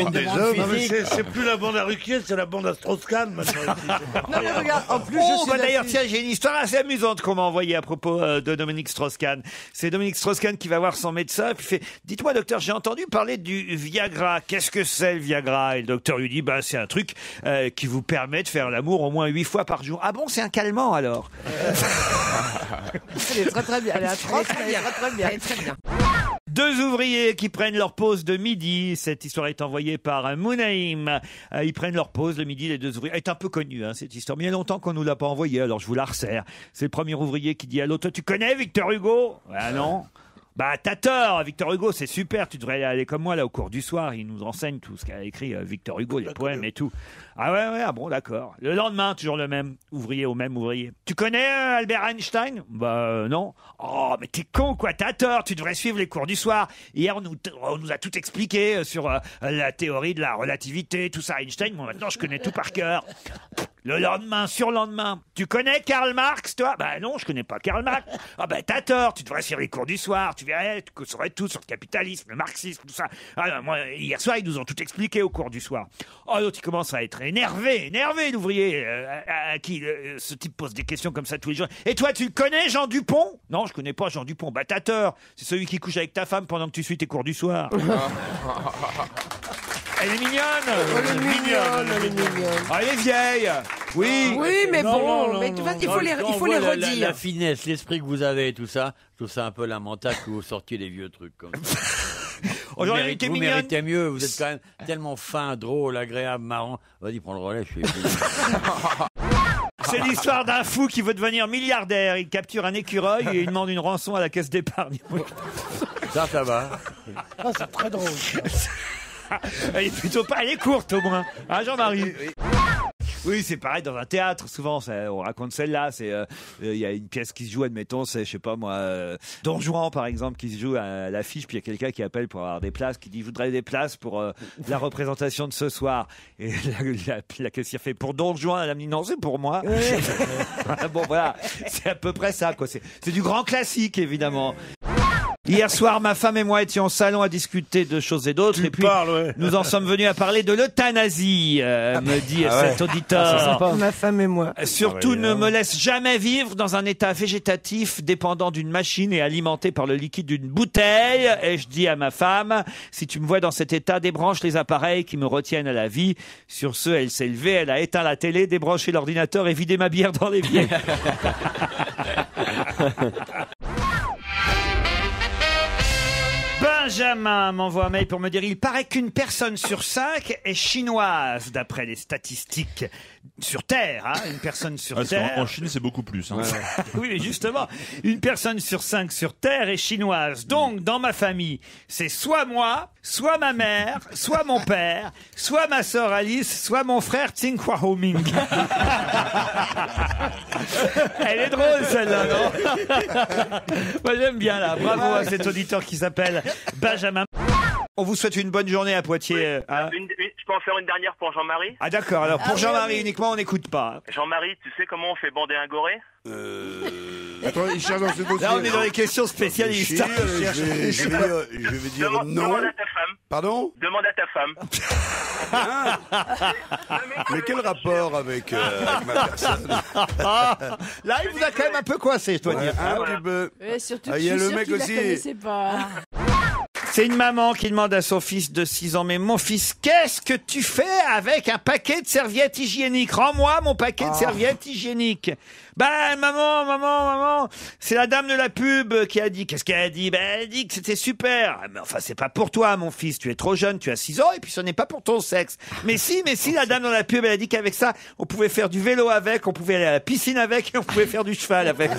bande des hommes. Non, mais c'est plus la bande à Ruquier, c'est la bande à Strauss-Kahn maintenant. Non mais regarde, en plus D'ailleurs, tiens, j'ai une histoire assez amusante qu'on m'a envoyée à propos de Dominique Strauss-Kahn. C'est Dominique Strauss-Kahn qui va voir son médecin, puis fait « Dites-moi, docteur, j'ai entendu parler du Viagra. Qu'est-ce que c'est, le Viagra ?» Et le docteur lui dit « Bah, c'est un truc qui vous permet de faire l'amour au moins 8 fois par jour. »« Ah bon, c'est un calmant, alors ?» Elle est très bien, elle est atroce, elle est très bien. Deux ouvriers qui prennent leur pause de midi. Cette histoire est envoyée par Mounaïm. Ils prennent leur pause le midi, les deux ouvriers. Elle est un peu connue, hein, cette histoire. Mais il y a longtemps qu'on nous l'a pas envoyée, alors je vous la resserre. C'est le premier ouvrier qui dit à l'autre « Tu connais Victor Hugo ?» Ah non. Bah, t'as tort, Victor Hugo, c'est super, tu devrais aller comme moi, là, au cours du soir, il nous enseigne tout ce qu'a écrit Victor Hugo, les poèmes et tout. Ah ouais, ah bon, d'accord. Le lendemain, toujours le même ouvrier au même ouvrier. Tu connais Albert Einstein? Bah, non. Oh, mais t'es con, quoi, t'as tort, tu devrais suivre les cours du soir. Hier, on nous a tout expliqué sur la théorie de la relativité, tout ça, Einstein, bon, maintenant, je connais tout par cœur. Le lendemain, surlendemain, tu connais Karl Marx, toi? Bah non, je connais pas Karl Marx. Ah bah t'as tort, tu devrais suivre les cours du soir, tu verrais, tu saurais tout sur le capitalisme, le marxisme, tout ça. Ah, moi, hier soir, ils nous ont tout expliqué au cours du soir. Oh, l'autre, il commence à être énervé, l'ouvrier, à qui ce type pose des questions comme ça tous les jours. Et toi, tu le connais, Jean Dupont? Non, je connais pas Jean Dupont. Bah t'as tort, c'est celui qui couche avec ta femme pendant que tu suis tes cours du soir. Elle est mignonne. Elle est mignonne. Ah, elle est vieille. Oui. Oui, mais bon, mais il faut les redire. La finesse, l'esprit que vous avez, tout ça, je trouve ça un peu lamentable que vous sortiez des vieux trucs comme ça. Aujourd'hui, elle Vous était mignonne. méritez mieux, vous êtes quand même tellement fin, drôle, agréable, marrant. Vas-y, prends le relais, je suis... C'est l'histoire d'un fou qui veut devenir milliardaire. Il capture un écureuil et il demande une rançon à la caisse d'épargne. Ça va. Ah, c'est très drôle. Elle est plutôt pas, elle est courte au moins. Hein, Jean-Marie? Oui, c'est pareil dans un théâtre. Souvent, on raconte celle-là. C'est, il y a une pièce qui se joue, admettons, c'est, je sais pas moi, Don Juan par exemple, qui se joue à l'affiche. Puis il y a quelqu'un qui appelle pour avoir des places, qui dit, je voudrais des places pour la représentation de ce soir. Et la caissière fait, pour Don Juan. Elle a dit, non, c'est pour moi. Bon, voilà, c'est à peu près ça, quoi. C'est du grand classique, évidemment. Hier soir, ma femme et moi étions au salon à discuter de choses et d'autres. Et puis, nous en sommes venus à parler de l'euthanasie, me dit cet auditeur. Ma femme et moi. Surtout, ne me laisse jamais vivre dans un état végétatif dépendant d'une machine et alimenté par le liquide d'une bouteille. Et je dis à ma femme, si tu me vois dans cet état, débranche les appareils qui me retiennent à la vie. Sur ce, elle s'est levée, elle a éteint la télé, débranché l'ordinateur et vidé ma bière dans l'évier. Benjamin m'envoie un mail pour me dire il paraît qu'une personne sur 5 est chinoise, d'après les statistiques. Sur Terre, hein, une personne sur Terre. En Chine, c'est beaucoup plus. Hein. Oui, mais justement, une personne sur 5 sur Terre est chinoise. Donc, dans ma famille, c'est soit moi, soit ma mère, soit mon père, soit ma sœur Alice, soit mon frère Tsing Hua Ho Ming. Elle est drôle, celle-là, non? Moi, j'aime bien, là. Bravo à cet auditeur qui s'appelle Benjamin. On vous souhaite une bonne journée à Poitiers. Hein. Je peux en faire une dernière pour Jean-Marie? Ah d'accord, alors pour Jean-Marie uniquement, on n'écoute pas. Jean-Marie, tu sais comment on fait bander un goré? Attends, il cherche dans ce dossier. Là, on est dans les questions spécialistes. Je vais dire non. Demande à ta femme. Pardon? Demande à ta femme. Mais quel rapport avec ma personne? Là, il vous a quand même un peu coincé, je dois dire. Un petit peu. Et surtout, Il y a le mec aussi. C'est une maman qui demande à son fils de 6 ans, mais mon fils, qu'est-ce que tu fais avec un paquet de serviettes hygiéniques? Rends-moi mon paquet de serviettes hygiéniques. Ben, maman, c'est la dame de la pub qui a dit. Qu'est-ce qu'elle a dit? Ben, elle a dit que c'était super. Mais enfin, c'est pas pour toi, mon fils. Tu es trop jeune, tu as 6 ans, et puis ce n'est pas pour ton sexe. Mais si, la dame de la pub, elle a dit qu'avec ça, on pouvait faire du vélo avec, on pouvait aller à la piscine avec, et on pouvait faire du cheval avec.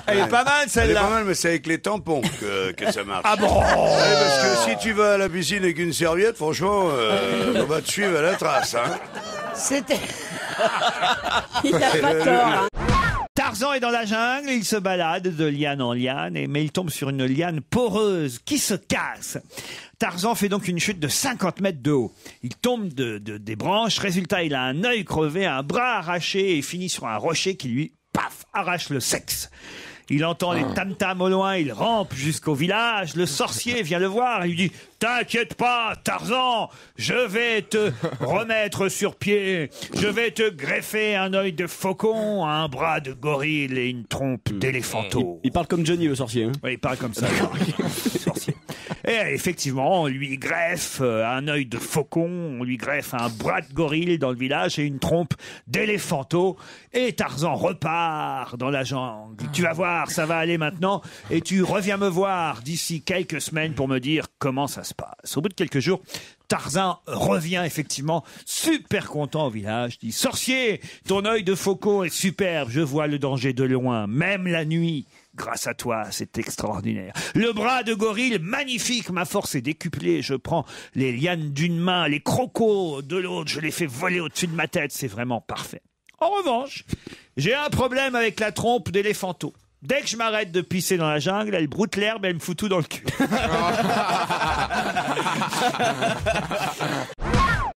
Elle est pas mal, celle-là. Elle est pas mal, mais c'est avec les tampons que ça marche. Ah bon? Ouais, parce que si tu vas à la piscine avec une serviette, franchement, on va te suivre à la trace, hein. C'était... Il n'a pas tort, hein. Tarzan est dans la jungle, il se balade de liane en liane, mais il tombe sur une liane poreuse qui se casse. Tarzan fait donc une chute de 50 mètres de haut. Il tombe des branches, résultat, il a un œil crevé, un bras arraché et finit sur un rocher qui lui, paf, arrache le sexe. Il entend les tam-tams au loin, il rampe jusqu'au village. Le sorcier vient le voir et lui dit « T'inquiète pas, Tarzan, je vais te remettre sur pied. Je vais te greffer un œil de faucon, un bras de gorille et une trompe d'éléphanteau. » Il parle comme Johnny, le sorcier. Hein. Oui, il parle comme ça. Le sorcier. Et effectivement, on lui greffe un œil de faucon, on lui greffe un bras de gorille dans le village et une trompe d'éléphanteau. Et Tarzan repart dans la jungle. Tu vas voir, ça va aller maintenant. Et tu reviens me voir d'ici quelques semaines pour me dire comment ça se passe. Au bout de quelques jours, Tarzan revient effectivement super content au village. Il dit « Sorcier, ton œil de faucon est superbe. Je vois le danger de loin, même la nuit. Grâce à toi, c'est extraordinaire. Le bras de gorille, magnifique. Ma force est décuplée. Je prends les lianes d'une main, les crocos de l'autre. Je les fais voler au-dessus de ma tête. C'est vraiment parfait. En revanche, j'ai un problème avec la trompe d'éléphanteau. Dès que je m'arrête de pisser dans la jungle, elle broute l'herbe et elle me fout tout dans le cul. »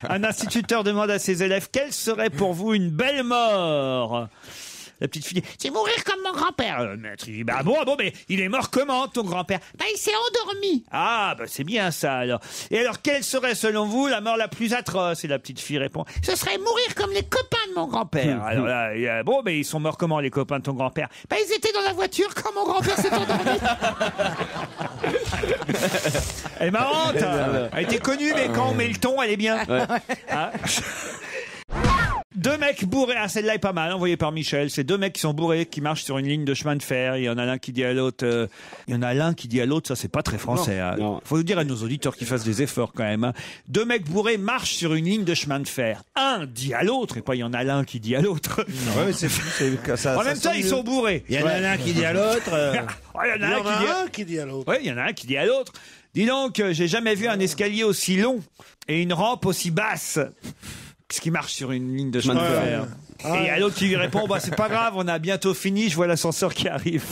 Un instituteur demande à ses élèves « Quelle serait pour vous une belle mort ?» La petite fille dit « C'est mourir comme mon grand-père. » Le maître il dit « Bah bon, mais il est mort comment ton grand-père ?»« Bah il s'est endormi. »« Ah bah c'est bien ça alors. Et alors quelle serait selon vous la mort la plus atroce ?» Et la petite fille répond « Ce serait mourir comme les copains de mon grand-père. » Alors là, bon mais ils sont morts comment les copains de ton grand-père ? « Bah ils étaient dans la voiture quand mon grand-père s'est endormi. » Elle est marrante, hein. Elle était connue mais quand on met le ton elle est bien. Hein. Deux mecs bourrés, ah celle-là est pas mal, envoyée par Michel. C'est deux mecs qui sont bourrés, qui marchent sur une ligne de chemin de fer. Il y en a l'un qui dit à l'autre, ça c'est pas très français. Hein. Faut dire à nos auditeurs qu'ils fassent des efforts quand même. Hein. Deux mecs bourrés marchent sur une ligne de chemin de fer. Un dit à l'autre, et pas il y en a l'un qui dit à l'autre. Ouais, mais ça, en même temps, ils sont bourrés. Il y en a l'un qui dit à l'autre. Il y en a un qui dit à l'autre. Oui, il y en a un qui dit à l'autre. Dis donc, j'ai jamais vu un escalier aussi long et une rampe aussi basse. Qui marche sur une ligne de chemin de fer. Et à l'autre qui lui répond, bah c'est pas grave, on a bientôt fini, je vois l'ascenseur qui arrive.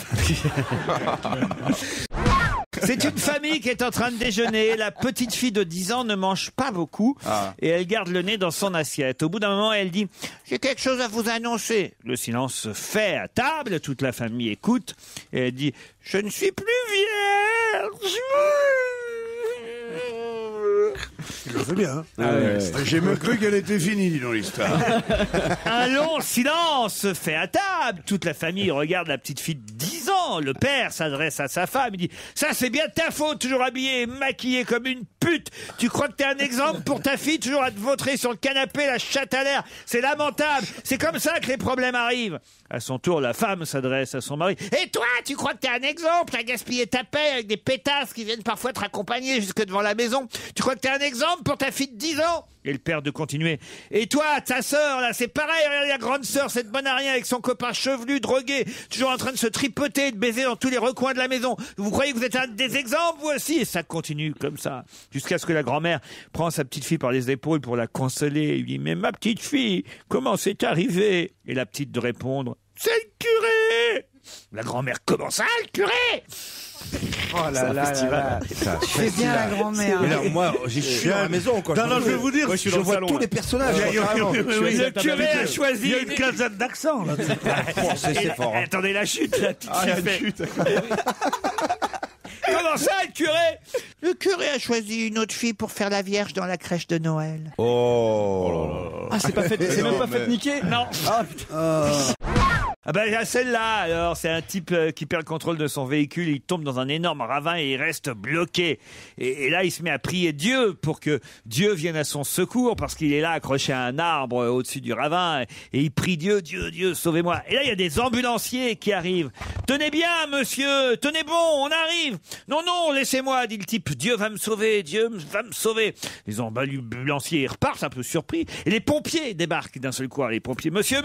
C'est une famille qui est en train de déjeuner. La petite fille de 10 ans ne mange pas beaucoup et elle garde le nez dans son assiette. Au bout d'un moment, elle dit « J'ai quelque chose à vous annoncer ». Le silence se fait à table, toute la famille écoute et elle dit « Je ne suis plus vierge ». C'est bien. J'ai même cru qu'elle était finie, dis donc, l'histoire. Un long silence se fait à table. Toute la famille regarde la petite fille de 10 ans. Le père s'adresse à sa femme. Il dit « Ça, c'est bien ta faute, toujours habillée et maquillée comme une pute. Tu crois que t'es un exemple pour ta fille, toujours à te vautrer sur le canapé, la chatte à l'air. C'est lamentable. C'est comme ça que les problèmes arrivent. » À son tour, la femme s'adresse à son mari. « Et toi, tu crois que t'es un exemple à gaspiller ta paix avec des pétasses qui viennent parfois te raccompagner jusque devant la maison. Tu crois que t'es un exemple pour ta fille de 10 ans ?» Et le père de continuer. « Et toi, ta sœur, là, c'est pareil. Regarde la grande sœur, cette bonne à rien avec son copain chevelu, drogué, toujours en train de se tripoter, de baiser dans tous les recoins de la maison. Vous croyez que vous êtes un des exemples, vous aussi ?» Et ça continue comme ça, jusqu'à ce que la grand-mère prend sa petite fille par les épaules pour la consoler et lui dit « Mais ma petite fille, comment c'est arrivé ?» Et la petite de répondre « C'est le curé !» La grand-mère « Comment ça, le curé ?» Oh là là là. C'est bien la grand-mère. Alors moi, je suis à la maison. Quand je vais vous dire, je vois tous les personnages. Le curé a choisi. Il y a une quinzaine d'accents là. C'est fort. Attendez la chute, la petite chute. Comment ça, le curé ? Le curé a choisi une autre fille pour faire la Vierge dans la crèche de Noël. Oh. Ah, c'est même pas fait niquer. Non. Ah putain. Ah ben, il y a celle-là, alors, c'est un type qui perd le contrôle de son véhicule, il tombe dans un énorme ravin et il reste bloqué. Et là, il se met à prier Dieu pour que Dieu vienne à son secours, parce qu'il est là accroché à un arbre au-dessus du ravin, et il prie Dieu, Dieu, sauvez-moi. Et là, il y a des ambulanciers qui arrivent. Tenez bien, monsieur, tenez bon, on arrive. Non, laissez-moi, dit le type, Dieu va me sauver, Dieu va me sauver. Les ambulanciers repartent un peu surpris, et les pompiers débarquent d'un seul coup. Les pompiers, monsieur,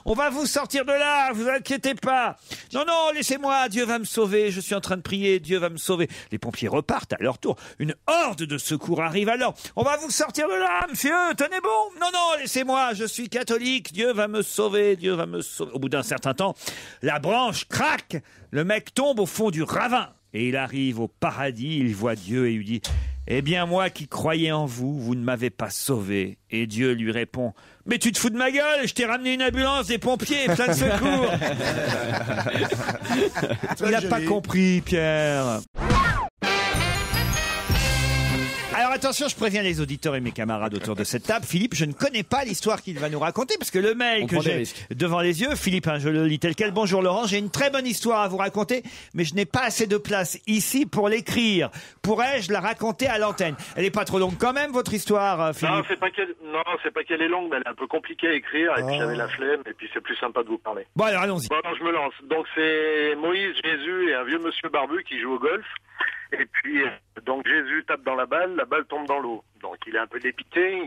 on va vous sortir de là. Vous inquiétez pas. Non, laissez-moi, Dieu va me sauver. Je suis en train de prier, Dieu va me sauver. Les pompiers repartent à leur tour. Une horde de secours arrive alors. On va vous sortir de là, monsieur, tenez bon. Non, laissez-moi, je suis catholique. Dieu va me sauver, Dieu va me sauver. Au bout d'un certain temps, la branche craque. Le mec tombe au fond du ravin. Et il arrive au paradis, il voit Dieu et il lui dit « Eh bien, moi qui croyais en vous, vous ne m'avez pas sauvé. Et Dieu lui répond, mais tu te fous de ma gueule, je t'ai ramené une ambulance, des pompiers, plein de secours. Il n'a pas compris, Pierre. Alors attention, je préviens les auditeurs et mes camarades autour de cette table. Philippe, je ne connais pas l'histoire qu'il va nous raconter parce que le mail que j'ai devant les yeux, Philippe, je le lis tel quel. Bonjour Laurent, j'ai une très bonne histoire à vous raconter, mais je n'ai pas assez de place ici pour l'écrire. Pourrais-je la raconter à l'antenne? Elle n'est pas trop longue quand même, votre histoire, Philippe? Non, c'est pas qu'elle est longue, mais elle est un peu compliquée à écrire, et puis j'avais la flemme, et puis c'est plus sympa de vous parler. Bon alors allons-y. Bon, alors je me lance. Donc c'est Moïse, Jésus et un vieux monsieur barbu qui joue au golf. Et puis, donc Jésus tape dans la balle tombe dans l'eau. Donc il est un peu dépité,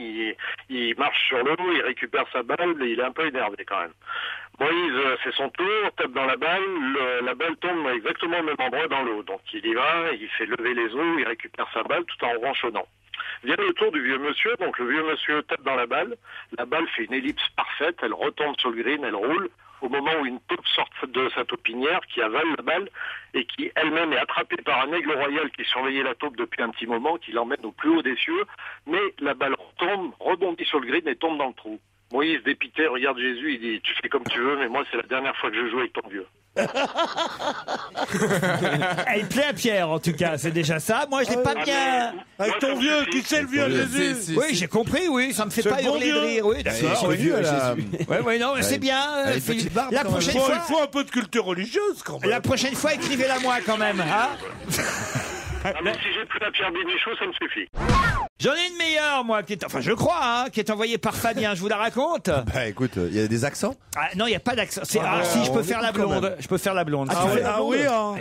il marche sur l'eau, il récupère sa balle, et il est un peu énervé quand même. Moïse, c'est son tour, tape dans la balle tombe exactement au même endroit dans l'eau. Donc il y va, il fait lever les eaux, il récupère sa balle tout en ronchonnant. Vient le tour du vieux monsieur, donc le vieux monsieur tape dans la balle fait une ellipse parfaite, elle retombe sur le green, elle roule, au moment où une taupe sort de sa taupinière qui avale la balle et qui elle-même est attrapée par un aigle royal qui surveillait la taupe depuis un petit moment, qui l'emmène au plus haut des cieux, mais la balle retombe, rebondit sur le green et tombe dans le trou. Moïse, dépité, regarde Jésus, il dit « Tu fais comme tu veux, mais moi c'est la dernière fois que je joue avec ton vieux. » Elle plaît à Pierre en tout cas, c'est déjà ça. Moi je l'ai pas bien. Avec ton vieux, qui c'est le vieux Jésus? Oui, j'ai compris, oui, ça me fait pas hurler de rire. Oui, d'accord. Oui, non, c'est bien. La prochaine fois, il faut un peu de culture religieuse quand même. La prochaine fois, écrivez-la moi quand même. Hein. Mais si j'ai plus la Pierre Bénichou, ça me suffit. J'en ai une meilleure, moi, je crois, qui est envoyée par Fabien. Je vous la raconte. Bah écoute, il y a des accents? Non, il n'y a pas d'accent. Si, je peux faire la blonde. Je peux faire la blonde.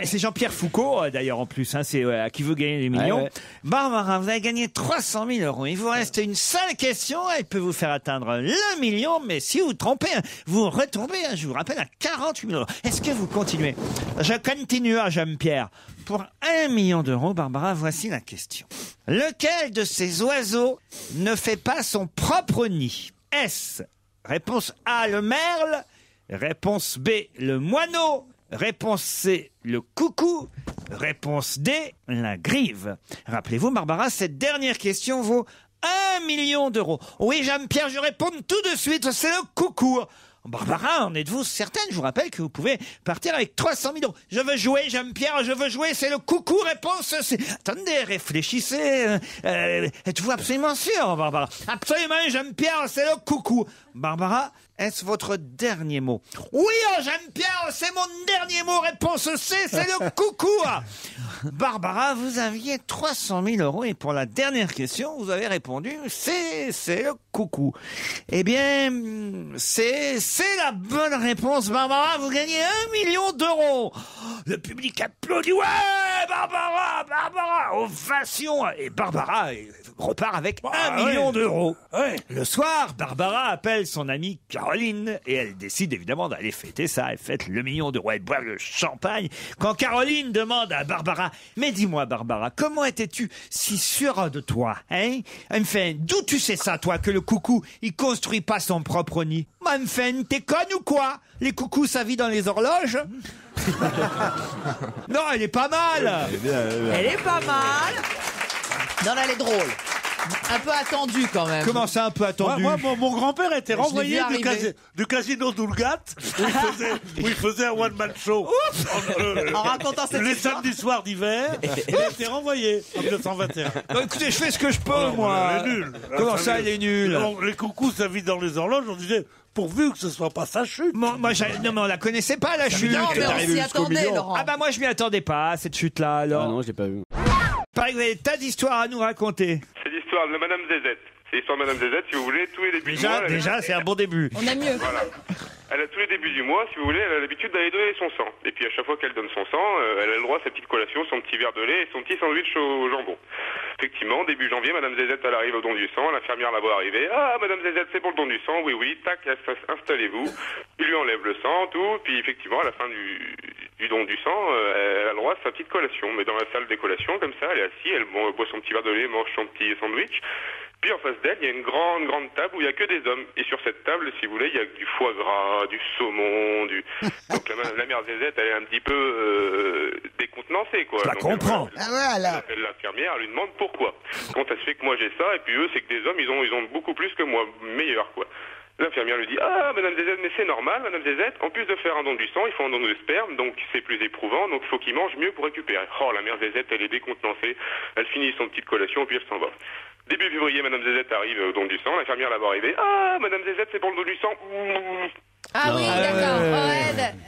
C'est Jean-Pierre Foucault, d'ailleurs, en plus. C'est Qui veut gagner des millions. Barbara, vous avez gagné 300 000 euros. Il vous reste une seule question. Elle peut vous faire atteindre le million, mais si vous trompez, vous retombez, je vous rappelle, à 48 000 euros. Est-ce que vous continuez? Je continue à Jean-Pierre. Pour 1 million d'euros, Barbara, voici la question. Lequel de ces oiseaux ne fait pas son propre nid? Est-ce réponse A, le merle, réponse B, le moineau, réponse C, le coucou, réponse D, la grive. Rappelez-vous, Barbara, cette dernière question vaut 1 million d'euros. Oui, Jean-Pierre, je réponds tout de suite, c'est le coucou. Barbara, en êtes-vous certaine? Je vous rappelle que vous pouvez partir avec 300 000 euros. Je veux jouer, Jean-Pierre, je veux jouer, c'est le coucou, réponse C. Attendez, réfléchissez. Êtes-vous absolument sûr, Barbara? Absolument, Jean-Pierre, c'est le coucou. Barbara, est-ce votre dernier mot? Oui, Jean-Pierre, c'est mon dernier mot, réponse C, c'est le coucou. Barbara, vous aviez 300 000 euros et pour la dernière question, vous avez répondu C, c'est le coucou. Eh bien, c'est la bonne réponse, Barbara. Vous gagnez 1 million d'euros. Le public applaudit. Ouais, Barbara, ovation. Et Barbara repart avec 1 million d'euros. Ouais. Le soir, Barbara appelle son amie Caroline et elle décide évidemment d'aller fêter ça. Elle fête le million d'euros. Elle boit le champagne. Quand Caroline demande à Barbara, mais dis-moi, Barbara, comment étais-tu si sûre de toi, hein? Enfin, d'où tu sais ça, toi, que le coucou, il construit pas son propre nid? Enfin, t'es conne ou quoi? Les coucous, ça vit dans les horloges? Non, elle est pas mal. Elle est pas mal. Non, là, elle est drôle. Un peu attendue quand même. Comment ça, un peu attendu? Moi, mon grand-père était renvoyé du casino d'Oulgat où il faisait un one-man show. En racontant cette les histoire. samedis soirs d'hiver, il a été renvoyé en 1921. Non, écoutez, je fais ce que je peux, moi. Elle est nulle. Comment ça, elle est nulle? Les coucous, ça vit dans les horloges, on disait... Pourvu que ce soit pas sa chute. Non, mais on la connaissait pas, la chute. Non, mais on s'y attendait, Laurent. Ah bah moi, je m'y attendais pas, à cette chute-là, alors. Ah non, je l'ai pas vu. Pareil, vous avez des tas d'histoires à nous raconter. C'est l'histoire de Madame Zézette. C'est l'histoire de Madame Zézette, si vous voulez, tous les débuts du mois. Déjà, c'est un bon début. On a mieux. Voilà. Elle a tous les débuts du mois, si vous voulez, elle a l'habitude d'aller donner son sang. Et puis à chaque fois qu'elle donne son sang, elle a le droit à sa petite collation, son petit verre de lait et son petit sandwich au jambon. Effectivement, début janvier, Madame Zézette, elle arrive au don du sang, l'infirmière la voit arriver. Ah, Madame Zézette, c'est pour le don du sang, oui, tac, installez-vous. Il lui enlève le sang, tout, puis effectivement, à la fin du don du sang, elle a le droit à sa petite collation. Mais dans la salle des collations, comme ça, elle est assise, elle boit son petit verre de lait, mange son petit sandwich. Puis en face d'elle, il y a une grande table où il y a que des hommes. Et sur cette table, si vous voulez, il y a du foie gras, du saumon, donc la mère Zézette, elle est un petit peu décontenancée, quoi. Je la comprends. Elle appelle l'infirmière, elle lui demande pourquoi. Comment ça se fait que moi j'ai ça, et puis eux, c'est que des hommes, ils ont beaucoup plus que moi, meilleurs, quoi. L'infirmière lui dit: ah, Madame Zézette, mais c'est normal, Madame Zézette, en plus de faire un don du sang, il faut un don de sperme, donc c'est plus éprouvant, donc il faut qu'il mange mieux pour récupérer. Oh, la mère Zézette, elle est décontenancée, elle finit son petite collation, puis elle s'en va. Début février, Madame Zézette arrive au don du sang, l'infirmière la voit arriver: ah, Madame Zézette, c'est pour le don du sang. Ah oui, d'accord.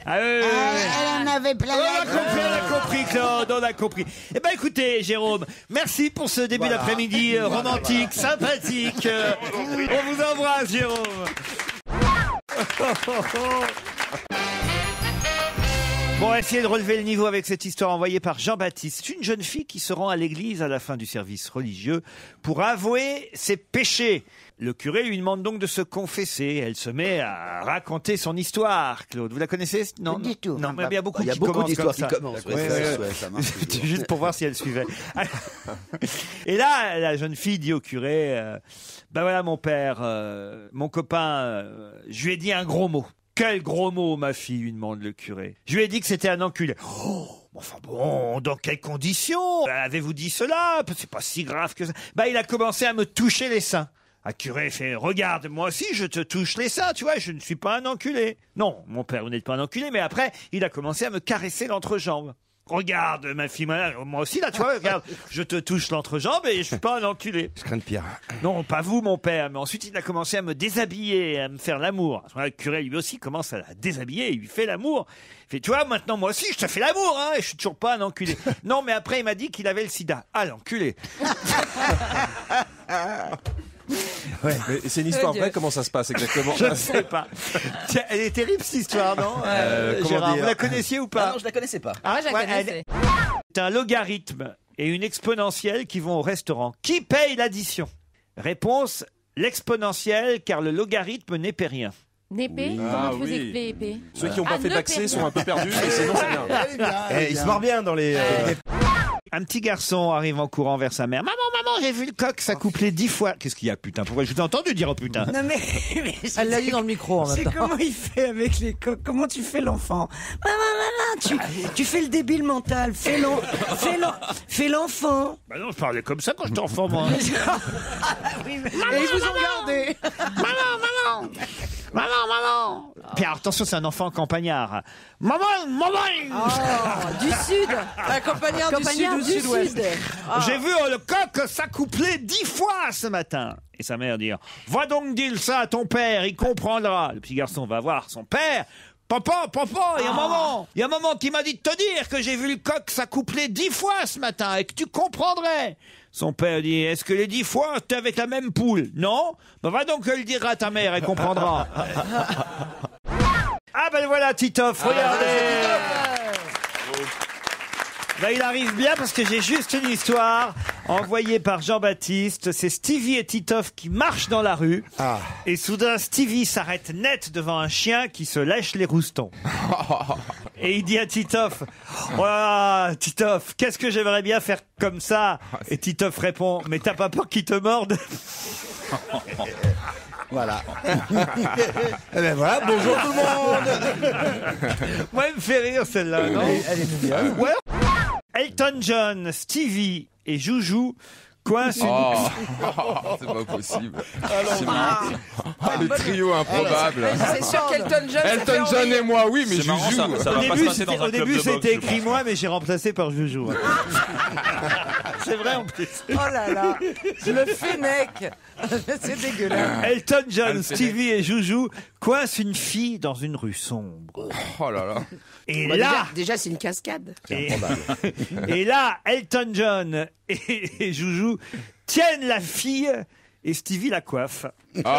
Elle en avait plein la gueule. On a compris, Claude, on a compris. Eh ben, écoutez, Jérôme, merci pour ce début d'après-midi romantique, sympathique. On vous embrasse, Jérôme. Bon, essayez de relever le niveau avec cette histoire envoyée par Jean-Baptiste. Une jeune fille qui se rend à l'église à la fin du service religieux pour avouer ses péchés. Le curé lui demande donc de se confesser. Elle se met à raconter son histoire. Claude, vous la connaissez? Non, du tout. Non, mais il y a beaucoup d'histoires qui commencent. ça marche. C'était juste pour voir si elle suivait. Et là, la jeune fille dit au curé, ben voilà mon père, mon copain, je lui ai dit un gros mot. Quel gros mot, ma fille, lui demande le curé. Je lui ai dit que c'était un enculé. Oh, enfin bon, dans quelles conditions avez-vous dit cela? C'est pas si grave que ça. Bah, il a commencé à me toucher les seins. Un curé fait: regarde, moi aussi je te touche les seins, tu vois, je ne suis pas un enculé. Non, mon père, vous n'êtes pas un enculé, mais après, il a commencé à me caresser l'entrejambe. Regarde, ma fille, moi aussi, là, tu vois, regarde, je te touche l'entrejambe et je suis pas un enculé. Je crains de pire. Non, pas vous, mon père, mais ensuite, il a commencé à me déshabiller, à me faire l'amour. À ce moment-là, le curé, lui aussi, commence à la déshabiller, il lui fait l'amour. Il fait: tu vois, maintenant, moi aussi, je te fais l'amour, hein, et je suis toujours pas un enculé. Non, mais après, il m'a dit qu'il avait le sida. Ah, l'enculé. Ouais, mais c'est une histoire vraie, comment ça se passe exactement? Je ne sais pas. Tiens, elle est terrible cette histoire, non Gérard, vous la connaissiez ou pas? Non, je la connaissais pas. Ah, je la connaissais. C'est un logarithme et une exponentielle qui vont au restaurant. Qui paye l'addition? Réponse: l'exponentielle, car le logarithme n'est rien. Népé? Comment tu faisais que épée? Ceux qui n'ont pas fait d'accès sont un peu perdus, mais sinon c'est bien. Il se mord bien dans les... Un petit garçon arrive en courant vers sa mère. Maman, j'ai vu le coq s'accoupler 10 fois. Qu'est-ce qu'il y a, putain? Pourquoi je t'ai entendu dire oh putain? Non mais Elle l'a dit dans le micro en même temps. c'est comment il fait avec les coqs? Comment tu fais l'enfant? Maman, tu fais le débile mental. Fais l'enfant. Bah non, je parlais comme ça quand j'étais enfant, moi. Et ils vous ont gardé. Maman. Puis alors, attention, c'est un enfant campagnard. Maman. Du sud. Un campagnard du sud ou du sud-ouest. J'ai vu le coq s'accoupler 10 fois ce matin. Et sa mère dit: va donc dire ça à ton père, il comprendra. Le petit garçon va voir son père. Papa, il y a un maman qui m'a dit de te dire que j'ai vu le coq s'accoupler 10 fois ce matin et que tu comprendrais. Son père dit: est-ce que les 10 fois t'es avec la même poule? Non? Ben va donc le dire à ta mère, elle comprendra. Ah ben voilà Titoff, regardez. Ben, il arrive bien parce que j'ai juste une histoire envoyée par Jean-Baptiste. C'est Stevie et Titoff qui marchent dans la rue. Et soudain, Stevie s'arrête net devant un chien qui se lèche les roustons. Et il dit à Titoff: oh, Titoff, qu'est-ce que j'aimerais bien faire comme ça? Et Titoff répond: mais t'as pas peur qu'il te morde? Voilà. Eh ben voilà, bonjour tout le monde. Moi, elle me fait rire celle-là, non? Elle est bien. Ouais. Elton John, Stevie et Joujou coincent c'est pas possible. Le trio improbable. C'est sûr qu'Elton John. Elton John et moi, oui, mais C'est marrant, Joujou. ça va pas se passer dans un Au club début, de boxe, c'était je écrit pense. moi, mais j'ai remplacé par Joujou. C'est vrai en plus. Oh là là. Le Fennec. C'est dégueulasse. Elton John, Stevie et Joujou coincent une fille dans une rue sombre. Oh là là. Et Bah, là, déjà c'est une cascade. et là, Elton John et Joujou tiennent la fille et Stevie la coiffe. Celle-là,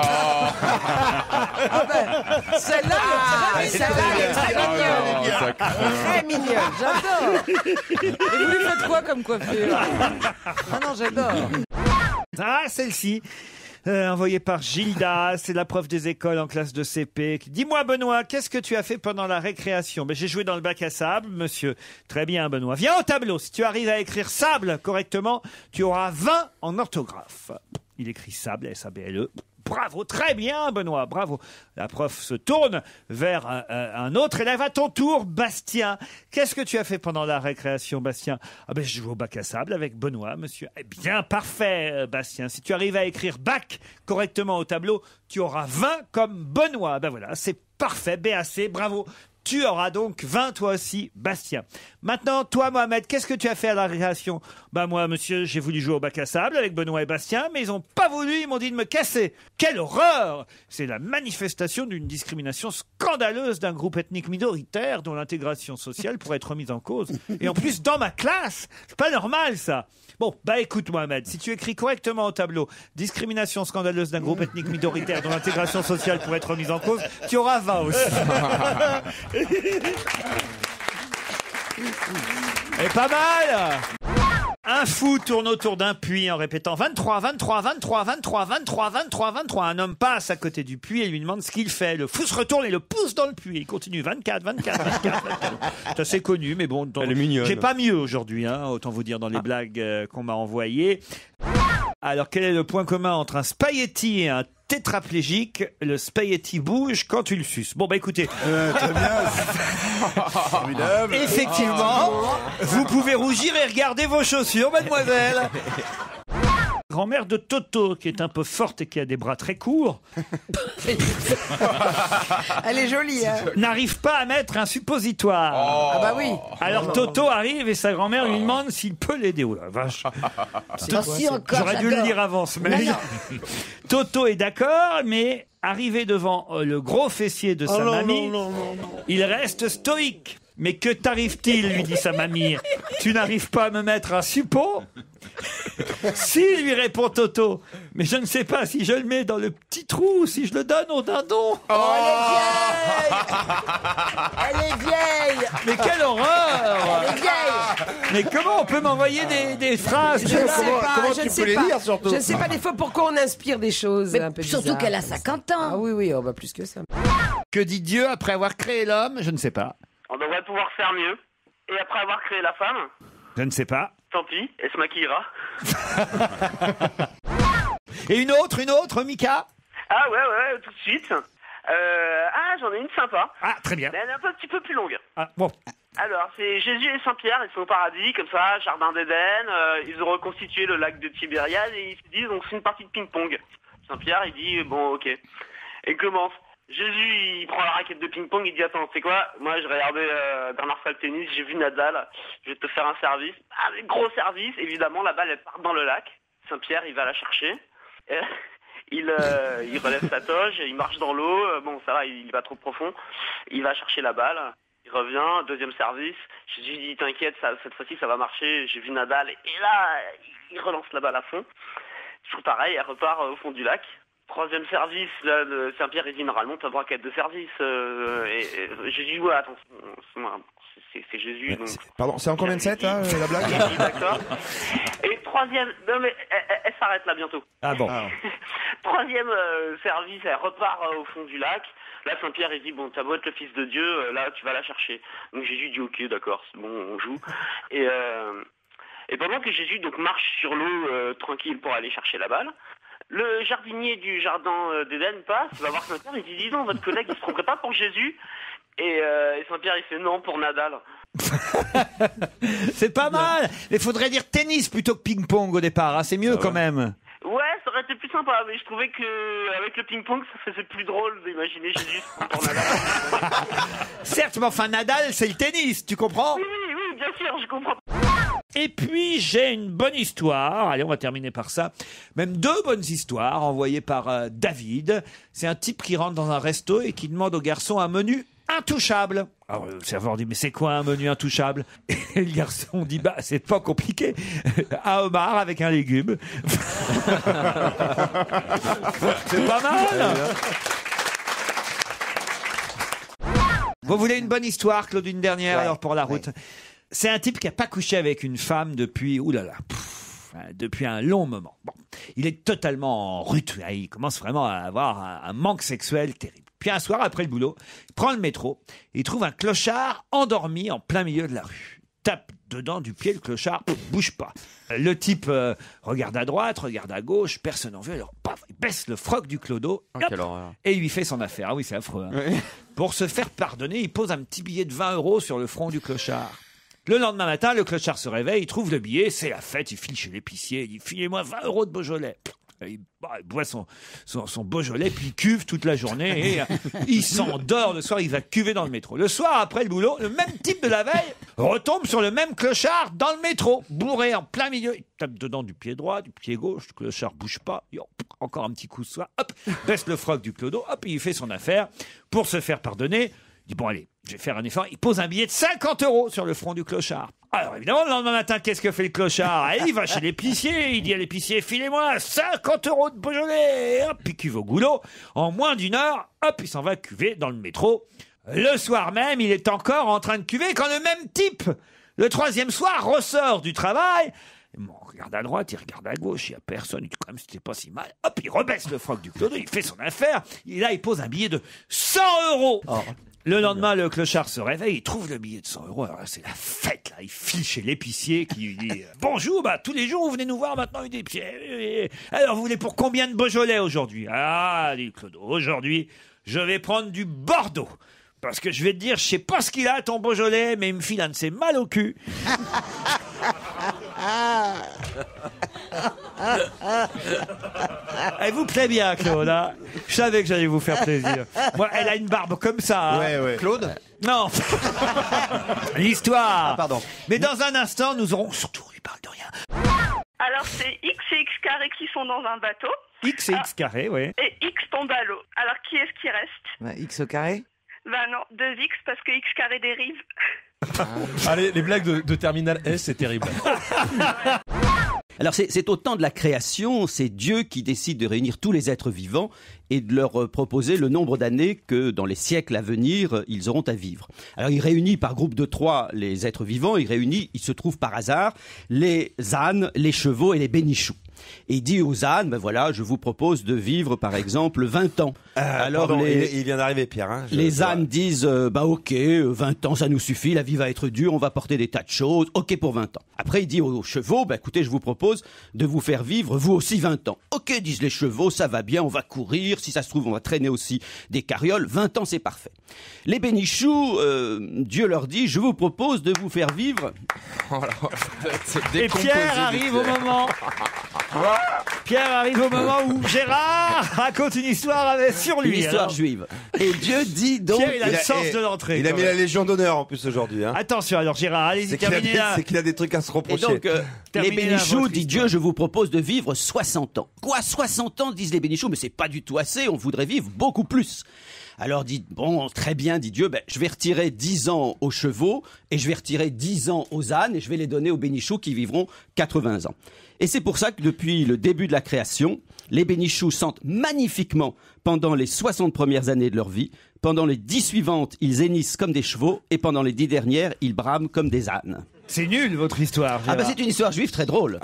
elle est très mignonne. Très mignonne. J'adore. Et vous lui faites quoi comme coiffure? Ah non, j'adore. Ah, celle-ci, envoyée par Gilda, c'est la prof des écoles en classe de CP. Dis-moi, Benoît, qu'est-ce que tu as fait pendant la récréation? J'ai joué dans le bac à sable, monsieur. Très bien, Benoît. Viens au tableau. Si tu arrives à écrire sable correctement, tu auras 20 en orthographe. Il écrit sable, S-A-B-L-E. Bravo, très bien, Benoît, bravo. La prof se tourne vers un autre élève. À ton tour, Bastien. Qu'est-ce que tu as fait pendant la récréation, Bastien? Ah ben, je joue au bac à sable avec Benoît, monsieur. Eh bien, parfait, Bastien. Si tu arrives à écrire bac correctement au tableau, tu auras 20 comme Benoît. Ben voilà, c'est parfait, BAC, bravo. Tu auras donc 20 toi aussi, Bastien. Maintenant, toi, Mohamed, qu'est-ce que tu as fait à la récréation? Bah moi, monsieur, j'ai voulu jouer au bac à sable avec Benoît et Bastien, mais ils n'ont pas voulu, ils m'ont dit de me casser. Quelle horreur! C'est la manifestation d'une discrimination scandaleuse d'un groupe ethnique minoritaire dont l'intégration sociale pourrait être remise en cause. Et en plus, dans ma classe, c'est pas normal ça. Bon, bah écoute Mohamed, si tu écris correctement au tableau discrimination scandaleuse d'un groupe ethnique minoritaire dont l'intégration sociale pourrait être remise en cause, tu auras 20 aussi. Et pas mal. Un fou tourne autour d'un puits en répétant 23, 23, 23, 23, 23, 23, 23. Un homme passe à côté du puits et lui demande ce qu'il fait. Le fou se retourne et le pousse dans le puits. Il continue 24, 24, 24, 24. C'est assez connu, mais bon, Elle est mignonne. j'ai pas mieux aujourd'hui, hein, autant vous dire dans les blagues qu'on m'a envoyées. Alors, quel est le point commun entre un spaghetti et un tétraplégique? Le spaghetti bouge quand tu le suces. Bon, bah écoutez. Très bien. Formidable. Effectivement, vous pouvez rougir et regarder vos chaussures, mademoiselle. Grand-mère de Toto, qui est un peu forte et qui a des bras très courts, Elle est jolie, hein. n'arrive pas à mettre un suppositoire. Ah bah oui. Alors Toto arrive et sa grand-mère lui demande s'il peut l'aider. Oh la vache. J'aurais dû le dire avant ce mail. Toto est d'accord, mais arrivé devant le gros fessier de sa mamie, il reste stoïque. Mais que t'arrive-t-il, lui dit sa mamie. Tu n'arrives pas à me mettre un suppôt? Si, lui répond Toto. Mais je ne sais pas si je le mets dans le petit trou ou si je le donne au dindon. Oh, elle est vieille. Mais quelle horreur! Elle est vieille. Mais comment on peut m'envoyer des phrases? Je ne sais pas. comment je tu ne sais peux les pas. lire, surtout? Je ne sais pas des fois pourquoi on inspire des choses Mais un peu surtout bizarres. qu'elle a 50 ans. Ah oui, oui, oh, bah plus que ça. Que dit Dieu après avoir créé l'homme? Je ne sais pas. On devrait pouvoir faire mieux. Et après avoir créé la femme, Je ne sais pas. tant pis, elle se maquillera. Et une autre, Mika? Ah ouais, tout de suite. J'en ai une sympa. Ah, très bien. Mais elle est un petit peu plus longue. Ah, bon. Alors, c'est Jésus et Saint-Pierre, ils sont au paradis, comme ça, jardin d'Éden, ils ont reconstitué le lac de Tibériade et ils se disent, donc c'est une partie de ping-pong. Saint-Pierre, il dit, bon, ok. Et il commence. Jésus, il prend la raquette de ping-pong, il dit, attends, c'est quoi? Moi, je regardais Bernard Salle tennis, j'ai vu Nadal, je vais te faire un service. Ah, mais gros service, évidemment, la balle, elle part dans le lac. Saint-Pierre, il va la chercher. Il relève sa toge, il marche dans l'eau, bon, ça va, il va trop profond. Il va chercher la balle. Il revient, deuxième service. Jésus dit, t'inquiète, cette fois-ci, ça va marcher. J'ai vu Nadal. Et là, il relance la balle à fond. Toujours pareil, elle repart au fond du lac. Troisième service, là, Saint-Pierre, il dit, normalement, t'as droit qu'à 2 services. Et Jésus, ouais, attends, c'est Jésus. Donc, Pardon, c'est en combien de 7, hein, la blague? il dit, d'accord. Et troisième, non mais elle s'arrête là bientôt. Ah bon. Troisième service, elle repart au fond du lac. Là, Saint-Pierre, il dit, bon, t'as beau être le fils de Dieu, là, tu vas la chercher. Donc Jésus dit, ok, d'accord, c'est bon, on joue. Et pendant que Jésus donc marche sur l'eau tranquille pour aller chercher la balle, le jardinier du jardin d'Éden passe, va voir Saint-Pierre, il dit, dis donc, votre collègue, il se tromperait pas pour Jésus? Et Saint-Pierre, il fait non pour Nadal. C'est pas mal. Mais faudrait dire tennis plutôt que ping-pong au départ, hein. C'est mieux quand même. Ouais, ça aurait été plus sympa, mais je trouvais que avec le ping-pong, ça faisait plus drôle d'imaginer Jésus pour Nadal. Certes, mais enfin Nadal, c'est le tennis, tu comprends? Oui, bien sûr, je comprends. Et puis, j'ai une bonne histoire. Allez, on va terminer par ça. Même 2 bonnes histoires envoyées par David. C'est un type qui rentre dans un resto et qui demande au garçon un menu intouchable. Alors, le serveur dit, mais c'est quoi un menu intouchable? Et le garçon dit, bah, c'est pas compliqué. Un homard avec un légume. C'est pas mal. Vous voulez une bonne histoire, Claude, une dernière, alors pour la route? C'est un type qui n'a pas couché avec une femme depuis, depuis un long moment. Bon, il est totalement en rut. Il commence vraiment à avoir un manque sexuel terrible. Puis un soir, après le boulot, il prend le métro et il trouve un clochard endormi en plein milieu de la rue. Tape dedans du pied, le clochard bouge pas. Le type regarde à droite, regarde à gauche, personne n'en veut. Alors, paf, il baisse le froc du clodo et il lui fait son affaire. Ah oui, c'est affreux. Hein. Pour se faire pardonner, il pose un petit billet de 20 € sur le front du clochard. Le lendemain matin, le clochard se réveille, il trouve le billet, c'est la fête, il file chez l'épicier, il dit « Filez-moi 20 € de Beaujolais ». Il boit son Beaujolais, puis il cuve toute la journée et il s'endort le soir, il va cuver dans le métro. Le soir, après le boulot, le même type de la veille retombe sur le même clochard dans le métro, bourré en plein milieu. Il tape dedans du pied droit, du pied gauche, le clochard bouge pas, encore un petit coup de soie, hop, baisse le froc du clodo, hop, il fait son affaire. Pour se faire pardonner, il dit bon allez, je vais faire un effort, il pose un billet de 50 € sur le front du clochard. Alors évidemment, le lendemain matin, qu'est-ce que fait le clochard? Il va chez l'épicier, il dit à l'épicier, filez-moi 50 € de Beaujolais. Hop, il cuve au goulot. En moins d'une heure, hop, il s'en va cuver dans le métro. Le soir même, il est encore en train de cuver quand le même type, le troisième soir, ressort du travail. Bon, on regarde à droite, il regarde à gauche, il n'y a personne, il dit quand même c'était pas si mal. Hop, il rebaisse le froc du clodo, il fait son affaire. Et là, il pose un billet de 100 €. Oh. Le lendemain, le clochard se réveille, il trouve le billet de 100 €. Alors là, c'est la fête, là. Il file chez l'épicier qui lui dit « Bonjour, tous les jours, vous venez nous voir maintenant une épicier. Alors, vous voulez pour combien de Beaujolais aujourd'hui ?»« Ah, dit Clodo, aujourd'hui, je vais prendre du Bordeaux. Parce que je vais te dire, je sais pas ce qu'il a, ton Beaujolais, mais il me file un de ses mal au cul. » Elle vous plaît bien, Claude, hein? Je savais que j'allais vous faire plaisir. Moi, elle a une barbe comme ça. Hein. Ouais. Claude? Non. L'histoire. Ah, pardon. Mais dans un instant, nous aurons... Surtout, on lui parle de rien. Alors, c'est X et X carré qui sont dans un bateau. X et X carré, oui. Et X tombe à l'eau. Alors, qui est-ce qui reste? X au carré? Non, 2X parce que X carré dérive. Allez, les blagues de Terminal S, c'est terrible. Alors c'est au temps de la création, c'est Dieu qui décide de réunir tous les êtres vivants et de leur proposer le nombre d'années que dans les siècles à venir, ils auront à vivre. Alors il réunit par groupe de 3 les êtres vivants, il se trouve par hasard les ânes, les chevaux et les bénichoux. Et il dit aux ânes, voilà, je vous propose de vivre par exemple 20 ans. Alors pardon, il vient d'arriver Pierre. Hein, les ânes disent, ok, 20 ans ça nous suffit, la vie va être dure, on va porter des tas de choses, ok pour 20 ans. Après il dit aux chevaux, écoutez, je vous propose de vous faire vivre vous aussi 20 ans. Ok, disent les chevaux, ça va bien, on va courir, si ça se trouve on va traîner aussi des carrioles, 20 ans c'est parfait. Les bénichoux, Dieu leur dit, je vous propose de vous faire vivre... Et Pierre arrive au moment... Pierre arrive au moment où Gérard raconte une histoire sur lui. Une histoire juive. Et Dieu dit donc... Pierre, il a le sens de l'entrée. Il a mis la Légion d'honneur en plus aujourd'hui. Hein. Attention alors Gérard, allez-y, terminez là. C'est qu'il a des trucs à se reprocher. Et donc, les bénichoux dit Dieu, je vous propose de vivre 60 ans. Quoi, 60 ans, disent les bénichoux, mais c'est pas du tout assez, on voudrait vivre beaucoup plus. Alors dit, bon, très bien, dit Dieu, je vais retirer 10 ans aux chevaux et je vais retirer 10 ans aux ânes et je vais les donner aux bénichoux qui vivront 80 ans. Et c'est pour ça que depuis le début de la création, les bénichoux sentent magnifiquement pendant les 60 premières années de leur vie. Pendant les 10 suivantes, ils hennissent comme des chevaux et pendant les 10 dernières, ils brament comme des ânes. C'est nul votre histoire. Gérard. C'est une histoire juive très drôle.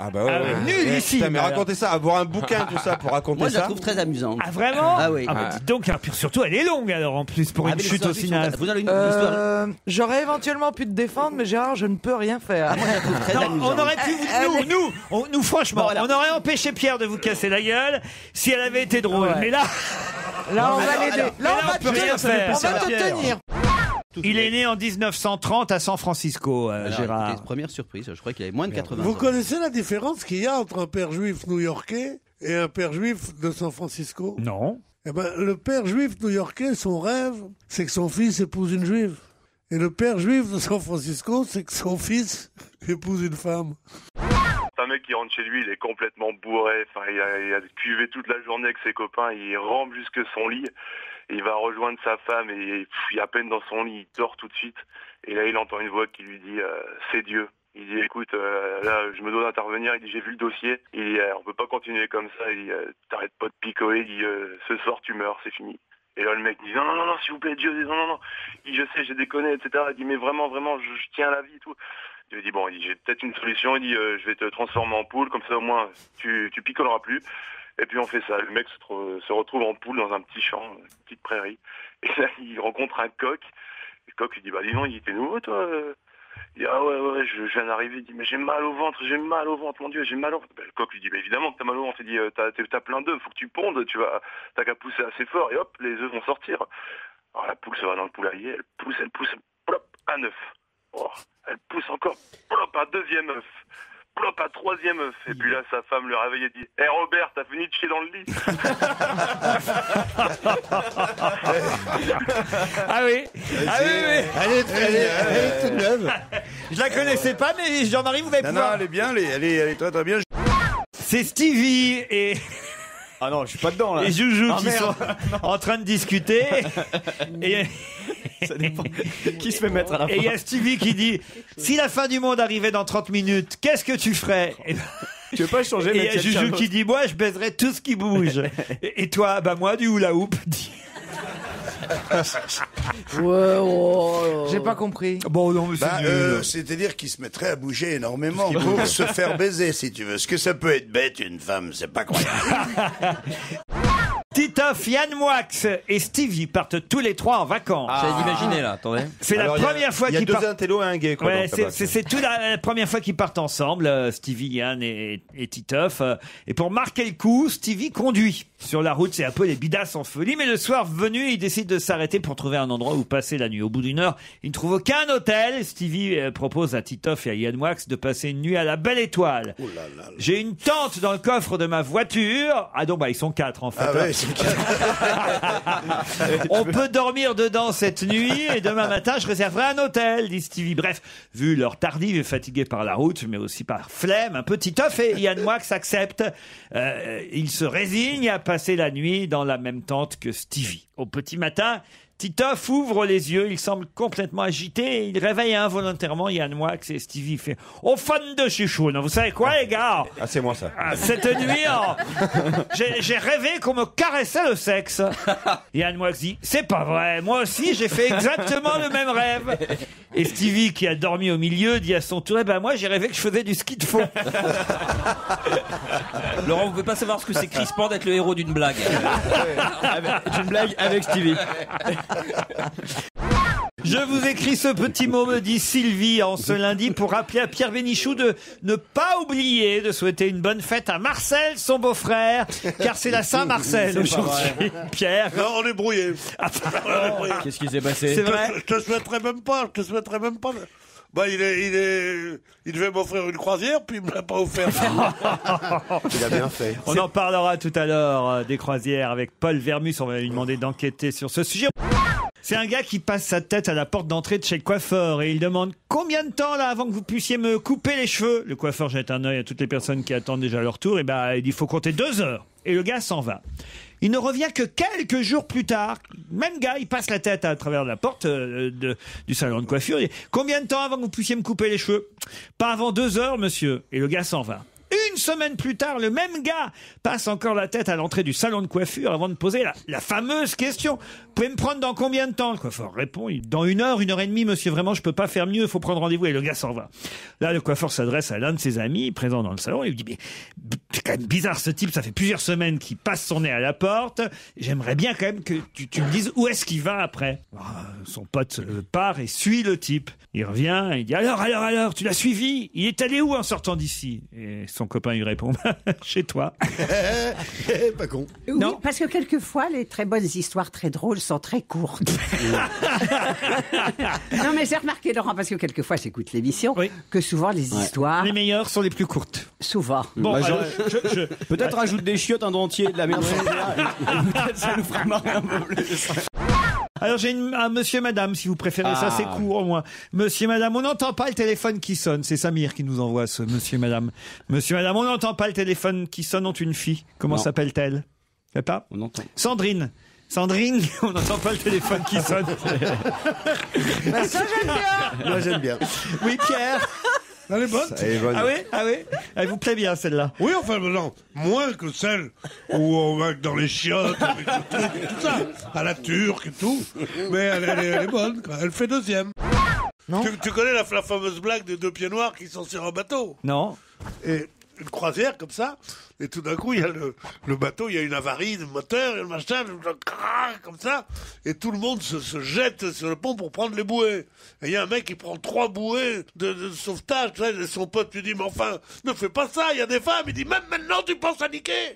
Nul ici. Mais racontez ça, avoir un bouquin tout ça pour raconter ça. Moi je la trouve très amusante. Ah vraiment? Ah oui. Dites donc, surtout elle est longue alors en plus pour une chute aussi naze. Vous avez une histoire. J'aurais éventuellement pu te défendre, mais Gérard, je ne peux rien faire. Moi je la trouve très amusante. On aurait pu, nous franchement, on aurait empêché Pierre de vous casser la gueule si elle avait été drôle. Ouais. Mais là, on va l'aider. Là, on va peut rien faire. On va te tenir. Il est né en 1930 à San Francisco, Gérard. C'était une première surprise, je crois qu'il avait moins de 80 ans. Vous connaissez la différence qu'il y a entre un père juif new-yorkais et un père juif de San Francisco? Non. Le père juif new-yorkais, son rêve, c'est que son fils épouse une juive. Et le père juif de San Francisco, c'est que son fils épouse une femme. Un mec qui rentre chez lui, il est complètement bourré, il a cuvé toute la journée avec ses copains, il rampe jusque son lit, il va rejoindre sa femme et il est à peine dans son lit, il dort tout de suite, et là il entend une voix qui lui dit c'est Dieu. Il dit écoute, là je me dois d'intervenir, il dit j'ai vu le dossier, il dit on peut pas continuer comme ça, il dit t'arrêtes pas de picoler, il dit ce soir tu meurs, c'est fini. Et là le mec dit non, s'il vous plaît Dieu, non, il dit je sais, j'ai déconné, etc. Il dit mais vraiment, je tiens à la vie et tout. Il dit bon, j'ai peut-être une solution, il dit je vais te transformer en poule, comme ça au moins tu picoleras plus. Et puis on fait ça, le mec se retrouve en poule dans un petit champ, une petite prairie. Et là il rencontre un coq, le coq lui dit dis donc, il était nouveau toi Il dit, ah ouais, je viens d'arriver. Il dit, mais j'ai mal au ventre, mon Dieu, j'ai mal au ventre. Ben, le coq lui dit, mais évidemment que t'as mal au ventre. Il dit, t'as plein d'œufs, faut que tu pondes, t'as qu'à pousser assez fort et hop, les œufs vont sortir. Alors la poule se va dans le poulailler, elle pousse, plop, un œuf. Oh, elle pousse encore, plop, un deuxième œuf. Plop, un troisième œuf. Et puis là, sa femme le réveille et dit, hé Robert, t'as fini de chier dans le lit. Ah oui. Elle est toute neuve. Je la connaissais pas, mais Jean-Marie, vous allez Non, pouvoir... elle est bien, elle est très très bien. C'est Stevie et... Ah non, je suis pas dedans là. Et Joujou Ah, qui merde. sont en train de discuter. Et... Ça dépend. Qui se fait mettre à la fin? Et il y a Stevie qui dit, si la fin du monde arrivait dans 30 minutes, qu'est-ce que tu ferais? Tu veux pas changer? Et il y a Joujou qui dit, moi, je baiserais tout ce qui bouge. Et toi, bah moi, du hula hoop. J'ai pas compris. Bon, non, mais c'est nul. C'est-à-dire qu'il se mettrait à bouger énormément pour se faire baiser, si tu veux. Ce que ça peut être bête, une femme, c'est pas croyable. Titoff, Yann Moix et Stevie partent tous les trois en vacances. J'avais imaginé là, attendez. C'est la première fois qu'ils partent. Il y a deux intellos et un gay, quoi. Ouais, donc, là-bas. c'est toute la première fois qu'ils partent ensemble, Stevie, Yann et Titoff. Et pour marquer le coup, Stevie conduit. Sur la route, c'est un peu les bidasses en folie, mais le soir venu, il décide de s'arrêter pour trouver un endroit où passer la nuit. Au bout d'une heure, il ne trouve aucun hôtel. Stevie propose à Titoff et à Yann Moix de passer une nuit à la Belle Étoile. Oh là là là. J'ai une tente dans le coffre de ma voiture. Ah donc, bah, ils sont 4 en fait. Ah ouais, c'est On peut dormir dedans cette nuit et demain matin, je réserverai un hôtel, dit Stevie. Bref, vu l'heure tardive et fatigué par la route, mais aussi par flemme, un peu Titoff et Yann Moix acceptent. Ils se résignent à passer la nuit dans la même tente que Stevie. Au petit matin, Titoff ouvre les yeux, il semble complètement agité et il réveille involontairement Yann Moix et Stevie fait « Au fond de chichoune, vous savez quoi les gars ?» Ah, c'est moi ça. Cette nuit, j'ai rêvé qu'on me caressait le sexe. Yann Moix dit « C'est pas vrai, moi aussi j'ai fait exactement le même rêve. » Et Stevie, qui a dormi au milieu, dit à son tour « Eh ben moi j'ai rêvé que je faisais du ski de fond. » Laurent, vous pouvez pas savoir ce que c'est crispant d'être le héros d'une blague. D'une blague avec Stevie. Je vous écris ce petit mot, me dit Sylvie, en ce lundi, pour rappeler à Pierre Bénichou de ne pas oublier de souhaiter une bonne fête à Marcel, son beau-frère, car c'est la Saint-Marcel aujourd'hui. Pierre. Non, on est brouillé. Qu'est-ce qui s'est passé? C'est vrai. Je te souhaiterais même pas. Bah, il devait m'offrir une croisière, puis il me l'a pas offert. Il a bien fait. On en parlera tout à l'heure des croisières avec Paul Vermus. On va lui demander d'enquêter sur ce sujet. C'est un gars qui passe sa tête à la porte d'entrée de chez le coiffeur et il demande combien de temps là avant que vous puissiez me couper les cheveux. Le coiffeur jette un œil à toutes les personnes qui attendent déjà leur tour et il dit faut compter 2 heures. Et le gars s'en va. Il ne revient que quelques jours plus tard. Même gars, il passe la tête à travers la porte du salon de coiffure. Il dit combien de temps avant que vous puissiez me couper les cheveux? Pas avant 2 heures, monsieur. Et le gars s'en va. Une semaine plus tard, le même gars passe encore la tête à l'entrée du salon de coiffure avant de poser la fameuse question. Vous pouvez me prendre dans combien de temps? Le coiffeur répond, dans 1 heure, 1 heure et demie, monsieur, vraiment, je peux pas faire mieux, il faut prendre rendez-vous. Et le gars s'en va. Là, le coiffeur s'adresse à l'un de ses amis présent dans le salon et lui dit, mais c'est quand même bizarre ce type, ça fait plusieurs semaines qu'il passe son nez à la porte. J'aimerais bien quand même que tu me dises où est-ce qu'il va après. Son pote part et suit le type. Il revient, il dit, alors, tu l'as suivi? Il est allé où en sortant d'ici? Et son copain lui répond, chez toi. Pas con. Oui, non. Parce que quelquefois, les très bonnes histoires très drôles sont très courtes. Non, mais j'ai remarqué, Laurent, parce que quelquefois, j'écoute l'émission, que souvent, les histoires... Les meilleures sont les plus courtes. Souvent. Bon, alors, peut-être rajoute des chiottes, un dentier de la maison. Peut-être ça nous fera marrer un peu plus. Alors j'ai un monsieur, madame, si vous préférez ça, c'est court au moins. Monsieur, madame, on n'entend pas le téléphone qui sonne. C'est Samir qui nous envoie ce monsieur, madame. Monsieur, madame, on n'entend pas le téléphone qui sonne, ont une fille. Comment s'appelle-t-elle? Je sais pas. On entend. Sandrine, on n'entend pas le téléphone qui sonne. Bah ça, j'aime bien. Moi, j'aime bien. Oui, Pierre. Elle est bonne. Ah oui. Elle vous plaît bien, celle-là? Oui, enfin, non. Moins que celle où on va dans les chiottes, avec le truc et tout ça. À la turque et tout. Mais elle est bonne, quoi. Elle fait 2e. Non. Tu connais la fameuse blague des 2 pieds noirs qui sont sur un bateau? Non. Et une croisière comme ça, et tout d'un coup, il y a le bateau, il y a une avarie de moteur, il y a le machin, comme ça, et tout le monde se jette sur le pont pour prendre les bouées. Et il y a un mec qui prend 3 bouées de sauvetage, tu vois, et son pote lui dit, mais enfin, ne fais pas ça, il y a des femmes. Il dit, même maintenant, tu penses à niquer.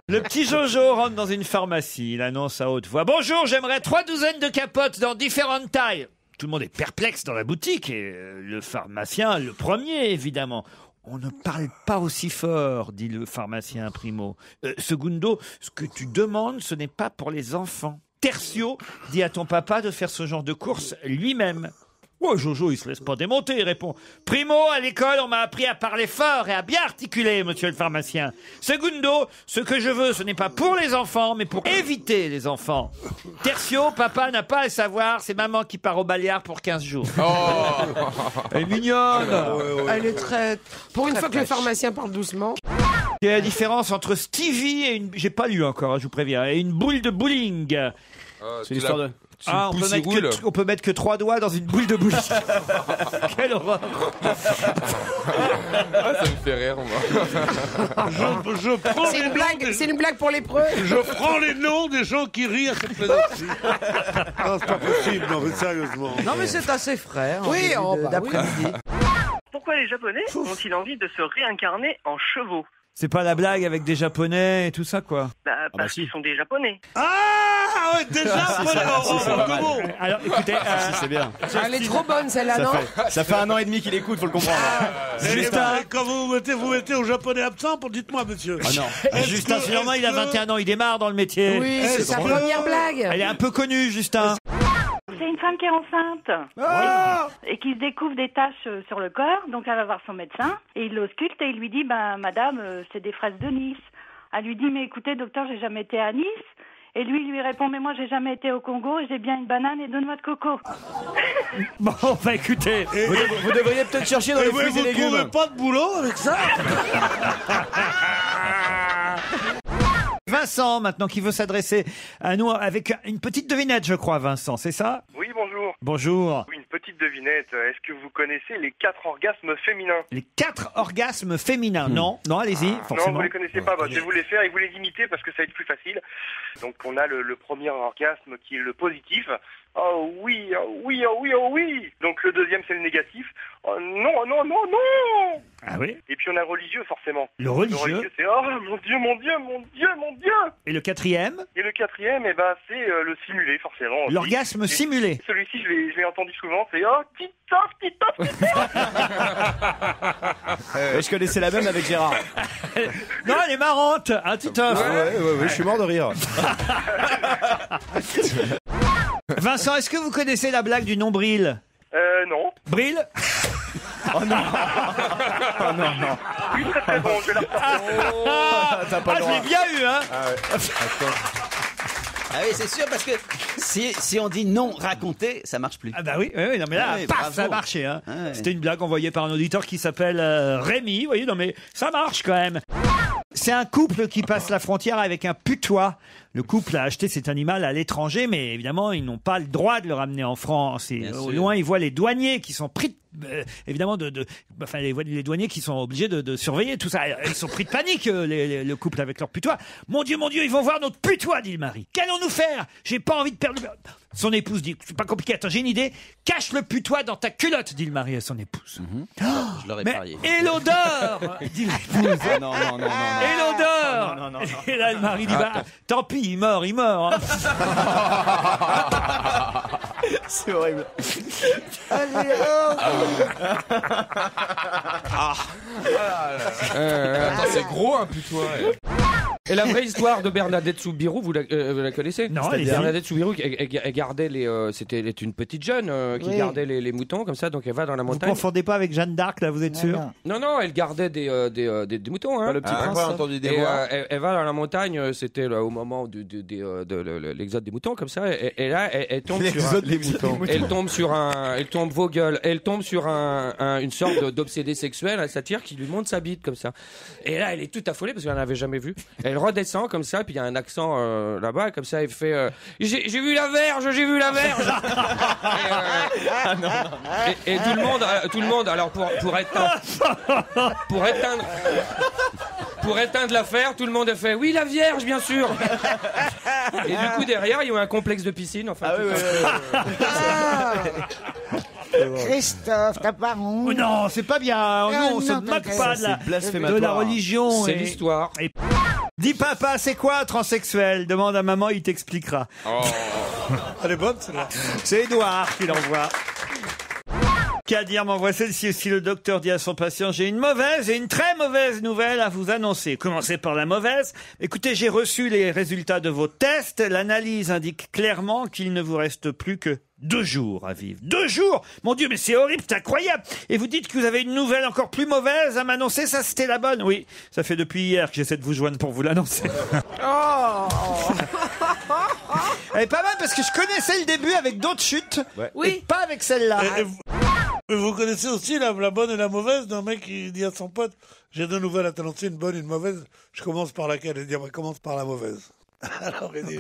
Le petit Jojo rentre dans une pharmacie. Il annonce à haute voix: bonjour, j'aimerais 3 douzaines de capotes dans différentes tailles. Tout le monde est perplexe dans la boutique et le pharmacien, le premier évidemment. On ne parle pas aussi fort, dit le pharmacien primo. Segundo, ce que tu demandes, ce n'est pas pour les enfants. Tertio, dis à ton papa de faire ce genre de course lui-même. Oh, Jojo, il se laisse pas démonter, il répond: Primo, à l'école, on m'a appris à parler fort et à bien articuler, monsieur le pharmacien. Segundo, ce que je veux, ce n'est pas pour les enfants, mais pour éviter les enfants. Tertio, papa n'a pas à savoir, c'est maman qui part au Baléares pour 15 jours. Oh. Elle est mignonne. Elle est très... Pour une fois que le pharmacien parle doucement. Il y a la différence entre Stevie et une... J'ai pas lu encore, je vous préviens. Et une boule de bowling. C'est l'histoire de... Ah, on peut mettre que 3 doigts dans une boule de bowling. Quelle horreur. Ah, ça me fait rire, moi. Je prends c'est une blague pour les preux. Je prends les noms des gens qui rient à cette plaisanterie. Non, c'est pas possible, non, mais sérieusement. Non, mais c'est assez frais. Oui, d'après-midi. Pourquoi les Japonais ont-ils envie de se réincarner en chevaux? C'est pas la blague avec des Japonais et tout ça, quoi. Parce qu'ils sont des Japonais. Ah ouais, déjà Alors, écoutez, c'est bien. Elle est trop bonne, celle-là, non? Ça fait 1 an et demi qu'il écoute, faut le comprendre. Justin, quand vous mettez au Japonais absent, dites-moi, monsieur. Ah non. Justin, sûrement, il a 21 ans, il démarre dans le métier. Oui, c'est sa première blague. Elle est un peu connue, Justin. C'est une femme qui est enceinte et qui se découvre des taches sur le corps, donc elle va voir son médecin et il l'ausculte et il lui dit madame, c'est des fraises de Nice. Elle lui dit mais écoutez docteur, j'ai jamais été à Nice. Et lui répond mais moi j'ai jamais été au Congo et j'ai bien une banane et 2 noix de coco. Bon, écoutez, vous devriez peut-être chercher dans les fruits et légumes. Vous trouvez pas de boulot avec ça? Vincent, maintenant, qui veut s'adresser à nous avec une petite devinette, je crois, Vincent, c'est ça? Oui, bonjour. Bonjour. Une petite devinette. Est-ce que vous connaissez les 4 orgasmes féminins? Les 4 orgasmes féminins? Non, allez-y, forcément. Non, vous les connaissez pas. Je vais vous les faire et vous les imiter parce que ça va être plus facile. Donc, on a le premier orgasme qui est le positif. Oh oui, oh oui, oh oui, oh oui. Donc, le deuxième, c'est le négatif. Oh non, non, non, non. Ah oui? Et puis, on a le religieux, forcément. Le religieux, c'est oh mon Dieu, mon Dieu, mon Dieu, mon Dieu. Et le 4e? Et le 4e, c'est le simulé, forcément. L'orgasme simulé. Celui-ci, je l'ai entendu souvent, c'est oh, Titoff, Titoff, Titoff. Je connaissais la même avec Gérard. Non, elle est marrante, hein, Titoff? Ouais, je suis mort de rire. Vincent, est-ce que vous connaissez la blague du nombril? Non. Bril? Oh non. Oh non. Oui, très très bon, je vais la refaire. Je l'ai bien eu, hein. Ah oui, c'est sûr, parce que si on dit non raconté, ça marche plus. Ah bah oui, non mais là, paf, ça a marché. Hein. Ouais. C'était une blague envoyée par un auditeur qui s'appelle Rémi. Vous voyez, non mais ça marche quand même. C'est un couple qui passe la frontière avec un putois. Le couple a acheté cet animal à l'étranger, mais évidemment, ils n'ont pas le droit de le ramener en France. Et au loin, ils voient les douaniers qui sont pris, évidemment, les douaniers qui sont obligés de surveiller tout ça. Ils sont pris de panique, le couple avec leur putois. Mon Dieu, ils vont voir notre putois, dit le mari. Qu'allons-nous faire? J'ai pas envie de perdre le... Son épouse dit, c'est pas compliqué, attends, j'ai une idée. Cache le putois dans ta culotte, dit le mari à son épouse. Je l'aurais parié. Et l'odeur, dit l'épouse. Non. Et l'odeur. Non. Et là, le mari dit, tant pis, il meurt. Hein. C'est horrible. Allez, Attends, c'est gros un putois. Et la vraie histoire de Bernadette Soubirous, vous la connaissez? Non, Bernadette Soubirous, elle gardait c'était une petite jeune qui gardait les moutons comme ça, donc elle va dans la Vous montagne. confondez pas avec Jeanne d'Arc, là, vous êtes sûr? Non, elle gardait des moutons. Hein. Le petit prince. entendu des Et voix. elle va dans la montagne, c'était là, au moment de l'exode des moutons comme ça, et là elle tombe elle tombe vos gueules, elle tombe sur une sorte d'obsédé sexuel, un satyre qui lui montre sa bite comme ça. Et là elle est toute affolée parce qu'elle n'avait jamais vu. Elle elle redescend comme ça, puis il y a un accent là-bas, comme ça, il fait j'ai vu la verge, j'ai vu la verge. Et tout le monde, alors pour éteindre l'affaire, tout le monde a fait oui, la Vierge, bien sûr. Et du coup, derrière, il y a eu un complexe de piscine. Enfin, Christophe, t'as pas honte? Non, c'est pas bien. Nous, on se moque pas de la religion. C'est l'histoire. Et... Dis papa, c'est quoi un transsexuel? Demande à maman, il t'expliquera. Oh. Elle est bonne, celle-là. C'est Édouard qui l'envoie. Qu'à dire, m'envoie celle-ci aussi. Le docteur dit à son patient: j'ai une mauvaise et une très mauvaise nouvelle à vous annoncer. Commencez par la mauvaise. Écoutez, j'ai reçu les résultats de vos tests. L'analyse indique clairement qu'il ne vous reste plus que 2 jours à vivre. 2 jours! Mon Dieu, mais c'est horrible, c'est incroyable! Et vous dites que vous avez une nouvelle encore plus mauvaise à m'annoncer, ça c'était la bonne? Oui, ça fait depuis hier que j'essaie de vous joindre pour vous l'annoncer. Oh. Elle est pas mal parce que je connaissais le début avec d'autres chutes. Ouais. Oui. Et pas avec celle-là. Et vous connaissez aussi la bonne et la mauvaise d'un mec qui dit à son pote: j'ai 2 nouvelles à t'annoncer, une bonne et une mauvaise. Je commence par laquelle? Il dit: commence par la mauvaise. Alors il dit: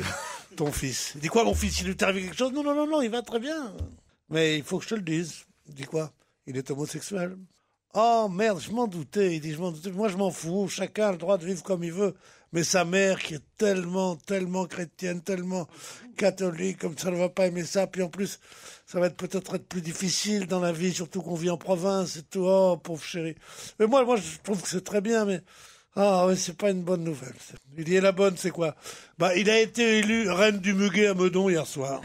ton fils. Il dit: quoi, mon fils? Il lui est arrivé quelque chose? Non, il va très bien. Mais il faut que je te le dise. Il dit: quoi? Il est homosexuel. Oh merde, je m'en doutais. Il dit: je m'en doutais. Moi je m'en fous, chacun a le droit de vivre comme il veut. Mais sa mère qui est tellement chrétienne, tellement catholique, comme ça ne va pas aimer ça. Puis en plus, ça va peut-être être plus difficile dans la vie, surtout qu'on vit en province et tout. Oh, pauvre chérie. Mais moi je trouve que c'est très bien, mais... Ah ouais, c'est pas une bonne nouvelle. Il dit: et la bonne, c'est quoi? Bah, il a été élu reine du muguet à Meudon hier soir.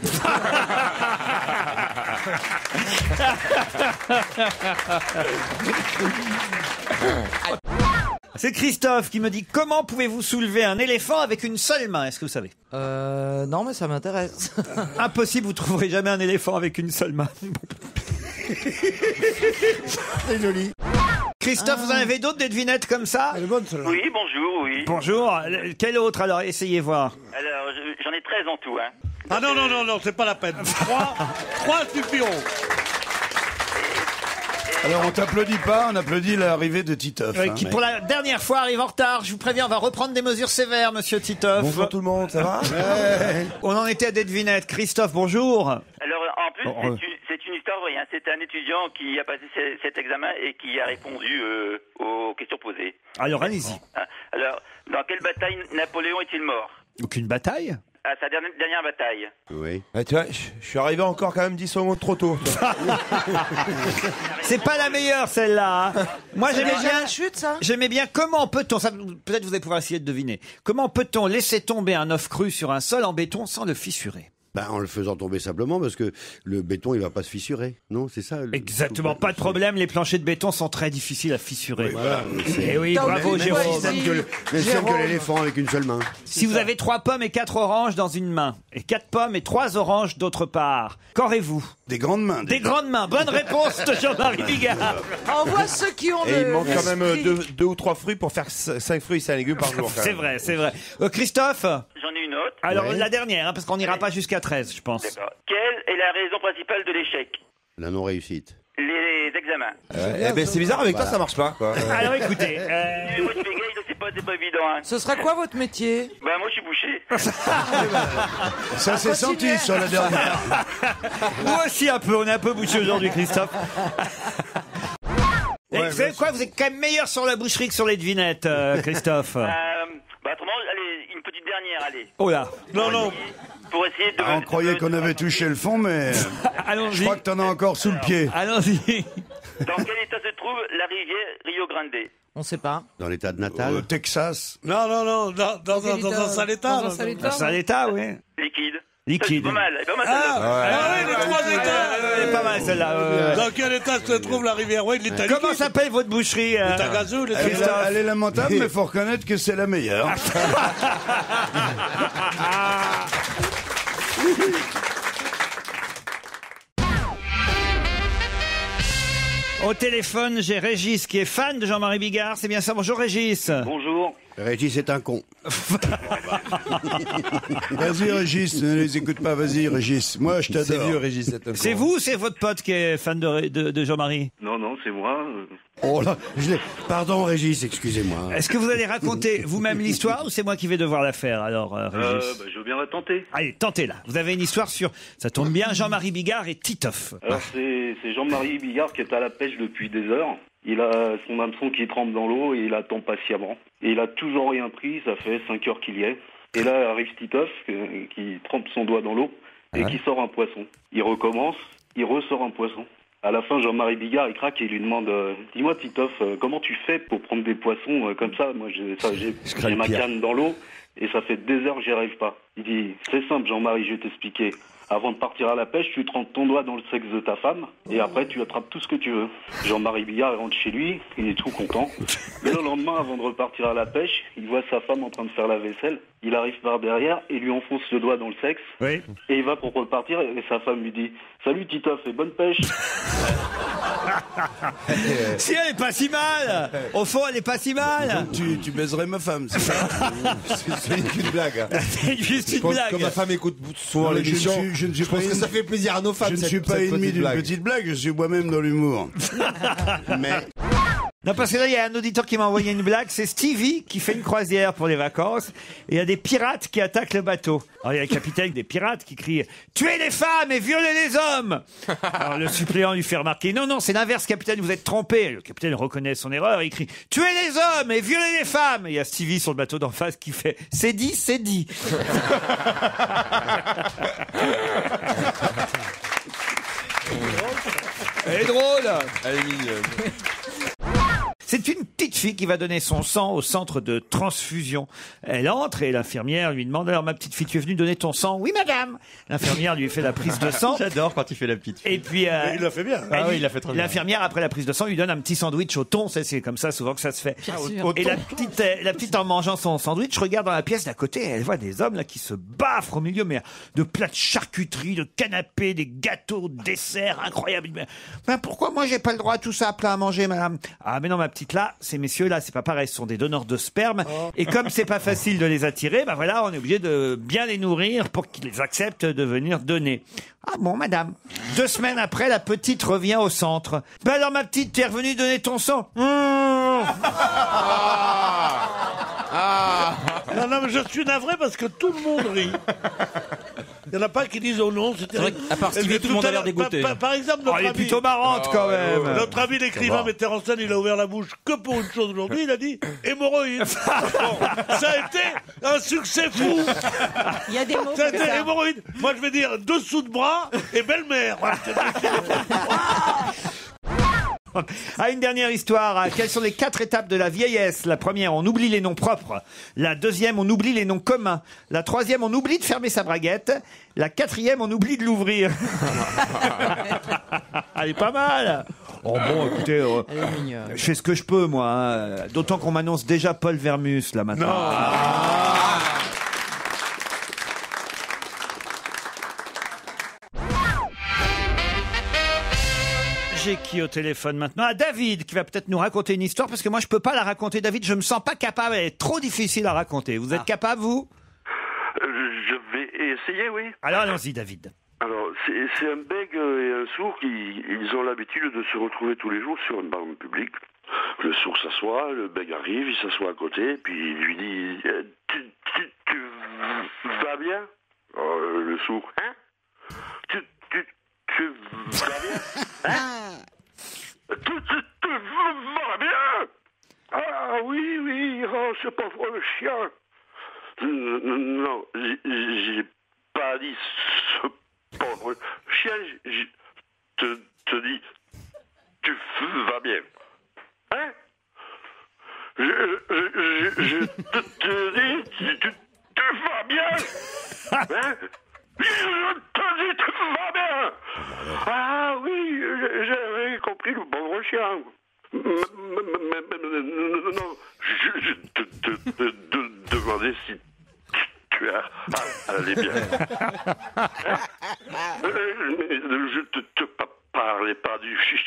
C'est Christophe qui me dit: comment pouvez-vous soulever un éléphant avec une seule main? Est-ce que vous savez? Non, mais ça m'intéresse. Impossible, vous trouverez jamais un éléphant avec une seule main. C'est joli. Christophe, vous en avez d'autres des devinettes comme ça? Elle est bonne, celle-là. Oui, bonjour, oui. Bonjour. Quel autre alors? Essayez voir. Alors, j'en ai 13 en tout, hein. Ah non, c'est pas la peine. 3 suffiront. Alors on t'applaudit pas, on applaudit l'arrivée de Titoff. Qui pour la dernière fois arrive en retard. Je vous préviens, on va reprendre des mesures sévères, monsieur Titoff. Bonjour tout le monde, ça va? On en était à des devinettes. Christophe, bonjour. Alors, en plus, c'est une histoire vraie, hein. C'est un étudiant qui a passé cet examen et qui a répondu aux questions posées. Alors, allez-y. Alors, dans quelle bataille Napoléon est-il mort? Aucune bataille? À sa dernière bataille. Oui. Tu vois, je suis arrivé encore quand même 10 secondes trop tôt. C'est pas la meilleure celle-là. Hein. Moi j'aimais bien la chute, ça. J'aimais bien comment peut-on, peut-être vous allez pouvoir essayer de deviner, comment peut-on laisser tomber un œuf cru sur un sol en béton sans le fissurer? En le faisant tomber simplement parce que le béton il va pas se fissurer. Non, c'est ça. Exactement, pas de problème, les planchers de béton sont très difficiles à fissurer. Oui, voilà. Et oui, bravo Jérôme. Même système que l'éléphant avec une seule main. Si vous avez 3 pommes et 4 oranges dans une main, et 4 pommes et 3 oranges d'autre part, qu'aurez-vous? Des grandes mains. Des grandes mains. Bonne réponse de Jean-Marie Bigard. Envoie ceux qui ont Et il manque quand même 2 ou 3 fruits pour faire 5 fruits et 5 légumes par jour. C'est vrai, c'est vrai. Christophe? J'en ai une autre. Alors la dernière, hein, parce qu'on n'ira pas jusqu'à 13, je pense. D'accord. Quelle est la raison principale de l'échec? La non-réussite. Les examens. C'est bizarre, avec toi ça marche pas. Quoi. Alors écoutez. Moi je bégaye, c'est pas évident. Hein. Ce serait quoi votre métier? Bah moi je suis boucher. Ça s'est senti sur la dernière. Nous aussi un peu, on est un peu bouché aujourd'hui, Christophe. Vous savez quoi, vous êtes quand même meilleur sur la boucherie que sur les devinettes, Christophe. Autrement, allez, une petite dernière, allez. Oh là. Non. Pour essayer de... On croyait qu'on avait touché le fond, mais je crois que t'en as encore sous le pied. Allons-y. Dans quel état se trouve la rivière Rio Grande? On sait pas. Dans l'état de Natal. Au Texas. Non, dans un sale état. Dans un sale état. Un sale état, oui. Liquide. Pas mal, oui, les 3 états. Elle est pas mal celle-là. Dans quel état se trouve la rivière? Oui, l'état liquide. Comment s'appelle votre boucherie? L'état gazeux, elle est lamentable, mais faut reconnaître que c'est la meilleure. Au téléphone, j'ai Régis qui est fan de Jean-Marie Bigard. C'est bien ça. Bonjour Régis. Bonjour. Régis est un con. Vas-y, Régis, ne les écoute pas, vas-y, Régis. Moi, je t'adore. C'est vieux, Régis, c'est un con. C'est vous ou c'est votre pote qui est fan de Jean-Marie? Non, non, c'est moi. Oh là, pardon, Régis, excusez-moi. Est-ce que vous allez raconter vous-même l'histoire ou c'est moi qui vais devoir la faire alors, Régis? Je veux bien la tenter. Allez, tentez-la. Vous avez une histoire sur, ça tombe bien, Jean-Marie Bigard et Titoff. Alors, c'est Jean-Marie Bigard qui est à la pêche depuis des heures. Il a son hameçon qui trempe dans l'eau et il attend patiemment. Et il a toujours rien pris, ça fait 5 heures qu'il y est. Et là arrive Titoff qui trempe son doigt dans l'eau et qui sort un poisson. Il recommence, il ressort un poisson. À la fin, Jean-Marie Bigard, il craque et il lui demande dis-moi Titoff, comment tu fais pour prendre des poissons comme ça? Moi, j'ai ma canne dans l'eau et ça fait des heures que j'y arrive pas. Il dit c'est simple Jean-Marie, je vais t'expliquer. Avant de partir à la pêche, tu trempes ton doigt dans le sexe de ta femme et après tu attrapes tout ce que tu veux. Jean-Marie Bigard rentre chez lui, il est tout content. Le lendemain, avant de repartir à la pêche, il voit sa femme en train de faire la vaisselle. Il arrive par derrière et lui enfonce le doigt dans le sexe. Oui. Et il va pour repartir et sa femme lui dit salut Titoff et bonne pêche. Si elle est pas si mal. Au fond, elle est pas si mal. Tu baiserais ma femme, c'est ça? C'est une blague. C'est juste une blague. Comme ma femme écoute souvent Non, mais l'émission, je ne suis pas pense que ça fait plaisir à nos femmes. Je ne suis pas ennemi d'une petite blague, je suis moi-même dans l'humour. Mais... Non, parce que là, il y a un auditeur qui m'a envoyé une blague. C'est Stevie qui fait une croisière pour les vacances. Et il y a des pirates qui attaquent le bateau. Alors, il y a le capitaine des pirates qui crie « Tuez les femmes et violez les hommes !» Alors, le suppléant lui fait remarquer « Non, non, c'est l'inverse, capitaine, vous êtes trompé. » Le capitaine reconnaît son erreur et il crie « Tuez les hommes et violez les femmes !» Et il y a Stevie sur le bateau d'en face qui fait « C'est dit, c'est dit !» Elle est drôle. Elle est mignonne. C'est une petite fille qui va donner son sang au centre de transfusion. Elle entre et l'infirmière lui demande « Alors ma petite fille, tu es venue donner ton sang ?»« Oui madame !» L'infirmière lui fait la prise de sang. J'adore quand il fait la petite fille. Et puis il l'a fait bien. Ah oui, il l'a fait très bien. L'infirmière après la prise de sang lui donne un petit sandwich au thon. C'est comme ça souvent que ça se fait. Et la petite en mangeant son sandwich regarde dans la pièce d'à côté et elle voit des hommes là qui se baffrent au milieu, mais de plats de charcuterie, de canapés, des gâteaux, desserts incroyables. Mais pourquoi moi j'ai pas le droit à tout ça, plat à manger, madame? Ah mais non ma petite, là, ces messieurs-là, c'est pas pareil, ce sont des donneurs de sperme. Et comme c'est pas facile de les attirer, ben voilà, on est obligé de bien les nourrir pour qu'ils acceptent de venir donner. Ah bon, madame. 2 semaines après, la petite revient au centre. Ben alors, ma petite, t'es revenue donner ton sang? Non, non, mais je suis navré parce que tout le monde rit. Il n'y en a pas qui disent oh non, c'était... vrai qu'à part Stevie, tout le monde a l'air dégoûté. Par exemple, notre Elle est ami... plutôt marrante quand même. Notre ami l'écrivain metteur en scène, il a ouvert la bouche que pour une chose aujourd'hui, il a dit hémorroïde. Bon, ça a été un succès fou. Il y a des mots Ça a comme été ça. hémorroïde. Moi, je vais dire dessous de bras et belle-mère. Voilà, Ah, une dernière histoire. Quelles sont les 4 étapes de la vieillesse? La première, on oublie les noms propres. La deuxième, on oublie les noms communs. La troisième, on oublie de fermer sa braguette. La 4e, on oublie de l'ouvrir. Elle est pas mal. Oh bon, écoutez, je fais ce que je peux, moi. Hein. D'autant qu'on m'annonce déjà Paul Vermus, là, maintenant. Non. J'ai qui au téléphone maintenant? Ah, David, qui va peut-être nous raconter une histoire, parce que moi, je peux pas la raconter, David. Je me sens pas capable. Elle est trop difficile à raconter. Vous êtes capable, vous? Je vais essayer, oui. Alors, allons-y, David. Alors, c'est un bègue et un sourd qui ils ont l'habitude de se retrouver tous les jours sur une banque publique. Le sourd s'assoit, le bègue arrive, il s'assoit à côté, puis il lui dit tu vas bien? Le sourd, hein? Tu vas bien? Hein? Tu vas bien? Ah oui, oh, ce pauvre chien. Non, j'ai pas dit ce pauvre chien, je te dis, tu vas bien. Hein? Je te dis, tu vas bien. Hein? Je te dis, tu vas bien. Ah oui, j'avais compris le pauvre chien. Non, je te demandais si tu allais bien. Je te parlais pas du chien,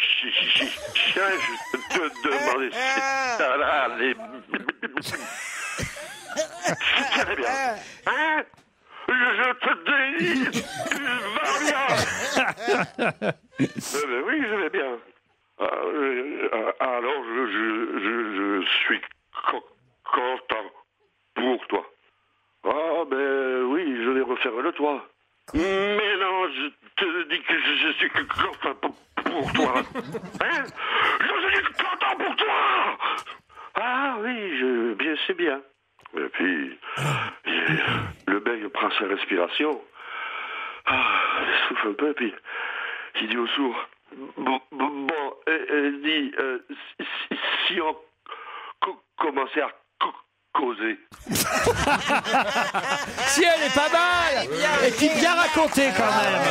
je te demandais si tu allais bien. Très bien. Hein? Je te dis, va bien. Ben oui, je vais bien. Alors, je suis content pour toi. Ah, ben oui, je vais refaire le toit. Mais non, je te dis que je suis content pour toi. Hein? Je suis content pour toi. Ah oui, bien, c'est bien. Et puis, le bègue prend sa respiration. Il souffle un peu, et puis il dit au sourd, dis, si on commençait à causer. Si elle est pas mal et puis bien racontée quand même.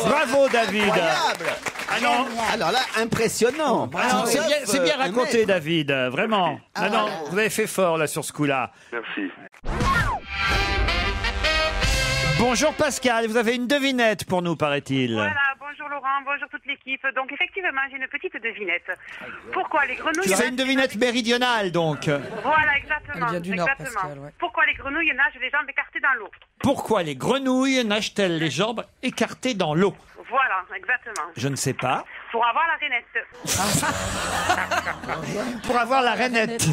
Bravo David. Incroyable. Ah non. Alors là, impressionnant. Ah non, c'est bien raconté David, vraiment. Ah non, vous avez fait fort là sur ce coup-là. Merci. Bonjour Pascal, vous avez une devinette pour nous, paraît-il. Voilà, bonjour Laurent, bonjour toute l'équipe. Donc effectivement, j'ai une petite devinette. Pourquoi les grenouilles... C'est une devinette méridionale donc. Voilà, exactement. Elle vient du Nord, exactement. Pascal, ouais. Pourquoi les grenouilles nagent les jambes écartées dans l'eau? Pourquoi les grenouilles nagent-elles les jambes écartées dans l'eau? Voilà, exactement. Je ne sais pas. Pour avoir la rainette. Pour avoir la rainette.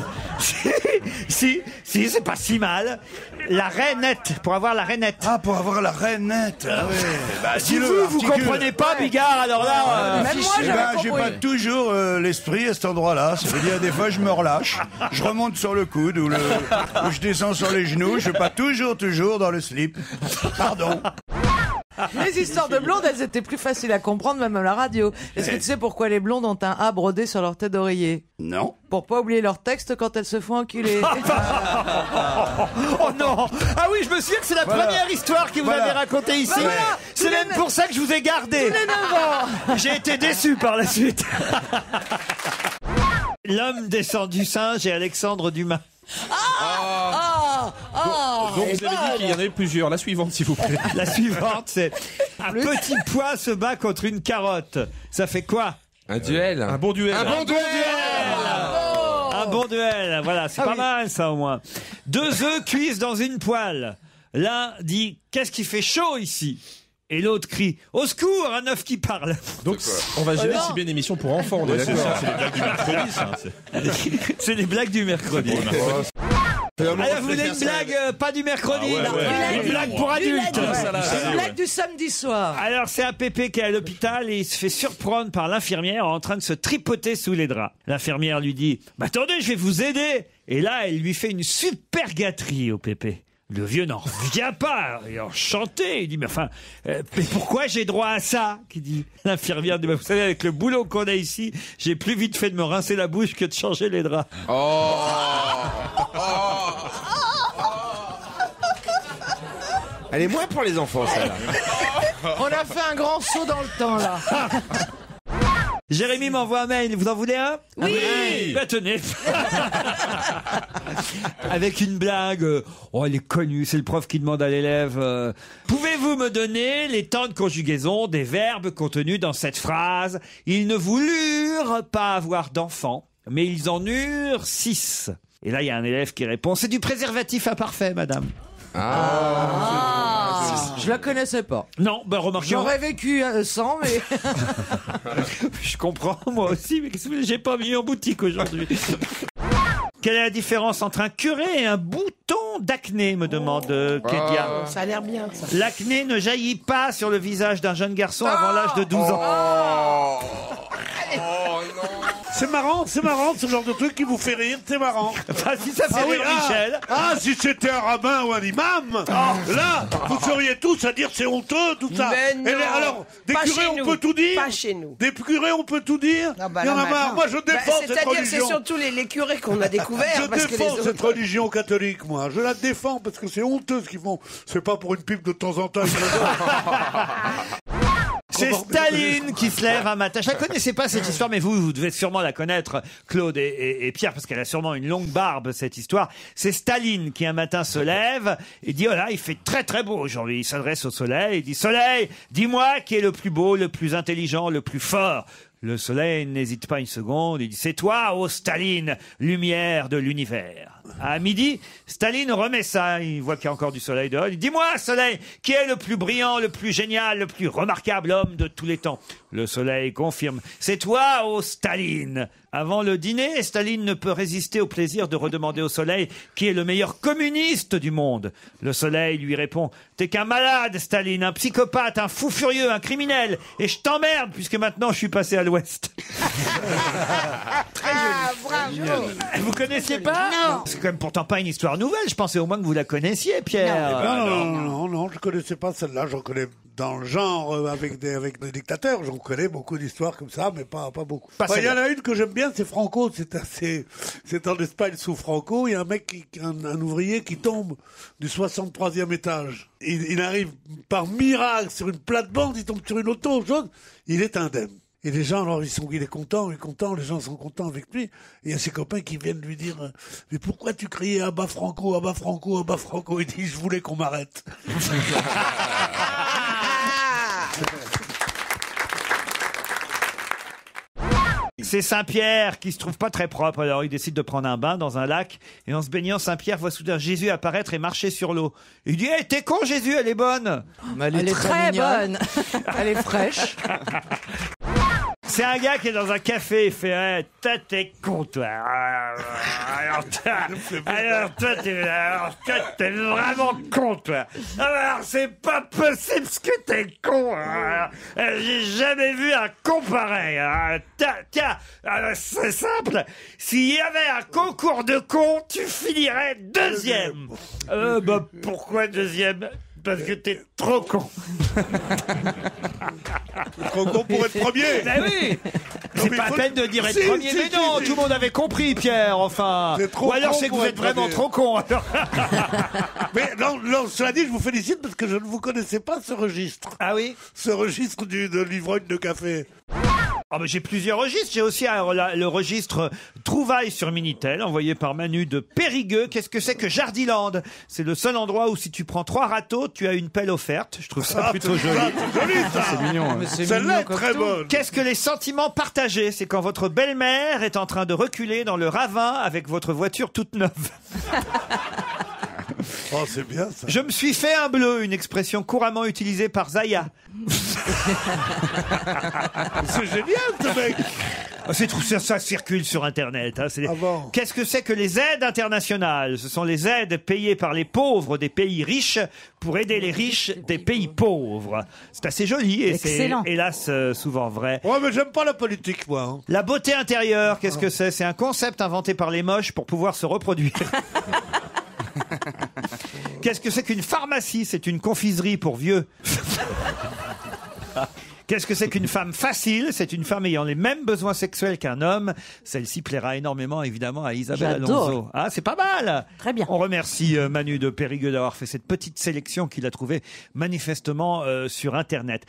si, c'est pas si mal. La rainette, pour avoir la rainette. Ah, pour avoir la rainette. Ah ouais. Bah, Si vous comprenez pas, Bigard, alors là... Même moi, j'avais j'ai compris. pas toujours l'esprit à cet endroit-là. Ça veut dire, des fois, je me relâche. Je remonte sur le coude ou je descends sur les genoux. Je suis pas toujours dans le slip. Pardon. Les histoires de blondes, elles étaient plus faciles à comprendre, même à la radio. Est-ce que tu sais pourquoi les blondes ont un A brodé sur leur tête d'oreiller? Non. Pour pas oublier leur texte quand elles se font enculer. Oh non! Ah oui, je me souviens que c'est la première histoire que vous avez racontée ici. Bah voilà, C'est même pour ça que je vous ai gardé. Tous les 9 ans. J'ai été déçu par la suite. L'homme descend du singe et Alexandre Dumas. Donc vous avez dit qu'il y en avait plusieurs. La suivante, s'il vous plaît. La suivante, c'est un petit pois se bat contre une carotte. Ça fait quoi? Un duel. Un bon duel. Un bon duel. Un bon duel. Voilà, c'est pas mal ça au moins. 2 œufs cuisent dans une poêle. L'un dit « Qu'est-ce qui fait chaud ici ?» Et l'autre crie « Au secours, un œuf qui parle !» Donc on va jamais cibler une émission pour enfants, on est d'accord. C'est les blagues du mercredi, ça. C'est les blagues du mercredi. Alors vous voulez une blague pas du mercredi, une blague pour adultes. C'est une blague du samedi soir. Alors c'est un pépé qui est à l'hôpital et il se fait surprendre par l'infirmière en train de se tripoter sous les draps. L'infirmière lui dit « Attendez, je vais vous aider !» Et là, elle lui fait une super gâterie au pépé. Le vieux n'en revient pas, et enchanté. Il dit, mais enfin, mais pourquoi j'ai droit à ça? Qui dit l'infirmière dit, vous savez, avec le boulot qu'on a ici, j'ai plus vite fait de me rincer la bouche que de changer les draps. Elle est moins pour les enfants, celle-là. On a fait un grand saut dans le temps, là. Jérémy m'envoie un mail, vous en voulez un? Oui. Bah, tenez. Avec une blague, elle est connue, c'est le prof qui demande à l'élève, pouvez-vous me donner les temps de conjugaison des verbes contenus dans cette phrase? Ils ne voulurent pas avoir d'enfants, mais ils en eurent 6. Et là, il y a un élève qui répond, c'est du préservatif imparfait, madame. Je la connaissais pas. Non, bah remarquez. J'aurais vécu sans, mais... Je comprends, moi aussi, mais qu'est-ce que vous voulez, j'ai pas mis en boutique aujourd'hui. Quelle est la différence entre un curé et un bouton d'acné, me demande Kédia. Ça a l'air bien, ça. L'acné ne jaillit pas sur le visage d'un jeune garçon avant l'âge de 12 ans. C'est marrant, ce genre de truc qui vous fait rire, c'est marrant. Enfin, si ça fait rire Michel. Si c'était un rabbin ou un imam, là, vous seriez tous à dire c'est honteux, tout ça. Mais non. Alors, des Pas curés, chez on nous. peut tout dire. Pas chez nous. Des curés, on peut tout dire. Non, bah Il y en là, a marre. maintenant. Moi, je défends cette c'est-à-dire, religion. c'est surtout les curés qu'on a découverts. Je parce que les défends autres... cette religion catholique, moi. Je la défends parce que c'est honteux ce qu'ils font. C'est pas pour une pipe de temps en temps. C'est Staline qui se lève un matin. Je la connaissais pas cette histoire, mais vous devez sûrement la connaître, Claude et Pierre, parce qu'elle a sûrement une longue barbe, cette histoire. C'est Staline qui un matin se lève et dit, oh là, il fait très très beau aujourd'hui. Il s'adresse au soleil, il dit, soleil, dis-moi qui est le plus beau, le plus intelligent, le plus fort. Le soleil n'hésite pas une seconde, il dit, c'est toi, ô Staline, lumière de l'univers. À midi, Staline remet ça. Il voit qu'il y a encore du soleil dehors. Il dit, dis-moi, soleil, qui est le plus brillant, le plus génial, le plus remarquable homme de tous les temps? Le soleil confirme. C'est toi, ô Staline. Avant le dîner, Staline ne peut résister au plaisir de redemander au soleil qui est le meilleur communiste du monde. Le soleil lui répond, t'es qu'un malade, Staline, un psychopathe, un fou furieux, un criminel. Et je t'emmerde puisque maintenant je suis passé à l'ouest. Bravo. Vous connaissiez pas? Non. C'est quand même pourtant pas une histoire nouvelle. Je pensais au moins que vous la connaissiez, Pierre. Non, je connaissais pas celle-là. J'en connais dans le genre avec des dictateurs. J'en connais beaucoup d'histoires comme ça, mais pas beaucoup. Il y en a une que j'aime bien, c'est Franco. C'est en Espagne sous Franco. Il y a un mec, un ouvrier qui tombe du 63e étage. Il arrive par miracle sur une plate-bande, il tombe sur une auto jaune. Il est indemne. Et les gens, alors, il est content, les gens sont contents avec lui. Et il y a ses copains qui viennent lui dire, mais pourquoi tu criais à bas Franco, à bas Franco, à bas Franco? Il dit, je voulais qu'on m'arrête. C'est Saint-Pierre qui se trouve pas très propre. Alors il décide de prendre un bain dans un lac. Et en se baignant, Saint-Pierre voit soudain Jésus apparaître et marcher sur l'eau. Il dit, t'es con Jésus, elle est bonne. Elle est très bonne. Elle est fraîche. C'est un gars qui est dans un café et fait t'es con toi. Alors toi t'es vraiment con toi. Alors c'est pas possible ce que t'es con. J'ai jamais vu un con pareil. Tiens, c'est simple. S'il y avait un concours de cons, tu finirais deuxième. Pourquoi deuxième? Parce que t'es trop con. Trop con pour être premier. Ben oui. C'est pas la peine de dire être premier, mais non, tout le monde avait compris, Pierre, enfin. Ou alors c'est que vous êtes vraiment trop con. Mais non, cela dit, je vous félicite parce que je ne vous connaissais pas ce registre. Ah oui? Ce registre de l'ivrogne de café. Ah ben j'ai plusieurs registres. J'ai aussi le registre Trouvailles sur Minitel, envoyé par Manu de Périgueux. Qu'est-ce que c'est que Jardiland? C'est le seul endroit où si tu prends 3 râteaux, tu as une pelle offerte. Je trouve ça plutôt joli. C'est joli ça. C'est mignon. Hein. Celle-là est très bonne. Qu'est-ce que les sentiments partagés? C'est quand votre belle-mère est en train de reculer dans le ravin avec votre voiture toute neuve. Oh, c'est bien ça. Je me suis fait un bleu, une expression couramment utilisée par Zaya. C'est génial ce mec. Ça circule sur Internet. Hein. Bon. Qu'est-ce que c'est que les aides internationales? Ce sont les aides payées par les pauvres des pays riches pour aider les riches des pays pauvres. C'est assez joli et c'est hélas souvent vrai. Ouais, mais j'aime pas la politique, moi. Hein. La beauté intérieure, qu'est-ce que c'est? C'est un concept inventé par les moches pour pouvoir se reproduire. Qu'est-ce que c'est qu'une pharmacie? C'est une confiserie pour vieux. Qu'est-ce que c'est qu'une femme facile? C'est une femme ayant les mêmes besoins sexuels qu'un homme. Celle-ci plaira énormément, évidemment, à Isabelle Alonso. Ah, c'est pas mal. Très bien. On remercie Manu de Périgueux d'avoir fait cette petite sélection qu'il a trouvée manifestement sur Internet.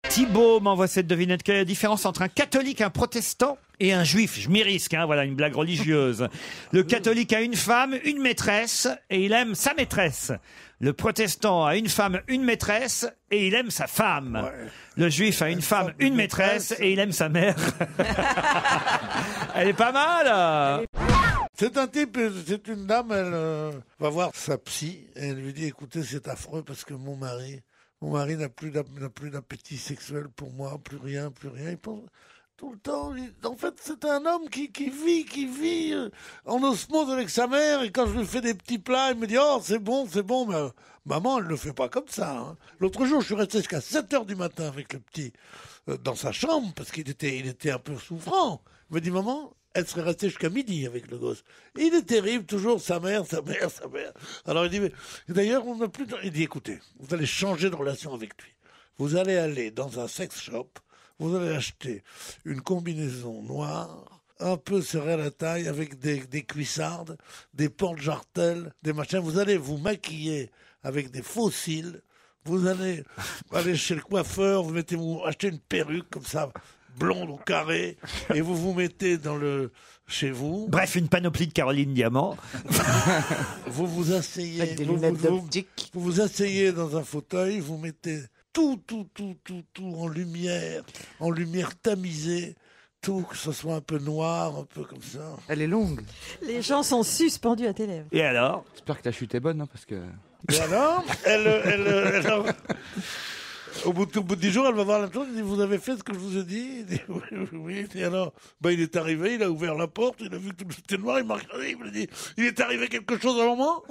Thibaut m'envoie cette devinette. Quelle est la différence entre un catholique, un protestant et un juif? Je m'y risque, hein, voilà une blague religieuse. Le catholique a une femme, une maîtresse, et il aime sa maîtresse. Le protestant a une femme, une maîtresse, et il aime sa femme. Ouais. Le juif a une femme, une maîtresse, et il aime sa mère. Elle est pas mal. C'est un type, c'est une dame, elle va voir sa psy, et elle lui dit, écoutez, c'est affreux parce que mon mari n'a plus d'appétit sexuel pour moi, plus rien. Il pense tout le temps. En fait, c'est un homme qui vit en osmose avec sa mère. Et quand je lui fais des petits plats, il me dit, oh, c'est bon. Mais maman, elle ne le fait pas comme ça. Hein. L'autre jour, je suis resté jusqu'à 7h du matin avec le petit dans sa chambre parce qu'il était un peu souffrant. Il me dit, maman, elle serait restée jusqu'à midi avec le gosse. Et il est terrible, toujours sa mère. Alors il dit, mais d'ailleurs, on n'a plus de... Il dit, écoutez, vous allez changer de relation avec lui. Vous allez aller dans un sex shop, vous allez acheter une combinaison noire, un peu serrée à la taille, avec des cuissardes, des porte-jartelles, des machins. Vous allez vous maquiller avec des faux cils. Vous allez aller chez le coiffeur, vous achetez une perruque comme ça, blonde au carré, et vous vous mettez chez vous. Bref, une panoplie de Caroline Diamant. Vous vous asseyez. Avec des lunettes d'optique. Vous vous asseyez dans un fauteuil, vous mettez tout en lumière tamisée, tout, que ce soit un peu noir, un peu comme ça. Elle est longue. Les gens sont suspendus à tes lèvres. Et alors? J'espère que ta chute est bonne, hein, parce que... Et alors, au bout de 10 jours, elle va voir la chose, elle dit, vous avez fait ce que je vous ai dit? Il dit, oui. Et alors, il est arrivé, il a ouvert la porte, il a vu que tout était noir, il m'a regardé, il m'a dit, il est arrivé quelque chose avant moi?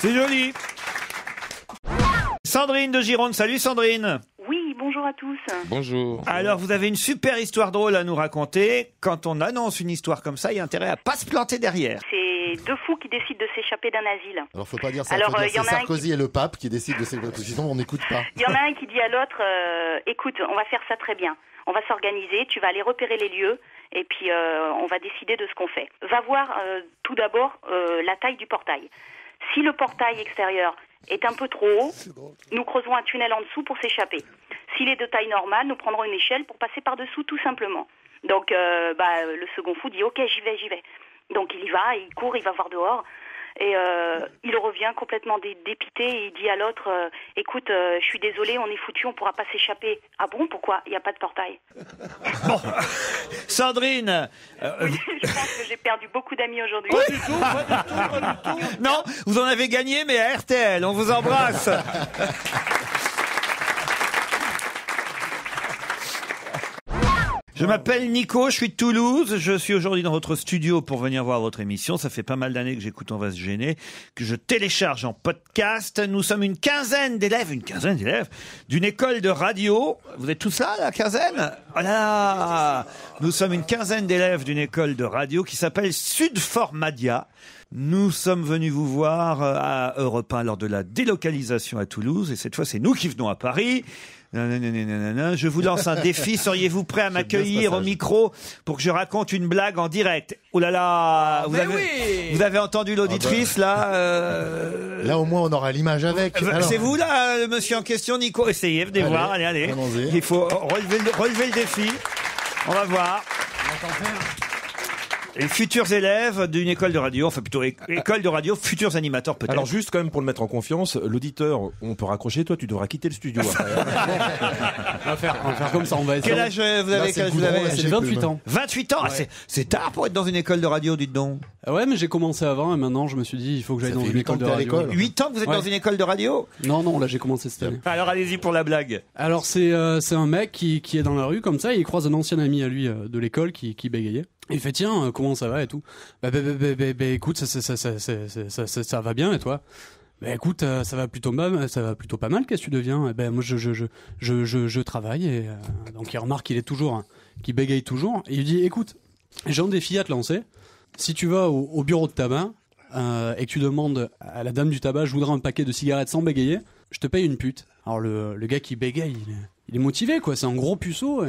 C'est joli. Sandrine de Gironde. Salut Sandrine. Oui, bonjour à tous. Bonjour. Alors, vous avez une super histoire drôle à nous raconter. Quand on annonce une histoire comme ça, il y a intérêt à pas se planter derrière. C'est deux fous qui décident de s'échapper d'un asile. Alors, faut pas dire ça. Alors, faut dire y en c'est a un Sarkozy et le pape qui décident de s'écouter, sinon on n'écoute pas. Il y en a un qui dit à l'autre, écoute, on va faire ça très bien. On va s'organiser, tu vas aller repérer les lieux et puis on va décider de ce qu'on fait. Va voir tout d'abord la taille du portail. Si le portail extérieur est un peu trop haut, nous creusons un tunnel en dessous pour s'échapper. S'il est de taille normale, nous prendrons une échelle pour passer par-dessous tout simplement. Donc le second fou dit « Ok, j'y vais. » Donc il y va, il court, il va voir dehors. Et il revient complètement dépité et il dit à l'autre écoute, je suis désolé, on est foutu, on pourra pas s'échapper. Ah bon, pourquoi? Il n'y a pas de portail. Bon. Sandrine. Oui, je pense que j'ai perdu beaucoup d'amis aujourd'hui. Pas du tout. Non, vous en avez gagné, mais à RTL, on vous embrasse. Je m'appelle Nico, je suis de Toulouse. Je suis aujourd'hui dans votre studio pour venir voir votre émission. Ça fait pas mal d'années que j'écoute On va se gêner, que je télécharge en podcast. Nous sommes une quinzaine d'élèves d'une école de radio. Vous êtes tous là, la quinzaine? Oh là là. Nous sommes une quinzaine d'élèves d'une école de radio qui s'appelle Sudformadia. Nous sommes venus vous voir à Europe 1 lors de la délocalisation à Toulouse. Et cette fois, c'est nous qui venons à Paris. Je vous lance un défi. Seriez-vous prêt à m'accueillir au micro pour que je raconte une blague en direct? Oh là là, vous avez entendu l'auditrice là Là au moins on aura l'image avec. C'est vous là, le monsieur en question, Nico? Essayez, venez voir. Allez. Il faut relever le défi. On va voir. Les futurs élèves d'une école de radio, enfin plutôt école de radio, futurs animateurs peut-être. Alors juste quand même pour le mettre en confiance, l'auditeur, on peut raccrocher, toi tu devras quitter le studio après. On va faire comme ça, on va essayer. Quel âge vous avez? J'ai 28 ans. 28 ans, ouais. C'est tard pour être dans une école de radio, dites donc. Ouais, mais j'ai commencé avant et maintenant je me suis dit il faut que j'aille dans une école de radio. 8 ans que vous êtes dans une école de radio? Non, là j'ai commencé cette année. Alors allez-y pour la blague. Alors c'est un mec qui est dans la rue comme ça et il croise un ancien ami à lui de l'école qui bégayait. Il fait tiens, comment ça va et tout. Bah écoute, ça va bien et toi? Bah écoute, ça va plutôt pas mal. Qu'est-ce que tu deviens? Ben moi je travaille et donc il remarque qu'il est toujours, qu'il bégaye toujours. Et il dit écoute, j'ai un défi à te lancer. Si tu vas au bureau de tabac et que tu demandes à la dame du tabac, je voudrais un paquet de cigarettes sans bégayer, je te paye une pute. Alors le gars qui bégaye, il est motivé quoi, c'est un gros puceau.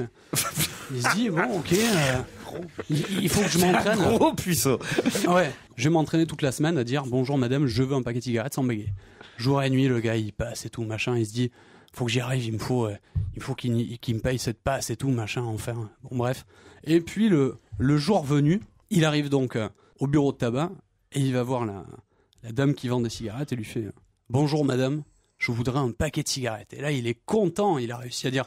Il se dit bon ok, il faut que je m'entraîne. Un gros puceau. Ouais, je vais m'entraîner toute la semaine à dire bonjour madame, je veux un paquet de cigarettes sans bégayer. Jour et nuit le gars il passe et tout machin, il se dit faut que j'y arrive, il faut qu'il me paye cette passe et tout machin enfin. Bon bref. Et puis le jour venu, il arrive donc au bureau de tabac et il va voir la dame qui vend des cigarettes et lui fait bonjour madame, je voudrais un paquet de cigarettes. Et là, il est content, il a réussi à dire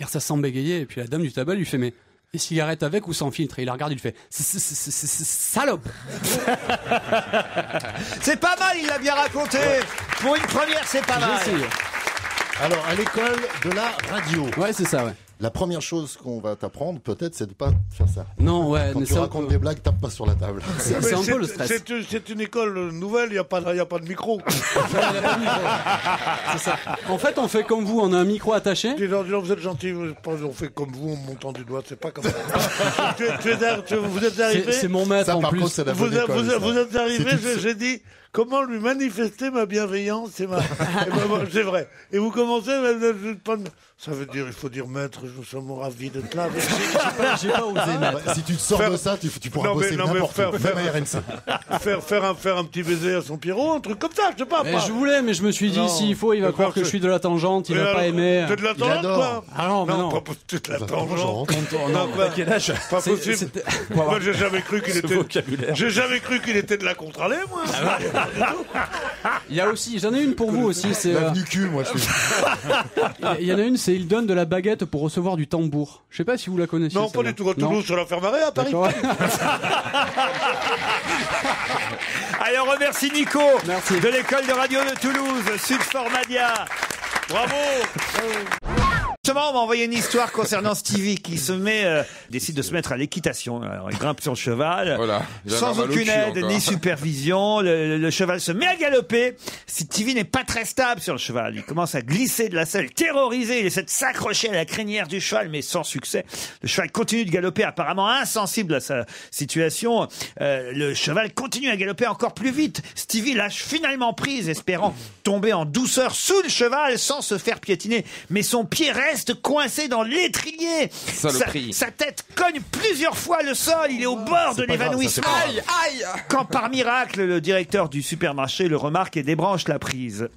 ça sans bégayer. Et puis la dame du tabac lui fait mais les cigarettes avec ou sans filtre? Et il la regarde, il fait salope. C'est pas mal, il l'a bien raconté. Pour une première, c'est pas mal. Alors, à l'école de la radio. Ouais, c'est ça, ouais. La première chose qu'on va t'apprendre, peut-être, c'est de pas faire ça. Non, ouais. Quand mais tu racontes des blagues, tape pas sur la table. C'est un peu le stress. C'est une école nouvelle, il n'y a pas de micro. C'est ça. En fait, on fait comme vous, on a un micro attaché. Dis-leur, vous êtes gentil, on fait comme vous, en montant du doigt, c'est pas comme ça. Vous êtes arrivé. C'est mon maître ça, en par plus. Contre, c'est la vous êtes arrivé, c'est j'ai dit comment lui manifester ma bienveillance et c'est vrai. Et vous commencez, ça veut dire, il faut dire maître, nous sommes ravis d'être là. J'ai pas osé. Si tu te sors de ça, tu pourras bosser n'importe où, même à RMC. Faire un petit baiser à son Pierrot, un truc comme ça, je sais pas. Je voulais, mais je me suis dit, s'il faut, il va croire que je suis de la tangente, il va pas aimer. C'est de la tangente, quoi. Ah non, mais non. Pas de la tangente. Non, quel âge? Pas possible. Moi, j'ai jamais cru qu'il était de la contre-allée, moi. Il y a aussi, j'en ai une pour vous aussi. C'est L'avenue cul, moi je suis. il y en a une, c'est il donne de la baguette pour recevoir du tambour. Je sais pas si vous la connaissez. Non, pas du tout. À Toulouse, sur l'Infirmerie, à Paris. Allez, on remercie Nico de l'école de radio de Toulouse, Sud Formadia. Bravo. Justement, on m'a envoyé une histoire concernant Stevie qui décide de se mettre à l'équitation. Alors, il grimpe sur le cheval, Voilà. Il a sans mal au aucune cul aide encore. ni supervision. Le cheval se met à galoper. Stevie n'est pas très stable sur le cheval. Il commence à glisser de la selle, terrorisé. Il essaie de s'accrocher à la crinière du cheval, mais sans succès. Le cheval continue de galoper, apparemment insensible à sa situation. Le cheval continue à galoper encore plus vite. Stevie lâche finalement prise, espérant tomber en douceur sous le cheval sans se faire piétiner. Mais son pied reste coincé dans l'étrier. Saloperie. Sa tête cogne plusieurs fois le sol. Il est au bord de pas grave, l'évanouissement. ça, Aïe, aïe. Quand par miracle, le directeur du supermarché le remarque et débranche la prise.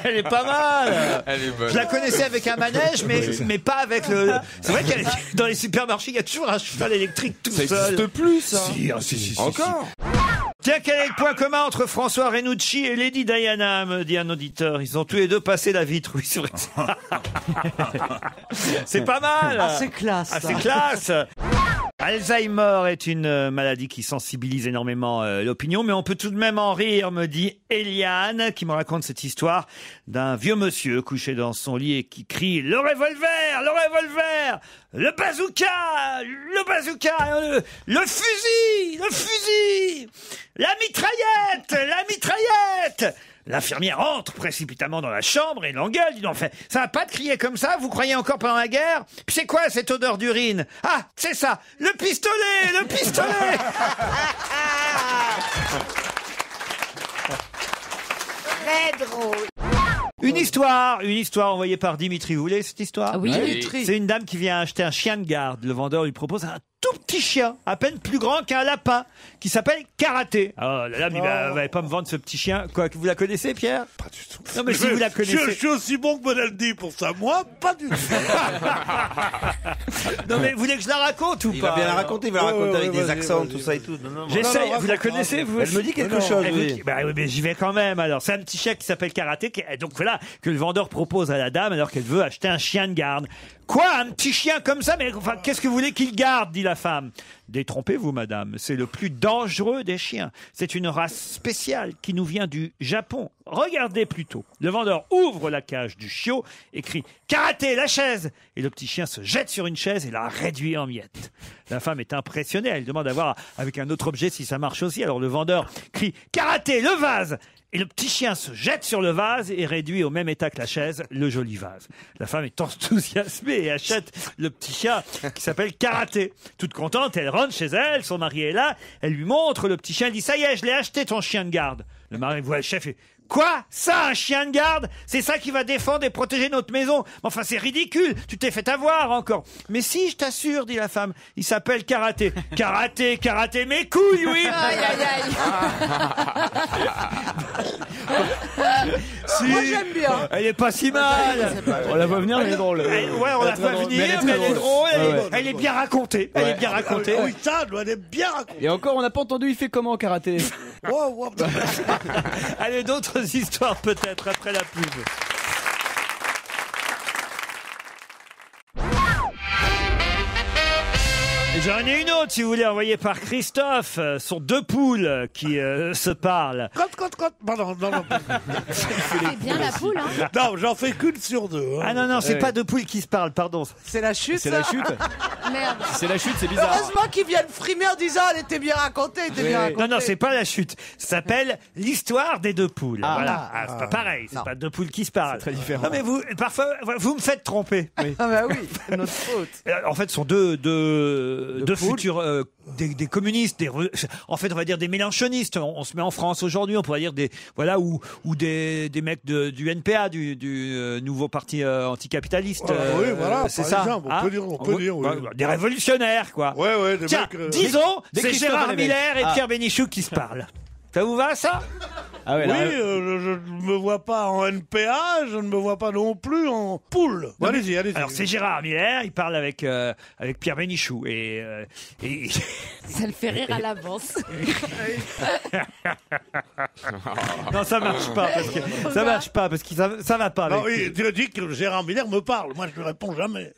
Elle est pas mal. Elle est bonne. Je la connaissais avec un manège, mais pas avec le. C'est vrai que dans les supermarchés, il y a toujours un cheval électrique tout Ça seul. existe plus, ça. Si. Encore. Tiens, quel est le point commun entre François Renucci et Lady Diana, me dit un auditeur. Ils ont tous les deux passé la vitre, oui, c'est vrai. C'est pas mal. Ah, c'est classe. Ah, c'est classe. Alzheimer est une maladie qui sensibilise énormément l'opinion, mais on peut tout de même en rire, me dit Eliane, qui me raconte cette histoire d'un vieux monsieur couché dans son lit et qui crie « Le revolver, le bazooka, le fusil, la mitraillette !» L'infirmière entre précipitamment dans la chambre et l'engueule. Dit « Enfin, ça va pas de crier comme ça, vous croyez encore pendant la guerre? Puis c'est quoi cette odeur d'urine? Ah, c'est ça, le pistolet !» Très drôle. Une histoire envoyée par Dimitri. Vous voulez cette histoire? Oui. Dimitri. C'est une dame qui vient acheter un chien de garde. Le vendeur lui propose un tout petit chien, à peine plus grand qu'un lapin, qui s'appelle Karaté. Alors la dame dit, bah, vous n'allez pas me vendre ce petit chien. Quoi, que vous la connaissez, Pierre? Pas du tout. Non, mais si vous la connaissez. Je suis aussi bon que Bonaldi pour ça. Moi, pas du tout. Non, mais vous voulez que je la raconte ou Il pas? va bien la raconter, il va la raconter avec des vas-y, accents, vas-y. tout ça et tout. Non, J'essaye, non, vous la raconte, connaissez, vous? Elle me dit quelque chose, Elle oui. vous dit- Bah oui, mais j'y vais quand même. Alors, c'est un petit chien qui s'appelle Karaté. Donc voilà, que le vendeur propose à la dame alors qu'elle veut acheter un chien de garde. Quoi, un petit chien comme ça? Mais enfin, qu'est-ce que vous voulez qu'il garde? Dit la femme. Détrompez-vous, madame. C'est le plus dangereux des chiens. C'est une race spéciale qui nous vient du Japon. Regardez plutôt. Le vendeur ouvre la cage du chiot et crie « Karaté, la chaise !» Et le petit chien se jette sur une chaise et la réduit en miettes. La femme est impressionnée. Elle demande à voir avec un autre objet si ça marche aussi. Alors le vendeur crie « Karaté, le vase !» Et le petit chien se jette sur le vase et réduit au même état que la chaise le joli vase. La femme est enthousiasmée et achète le petit chien qui s'appelle Karaté. Toute contente, elle rentre chez elle, son mari est là, elle lui montre le petit chien, elle dit « Ça y est, je l'ai acheté ton chien de garde ». Le mari voit le chef et « Quoi? Ça, un chien de garde? C'est ça qui va défendre et protéger notre maison? Mais enfin, c'est ridicule, tu t'es fait avoir encore. » « Mais si, je t'assure, dit la femme, il s'appelle Karaté. »« Karaté, mes couilles, oui !» Aïe, aïe, aïe. Si. Moi, j'aime bien. Elle est pas si mal. On la voit venir, elle est drôle. Ouais, on la voit venir, mais elle est drôle. Elle est bien racontée. Elle est bien racontée. Oui, ça, elle est bien racontée. Et encore, on n'a pas entendu, il fait comment, Karaté? Allez, d'autres histoires peut-être après la pub. Et j'en ai une autre, si vous voulez, envoyée par Christophe. Ce sont deux poules qui se parlent. Pardon, non. C'est bien la poule, hein. Non, j'en fais qu'une sur deux. Hein. Ah non, c'est pas deux poules qui se parlent, pardon. C'est la chute. C'est la chute. Merde. C'est la chute, c'est bizarre. Heureusement qu'ils viennent frimer en disant elle était bien racontée, elle était bien racontée. Non, c'est pas la chute. Ça s'appelle l'histoire des deux poules. Ah. Voilà. Ah, c'est pas pareil. C'est Non. pas deux poules qui se parlent. très différent. Non, mais vous, parfois, vous me faites tromper. Ah bah oui, c'est notre faute. En fait, ce sont deux futurs des communistes, en fait, on va dire des mélanchonistes. On se met en France aujourd'hui, on pourrait dire ou des mecs du NPA, du nouveau parti anticapitaliste. Oui, voilà, c'est par ça. exemple, on peut dire, oui. Des révolutionnaires, quoi. Ouais, des Tiens, mecs. disons, des c'est Christophe Gérard Alévèque. Miller et Pierre Bénichou qui se parlent. Ça vous va, ça? Ah ouais, oui, là, je ne me vois pas en NPA, je ne me vois pas non plus en poule. Non, Allez-y, allez-y. Alors c'est Gérard Miller, il parle avec Pierre Bénichou et Ça le fait rire à l'avance. non, ça marche pas parce que ça marche pas parce que ça va pas. Non, avec- oui, tu dis que Gérard Miller me parle. Moi, je ne réponds jamais.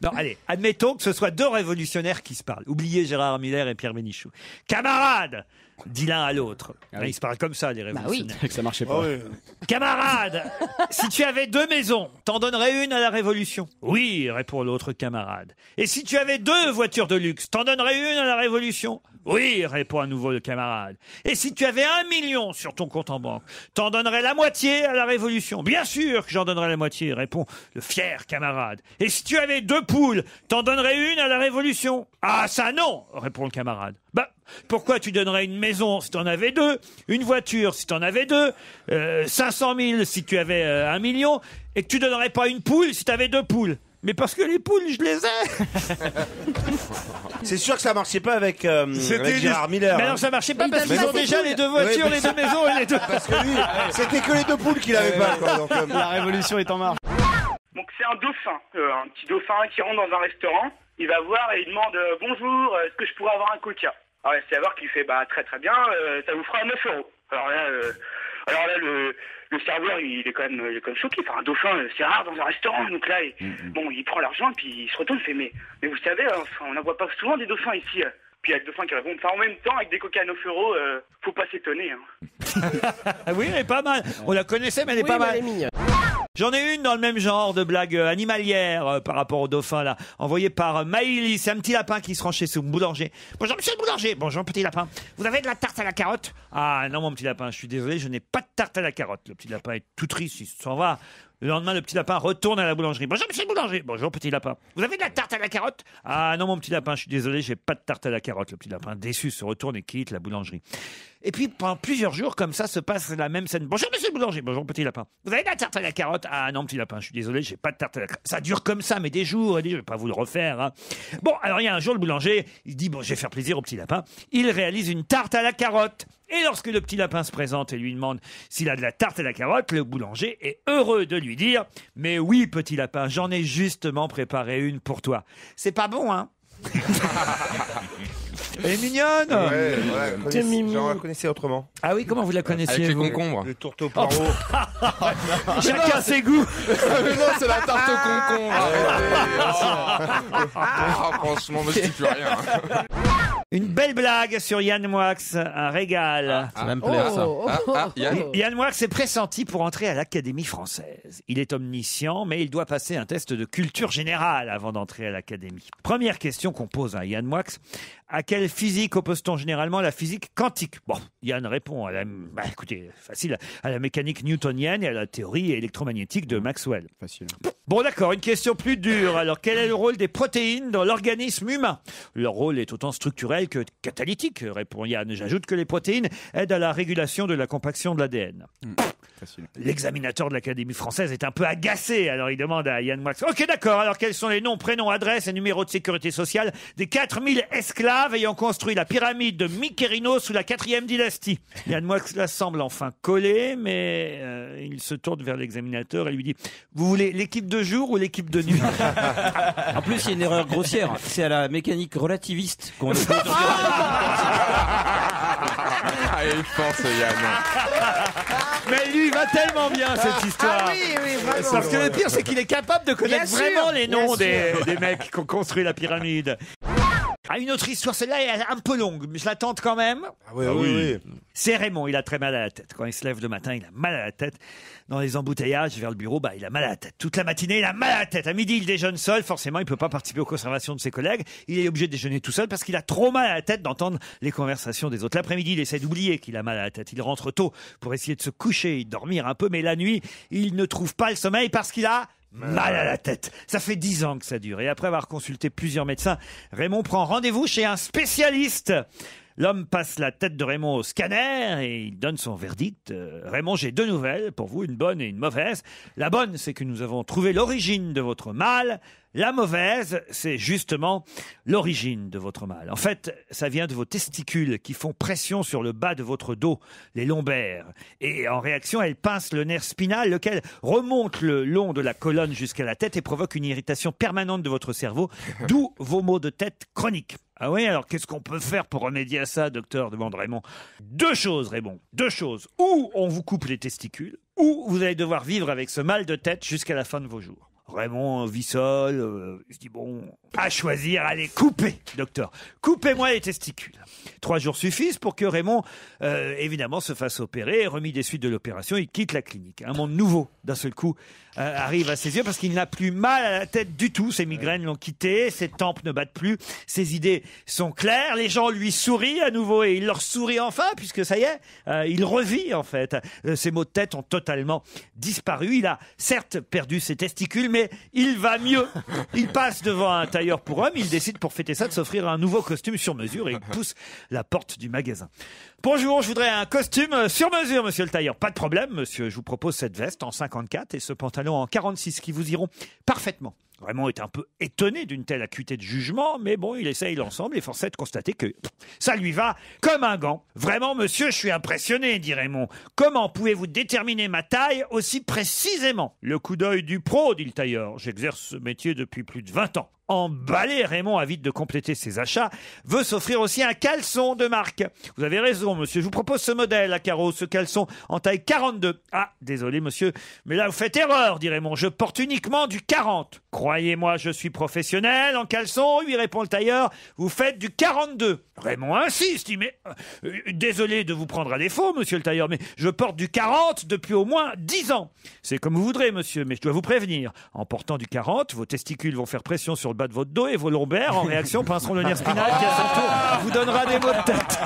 Non, allez, admettons que ce soit deux révolutionnaires qui se parlent. Oubliez Gérard Miller et Pierre Bénichou. Camarades, dit l'un à l'autre. Ils se parlent comme ça, les révolutionnaires. que ça marchait pas. Camarade, si tu avais 2 maisons, t'en donnerais une à la Révolution? Oui, répond l'autre camarade. Et si tu avais 2 voitures de luxe, t'en donnerais une à la Révolution? Oui, répond à nouveau le camarade. Et si tu avais 1 million sur ton compte en banque, t'en donnerais la moitié à la Révolution? Bien sûr que j'en donnerais la moitié, répond le fier camarade. Et si tu avais 2 poules, t'en donnerais une à la Révolution? Ah, ça non, répond le camarade. Bah, pourquoi tu donnerais une maison si t'en avais 2, une voiture si t'en avais 2, 500 000 si tu avais 1 million, et que tu donnerais pas une poule si t'avais 2 poules? Mais parce que les poules, je les ai. C'est sûr que ça marchait pas avec Gérard Miller. Mais non, ça marchait pas Il parce donne qu'ils pas ont ses déjà poules. les 2 voitures, Ouais, les 2 maisons et les 2... Parce que lui, c'était que les 2 poules qu'il avait pas. Quoi, donc, La révolution est en marche. Donc c'est un dauphin, un petit dauphin qui rentre dans un restaurant, il va voir et il demande bonjour, est-ce que je pourrais avoir un coca? Alors c'est à voir qu'il fait très très bien, ça vous fera 9 €. Alors là le serveur il est quand même choqué, enfin un dauphin c'est rare dans un restaurant, donc là il prend l'argent et puis il se retourne, il fait mais vous savez, on n'en voit pas souvent des dauphins ici. Puis il y a le dauphin qui répond, en même temps avec des coca à 9 €, faut pas s'étonner. Oui, elle est pas mal. On la connaissait, mais elle est pas mal. J'en ai une dans le même genre de blague animalière par rapport au dauphin là, envoyée par Maïli. C'est un petit lapin qui se rend chez son boulanger. Bonjour monsieur le boulanger. Bonjour petit lapin. Vous avez de la tarte à la carotte? Ah non mon petit lapin, je suis désolé, je n'ai pas de tarte à la carotte. Le petit lapin est tout triste, il s'en va. Le lendemain, le petit lapin retourne à la boulangerie. Bonjour monsieur le boulanger. Bonjour petit lapin. Vous avez de la tarte à la carotte? Ah non mon petit lapin, je suis désolé, j'ai pas de tarte à la carotte. Le petit lapin déçu se retourne et quitte la boulangerie. Et puis pendant plusieurs jours comme ça se passe la même scène. Bonjour monsieur le boulanger. Bonjour petit lapin. Vous avez de la tarte à la carotte? Ah non petit lapin, je suis désolé, j'ai pas de tarte à la carotte. Ça dure comme ça mais des jours et des jours, je vais pas vous le refaire. Hein. Bon, alors il y a un jour le boulanger, il dit bon, je vais faire plaisir au petit lapin. Il réalise une tarte à la carotte. Et lorsque le petit lapin se présente et lui demande s'il a de la tarte à la carotte, le boulanger est heureux de lui dire « Mais oui, petit lapin, j'en ai justement préparé une pour toi. C'est pas bon, hein ?» Elle est mignonne. Ouais, j'en la connaissais autrement. Ah oui, comment vous la connaissiez? Avec les vous concombres. Le tourteau poireau. Chacun ses goûts. Mais non, c'est la tarte au concombre. Franchement, moi je dis plus rien. Une belle blague sur Yann Moix, un régal. Ça va me plaire, ça. Yann Moix est pressenti pour entrer à l'Académie française. Il est omniscient, mais il doit passer un test de culture générale avant d'entrer à l'Académie. Première question qu'on pose à Yann Moix. À quelle physique oppose-t-on généralement la physique quantique? Bon, Yann répond à écoutez, facile, à la mécanique newtonienne et à la théorie électromagnétique de Maxwell. Facile. Bon d'accord, une question plus dure. Alors quel est le rôle des protéines dans l'organisme humain? Leur rôle est autant structurel que catalytique, répond Yann. J'ajoute que les protéines aident à la régulation de la compaction de l'ADN. Facile. L'examinateur de l'Académie française est un peu agacé, alors il demande à Yann Moix. Ok d'accord, alors quels sont les noms, prénoms, adresses et numéros de sécurité sociale des 4000 esclaves ayant construit la pyramide de Mykérinos sous la 4e dynastie? Yann Moix la semble enfin collé, mais il se tourne vers l'examinateur et lui dit « Vous voulez l'équipe de jour ou l'équipe de nuit ?» En plus, il y a une erreur grossière. C'est à la mécanique relativiste qu'on est. Ah, il est fort, ce Yann. Mais lui, il va tellement bien cette histoire. Ah oui, vraiment. Parce que le pire, c'est qu'il est capable de connaître Bien vraiment sûr, les noms bien sûr. des mecs qui ont construit la pyramide. Ah, une autre histoire, celle-là est un peu longue, mais je la tente quand même. Ah oui. C'est Raymond, il a très mal à la tête. Quand il se lève le matin, il a mal à la tête. Dans les embouteillages vers le bureau, il a mal à la tête. Toute la matinée, il a mal à la tête. À midi, il déjeune seul. Forcément, il peut pas participer aux conversations de ses collègues. Il est obligé de déjeuner tout seul parce qu'il a trop mal à la tête d'entendre les conversations des autres. L'après-midi, il essaie d'oublier qu'il a mal à la tête. Il rentre tôt pour essayer de se coucher et de dormir un peu. Mais la nuit, il ne trouve pas le sommeil parce qu'il a mal à la tête. Ça fait 10 ans que ça dure. Et après avoir consulté plusieurs médecins, Raymond prend rendez-vous chez un spécialiste. L'homme passe la tête de Raymond au scanner et il donne son verdict. Raymond, j'ai 2 nouvelles pour vous, une bonne et une mauvaise. La bonne, c'est que nous avons trouvé l'origine de votre mal. La mauvaise, c'est justement l'origine de votre mal. En fait, ça vient de vos testicules qui font pression sur le bas de votre dos, les lombaires. Et en réaction, elles pincent le nerf spinal, lequel remonte le long de la colonne jusqu'à la tête et provoque une irritation permanente de votre cerveau, d'où vos maux de tête chroniques. Ah oui, alors qu'est-ce qu'on peut faire pour remédier à ça, docteur, demande Raymond. 2 choses, Raymond. 2 choses. Ou on vous coupe les testicules, ou vous allez devoir vivre avec ce mal de tête jusqu'à la fin de vos jours. Raymond Vissol, il se dit bon, à choisir, allez, coupez, docteur. Coupez-moi les testicules. 3 jours suffisent pour que Raymond, évidemment, se fasse opérer. Et remis des suites de l'opération, il quitte la clinique. Un monde nouveau, d'un seul coup, arrive à ses yeux parce qu'il n'a plus mal à la tête du tout. Ses migraines l'ont quitté, ses tempes ne battent plus, ses idées sont claires. Les gens lui sourient à nouveau et il leur sourit enfin puisque ça y est, il revit en fait. Ses maux de tête ont totalement disparu. Il a certes perdu ses testicules, mais il va mieux. Il passe devant un tailleur pour homme. Il décide pour fêter ça de s'offrir un nouveau costume sur mesure et il pousse la porte du magasin. Bonjour, je voudrais un costume sur mesure, monsieur le tailleur. Pas de problème, monsieur. Je vous propose cette veste en 54 et ce pantalon en 46 qui vous iront parfaitement. Raymond est un peu étonné d'une telle acuité de jugement, mais bon, il essaye l'ensemble et force est de constater que ça lui va comme un gant. Vraiment, monsieur, je suis impressionné, dit Raymond. Comment pouvez-vous déterminer ma taille aussi précisément? Le coup d'œil du pro, dit le tailleur. J'exerce ce métier depuis plus de 20 ans. Emballé, Raymond, avide de compléter ses achats, veut s'offrir aussi un caleçon de marque. Vous avez raison, monsieur. Je vous propose ce modèle à carreaux, ce caleçon en taille 42. Ah, désolé, monsieur, mais là, vous faites erreur, dit Raymond. Je porte uniquement du 40. Croyez-moi, je suis professionnel en caleçon, lui répond le tailleur. Vous faites du 42. Raymond insiste, dit, mais désolé de vous prendre à défaut, monsieur le tailleur, mais je porte du 40 depuis au moins 10 ans. C'est comme vous voudrez, monsieur, mais je dois vous prévenir. En portant du 40, vos testicules vont faire pression sur le bas de votre dos et vos lombaires, en réaction, pinceront le nerf spinal qui, à son tour, vous donnera des maux de tête.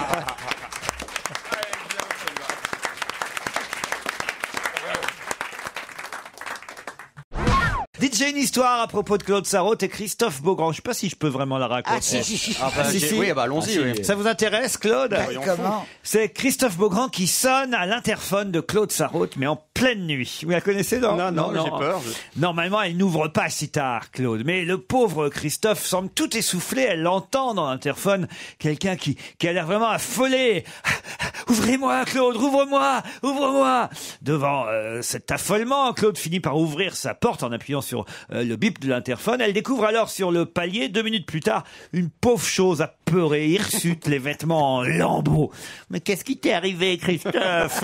Dites, j'ai une histoire à propos de Claude Sarraute et Christophe Beaugrand. Je sais pas si je peux vraiment la raconter. Ah, si. Ah, bah, Si. Oui, bah, allons-y, oui. Ça vous intéresse, Claude? Bah, comment? C'est Christophe Beaugrand qui sonne à l'interphone de Claude Sarraute, mais en pleine nuit. Vous la connaissez, non? Non, j'ai peur. Normalement, elle n'ouvre pas si tard, Claude. Mais le pauvre Christophe semble tout essoufflé. Elle l'entend dans l'interphone. Quelqu'un qui a l'air vraiment affolé. Ouvrez-moi, Claude, ouvre-moi. Devant cet affolement, Claude finit par ouvrir sa porte en appuyant sur le bip de l'interphone. Elle découvre alors sur le palier, 2 minutes plus tard, une pauvre chose apeurée, hirsute, les vêtements en lambeaux. Mais qu'est-ce qui t'est arrivé, Christophe?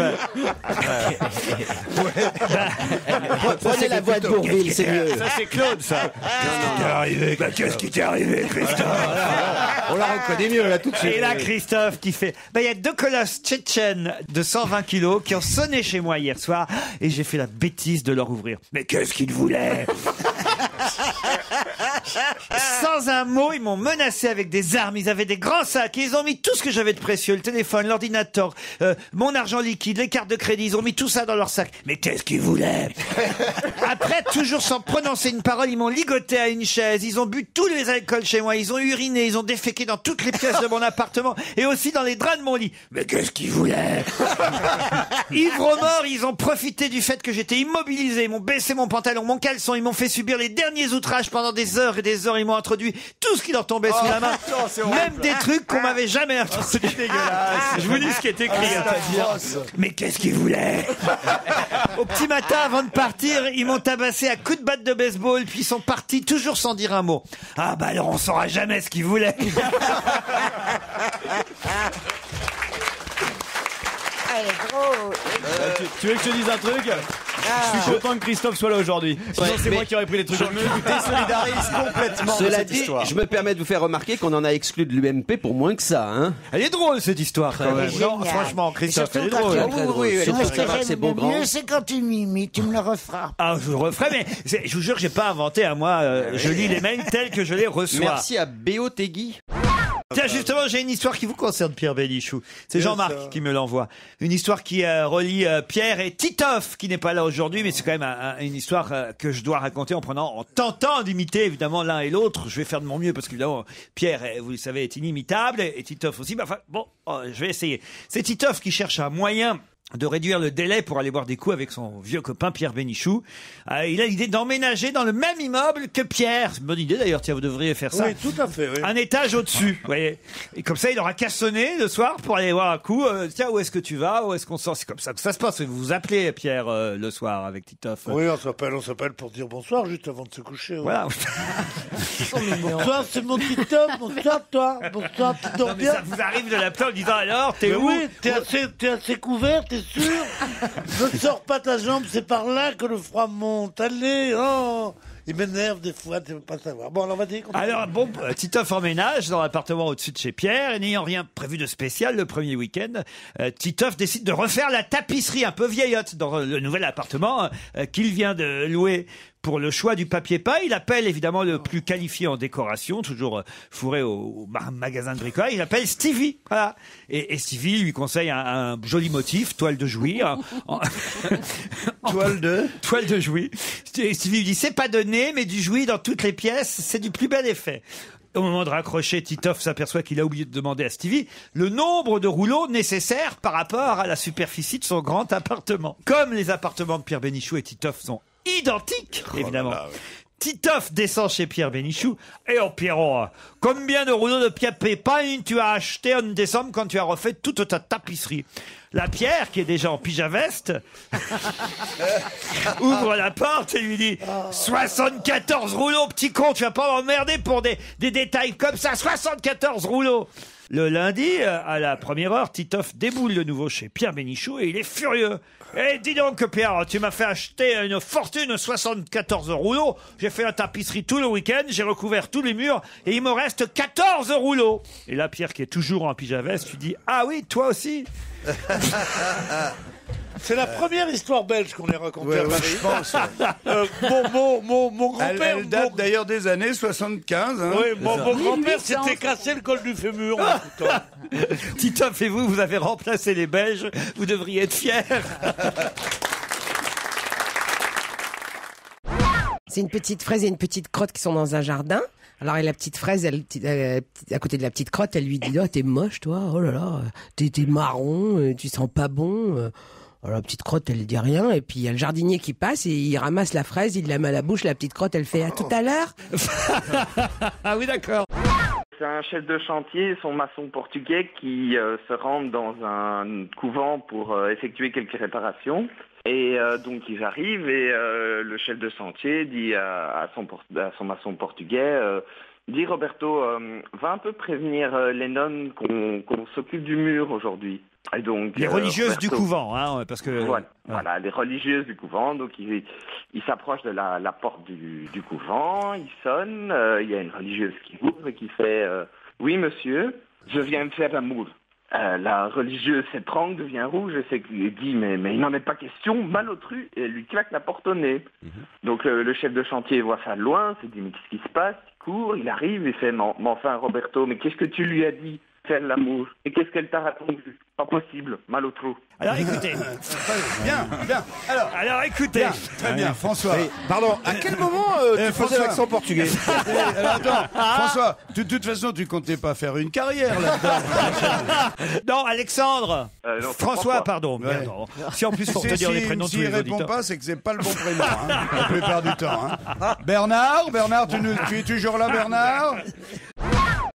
Prenez la voix de Bourvil, c'est mieux. Ça, c'est Claude, ça. Qu'est-ce qui t'est arrivé, Christophe? On la reconnaît mieux, là, tout de suite. Et là, Christophe qui fait, il y a 2 colosses tchétchènes de 120 kilos qui ont sonné chez moi hier soir et j'ai fait la bêtise de leur ouvrir. Mais qu'est-ce qu'ils voulaient? Sans un mot, ils m'ont menacé avec des armes. Ils avaient des grands sacs. Ils ont mis tout ce que j'avais de précieux, le téléphone, l'ordinateur, mon argent liquide, les cartes de crédit. Ils ont mis tout ça dans leur sac. Mais qu'est-ce qu'ils voulaient? Après, toujours sans prononcer une parole, ils m'ont ligoté à une chaise. Ils ont bu tous les alcools chez moi. Ils ont uriné. Ils ont déféqué dans toutes les pièces de mon appartement et aussi dans les draps de mon lit. Mais qu'est-ce qu'ils voulaient? Ivres morts, ils ont profité du fait que j'étais immobilisé. Ils m'ont baissé mon pantalon, mon caleçon. Ils m'ont fait subir les derniers outrages pendant des heures et des heures. Ils m'ont introduit tout ce qui leur tombait sous la main. Même des trucs qu'on m'avait jamais introduits. C'est dégueulasse. Je vous dis ce qui est écrit. Mais qu'est-ce qu'ils voulaient? Au petit matin, avant de partir, ils m'ont tabassé à coups de batte de baseball, puis ils sont partis toujours sans dire un mot. Ah bah alors on saura jamais ce qu'ils voulaient. Tu veux que je te dise un truc? Je suis content que Christophe soit là aujourd'hui. Sinon, c'est moi qui aurais pris les trucs. Je me désolidarise complètement. Cela dit, je me permets de vous faire remarquer qu'on en a exclu de l'UMP pour moins que ça. Hein. Elle est drôle, cette histoire, quand même. Non, franchement, Christophe, elle est drôle. Oui, c'est beau grand. Mieux, c'est quand tu m'imites, tu me le referas. Ah, je le referai, mais je vous jure que j'ai pas inventé à moi. Je lis les mails tels que je les reçois. Merci à B.O. Tegui. Tiens, justement, j'ai une histoire qui vous concerne, Pierre Bénichou. C'est Jean-Marc qui me l'envoie. Une histoire qui relie Pierre et Titoff, qui n'est pas là aujourd'hui, mais c'est quand même une histoire que je dois raconter en tentant d'imiter évidemment l'un et l'autre. Je vais faire de mon mieux parce qu'évidemment, Pierre, vous le savez, est inimitable et Titoff aussi. Mais enfin, bon, je vais essayer. C'est Titoff qui cherche un moyen de réduire le délai pour aller boire des coups avec son vieux copain Pierre Bénichou. Il a l'idée d'emménager dans le même immeuble que Pierre. C'est une bonne idée d'ailleurs, tiens, vous devriez faire ça. Oui, tout à fait. Oui. Un étage au-dessus, vous voyez. Et comme ça, il aura qu'à sonner le soir pour aller voir un coup. Tiens, où est-ce que tu vas? Où est-ce qu'on sort? C'est comme ça que ça se passe. Vous vous appelez Pierre le soir avec Titoff. Oui, on s'appelle pour dire bonsoir juste avant de se coucher. Ouais. Voilà. Bonsoir, c'est mon Titoff. Bonsoir, toi. Bonsoir, tu dors bien. Ça vous arrive de l'appeler en disant alors, t'es mais où? Oui, t'es assez couvert, t'es sûr? Ne sors pas ta jambe, c'est par là que le froid monte. Allez, oh, il m'énerve des fois, tu veux pas savoir. Bon, alors vas-y. Alors bon, Titoff emménage dans l'appartement au-dessus de chez Pierre, et n'ayant rien prévu de spécial le premier week-end, Titoff décide de refaire la tapisserie un peu vieillotte dans le nouvel appartement qu'il vient de louer. Pour le choix du papier peint, il appelle évidemment le plus qualifié en décoration, toujours fourré au magasin de bricolage, il appelle Stevie. Voilà. Et Stevie lui conseille un joli motif, toile de Jouy. Toile de Jouy. Stevie lui dit, c'est pas donné, mais du Jouy dans toutes les pièces, c'est du plus bel effet. Au moment de raccrocher, Titoff s'aperçoit qu'il a oublié de demander à Stevie le nombre de rouleaux nécessaires par rapport à la superficie de son grand appartement. Comme les appartements de Pierre Bénichou et Titoff sont identiques, évidemment. Titoff descend chez Pierre Bénichou. Et oh Pierrot, combien de rouleaux de papier peint tu as acheté en décembre quand tu as refait toute ta tapisserie? La Pierre, qui est déjà en pyjama-veste, ouvre la porte et lui dit 74 rouleaux, petit con, tu vas pas m'emmerder pour des détails comme ça, 74 rouleaux. Le lundi, à la première heure, Titoff déboule de nouveau chez Pierre Bénichou et il est furieux. Eh, dis donc, Pierre, tu m'as fait acheter une fortune, 74 rouleaux. J'ai fait la tapisserie tout le week-end, j'ai recouvert tous les murs et il me reste 14 rouleaux. Et là, Pierre, qui est toujours en pyjama-veste, tu dis, ah oui, toi aussi. C'est la première histoire belge qu'on ait racontée à Paris. Je pense. Mon grand-père... Elle date d'ailleurs des années 75. Hein. Oui, mon grand-père s'était cassé le col du fémur en écoutant. Titoff et vous avez remplacé les Belges. Vous devriez être fiers. C'est une petite fraise et une petite crotte qui sont dans un jardin. Alors, et la petite fraise, à côté de la petite crotte, elle lui dit, oh, t'es moche, toi, oh là là, t'es marron, tu sens pas bon. Alors, la petite crotte, elle dit rien, et puis il y a le jardinier qui passe, et il ramasse la fraise, il la met à la bouche, la petite crotte, elle fait, à tout à l'heure. Ah oui, d'accord. C'est un chef de chantier, son maçon portugais, qui se rend dans un couvent pour effectuer quelques réparations. Et donc ils arrivent et le chef de chantier dit à son maçon portugais, dit Roberto, va un peu prévenir les nonnes qu'on s'occupe du mur aujourd'hui. Et donc les religieuses du couvent, hein, parce que voilà, les religieuses du couvent. Donc il s'approche de la porte du couvent, il sonne, il y a une religieuse qui ouvre et qui fait oui monsieur, je viens me faire l'amour. La religieuse s'étrangle, devient rouge et dit mais il n'en est pas question, malotru, et elle lui claque la porte au nez. Donc le chef de chantier voit ça de loin, se dit mais qu'est-ce qui se passe? Il court, il arrive et fait mais enfin Roberto, mais qu'est-ce que tu lui as dit? Faire l'amour. Et qu'est-ce qu'elle t'a répondu? Pas possible, malotru. Alors écoutez. Bien. Alors écoutez. Très bien, François. Oui, pardon, à quel moment tu faisais l'accent portugais? Alors attends, François, de toute façon, tu comptais pas faire une carrière là-dedans. Non, Alexandre. Non, François, pardon. Ouais. Merde. Si en plus faut retenir les prénoms de tous S'il les répond auditeurs. pas, c'est que c'est pas le bon prénom, hein, la plupart du temps. Hein. Bernard, tu es toujours là, Bernard?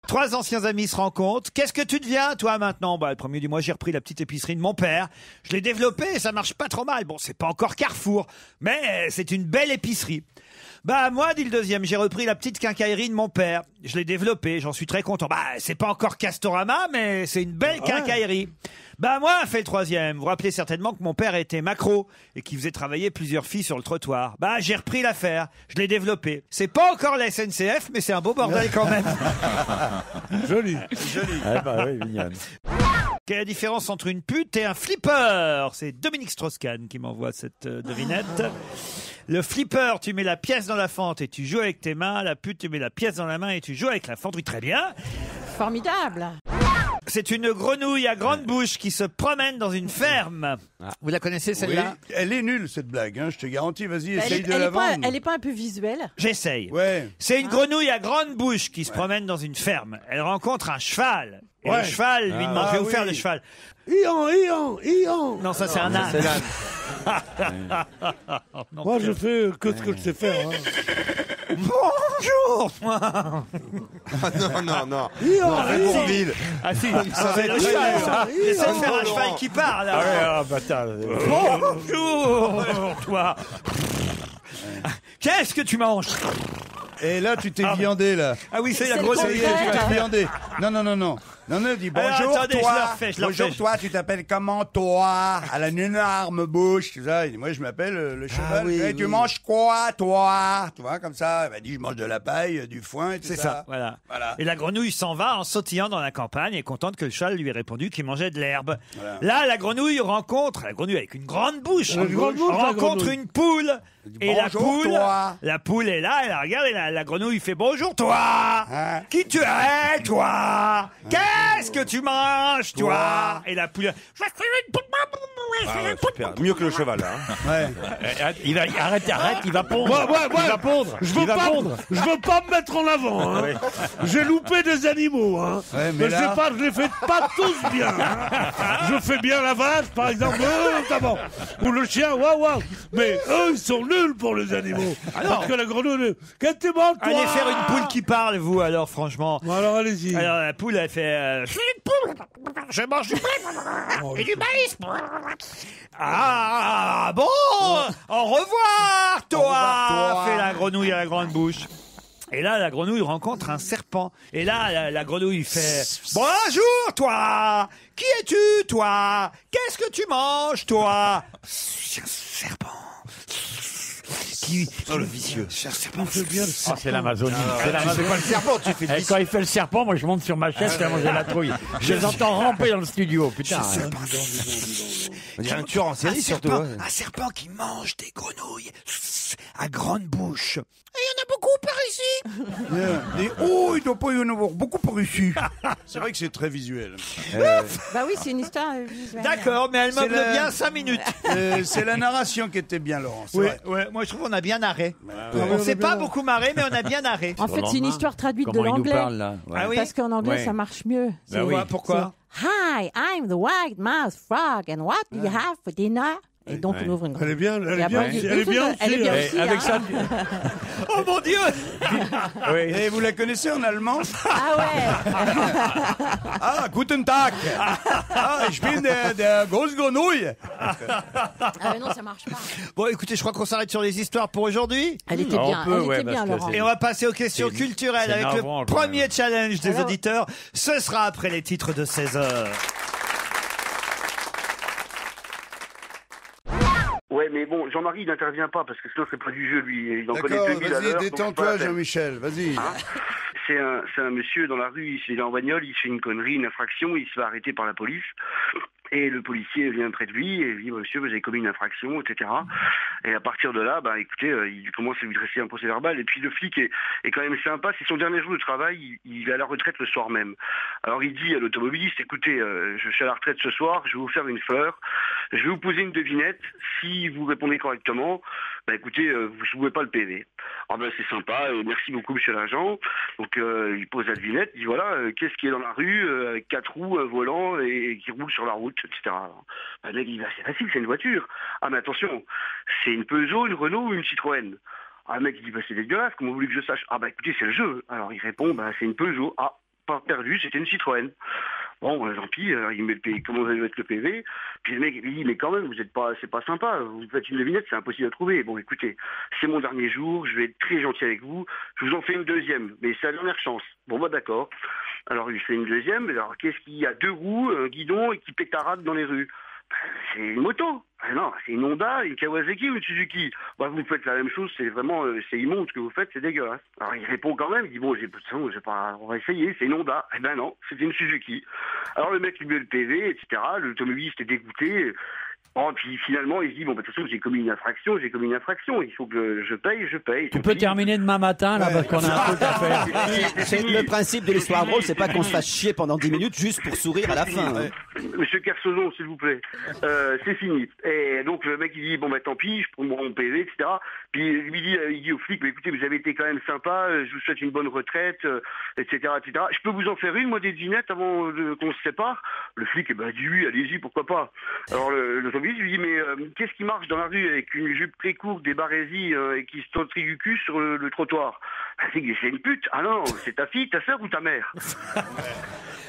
3 anciens amis se rencontrent. Qu'est-ce que tu deviens, toi, maintenant? Le premier du mois, j'ai repris la petite épicerie de mon père. Je l'ai développée et ça marche pas trop mal. Bon, c'est pas encore Carrefour, mais c'est une belle épicerie. Moi, dit le deuxième, j'ai repris la petite quincaillerie de mon père. Je l'ai développée, j'en suis très content. C'est pas encore Castorama, mais c'est une belle quincaillerie. Moi, fait le troisième. Vous vous rappelez certainement que mon père était macro et qu'il faisait travailler plusieurs filles sur le trottoir. J'ai repris l'affaire. Je l'ai développée. C'est pas encore la SNCF, mais c'est un beau bordel quand même. Joli. Oui, mignonne. Quelle est la différence entre une pute et un flipper? C'est Dominique Strauss-Kahn qui m'envoie cette devinette. Le flipper, tu mets la pièce dans la fente et tu joues avec tes mains. La pute, tu mets la pièce dans la main et tu joues avec la fente. Oui, très bien. Formidable. C'est une grenouille à grande bouche qui se promène dans une ferme. Vous la connaissez celle-là? Oui, elle est nulle cette blague, hein, je te garantis, vas-y, Elle essaye est, de elle la est pas, vendre. elle est pas un peu visuelle? J'essaye. Ouais. C'est une grenouille à grande bouche qui se promène dans une ferme. Elle rencontre un cheval. Et le cheval lui demande, je vais vous faire le cheval. Ian. Non, ça c'est un âne. Moi, je fais que ce que je sais faire. Hein. Bonjour. Non. Ian. Ah si, c'est le cheval. J'essaie de faire un cheval qui parle. Bonjour, toi. Qu'est-ce que tu manges? Et là, tu t'es viandé, là. Ah oui, c'est la Ça grosse y est, tu t'es viandé. Non, dis bonjour, alors, attendez, toi. je le refais. Bonjour, toi, tu t'appelles comment, toi? Elle a une énorme bouche, tout ça. Il dit, moi, je m'appelle le cheval. Tu manges quoi, toi? Tu vois, comme ça. Elle m'a dit, je mange de la paille, du foin et tout ça. C'est ça, voilà. Et la grenouille s'en va en sautillant dans la campagne et contente que le cheval lui ait répondu qu'il mangeait de l'herbe. Voilà. Là, la grenouille avec une grande bouche, la rencontre grenouille. une poule. Et bonjour, la poule est là, elle la regarde et la grenouille fait bonjour toi. Qui tu es toi? Qu'est-ce que tu manges toi? Et la poule, Super. Mieux que le cheval, là. Ouais. Arrête, il va pondre. Il va pondre. Je veux pas me mettre en avant. Hein. J'ai loupé des animaux. Hein. Ouais, mais là... je les fais pas tous bien. Hein. Je fais bien la vache, par exemple, notamment. Ou le chien, waouh. Mais eux, ils sont nuls pour les animaux. Parce que la grenouille, qu'est-ce que tu manges, toi? allez faire une poule qui parle, vous, alors, franchement. Bon, alors, allez-y. Alors, la poule, elle fait, je suis une poule. Je mange du blé et du maïs. Ah, bon. Au revoir, toi. Fait la grenouille à la grande bouche. Et là, la grenouille rencontre un serpent. Et là, la grenouille fait « Bonjour, toi! Qui es-tu, toi? Qu'est-ce que tu manges, toi? » Serpent. Le vicieux. C'est l'Amazonie. C'est pas le serpent, tu fais Et quand il fait le serpent, moi je monte sur ma chaise, je vais manger la trouille. Je les entends ramper dans le studio, putain. On dirait un tueur en série, surtout. Un serpent qui mange des grenouilles à grande bouche. Et il y en a beaucoup par ici. Il doit pas y en avoir beaucoup par ici. C'est vrai que c'est très visuel. Bah oui, c'est une histoire visuelle. D'accord, mais elle meuble bien 5 minutes. C'est la narration qui était bien, Laurent. Oui, moi je trouve qu'on a bien narré. On s'est pas beaucoup marré, mais on a bien narré. En fait, c'est une histoire traduite de l'anglais. Ah oui? Parce qu'en anglais, ça marche mieux. Pourquoi? Hi, I'm the white mouse frog, and what do you have for dinner? Et donc, on ouvre une grande. Elle est bien, elle est bien aussi. Avec ça. Oh mon Dieu! Et vous la connaissez en allemand? Ah ouais. Guten Tag. Ich bin der Großgrenouille. Non, ça marche pas. Bon, écoutez, je crois qu'on s'arrête sur les histoires pour aujourd'hui. Elle était bien, Laurent. Et on va passer aux questions culturelles avec le premier challenge des auditeurs. Ce sera après les titres de 16h. Ouais, mais bon, Jean-Marie, il n'intervient pas parce que sinon c'est pas du jeu, lui. Il en connaît D'accord, 2000 à l'heure. vas-y, détends-toi, Jean-Michel, vas-y. C'est un monsieur dans la rue, il est en bagnole, il fait une connerie, une infraction, il se fait arrêter par la police. Et le policier vient près de lui et lui dit, monsieur, vous avez commis une infraction, etc. Et à partir de là, écoutez, il commence à lui dresser un procès verbal. Et puis le flic est quand même sympa. C'est son dernier jour de travail. Il est à la retraite le soir même. Alors il dit à l'automobiliste, écoutez, je suis à la retraite ce soir, je vais vous faire une fleur. Je vais vous poser une devinette. Si vous répondez correctement, écoutez, vous ne jouez pas le PV. Alors c'est sympa. Merci beaucoup, monsieur l'agent. Donc il pose la devinette. Il dit voilà, qu'est-ce qui est dans la rue avec 4 roues, un volant et qui roule sur la route, etc. Alors, le mec il dit c'est facile, c'est une voiture. Ah mais attention, c'est une Peugeot, une Renault ou une Citroën? Ah le mec il dit c'est dégueulasse, comment vous voulez que je sache? Ah écoutez, c'est le jeu. Alors il répond c'est une Peugeot. Ah, pas perdu, c'était une Citroën. Bon, tant pis, il met le PV, comment vous allez mettre le PV? Puis le mec il dit mais quand même, c'est pas sympa, vous faites une devinette, c'est impossible à trouver. Bon écoutez, c'est mon dernier jour, je vais être très gentil avec vous, je vous en fais une deuxième, mais c'est la dernière chance. Bon d'accord. Alors il fait une deuxième, alors qu'est-ce qu'il y a? 2 roues, un guidon et qui pétarade dans les rues? C'est une moto. Ah non, c'est une Honda, une Kawasaki ou une Suzuki. Vous faites la même chose, c'est vraiment, c'est immonde ce que vous faites, c'est dégueulasse. Alors il répond quand même, il dit bon, on va essayer, c'est une Honda. Eh ben non, c'était une Suzuki. Alors le mec lui met le PV, etc. L'automobiliste est dégoûté. Bon, puis finalement, il se dit, bon, bah, de toute façon, j'ai commis une infraction, il faut que je paye. Tu peux terminer demain matin, là, parce qu'on a un truc à faire. C'est le principe de l'histoire drôle, c'est pas qu'on se fasse chier pendant 10 minutes juste pour sourire à la fin. hein. Monsieur Kersozon, s'il vous plaît, c'est fini. Et donc le mec il dit bon bah tant pis, je prends mon PV, etc. Puis il dit au flic, mais écoutez, vous avez été quand même sympa, je vous souhaite une bonne retraite, etc., etc. Je peux vous en faire une, moi, des devinettes avant qu'on se sépare? Le flic, dit oui, allez-y, pourquoi pas. Alors l'automobiliste lui dit mais qu'est-ce qui marche dans la rue avec une jupe très courte, des barésies et qui se totrit du cul sur le trottoir? C'est une pute. Ah non, c'est ta fille, ta sœur ou ta mère?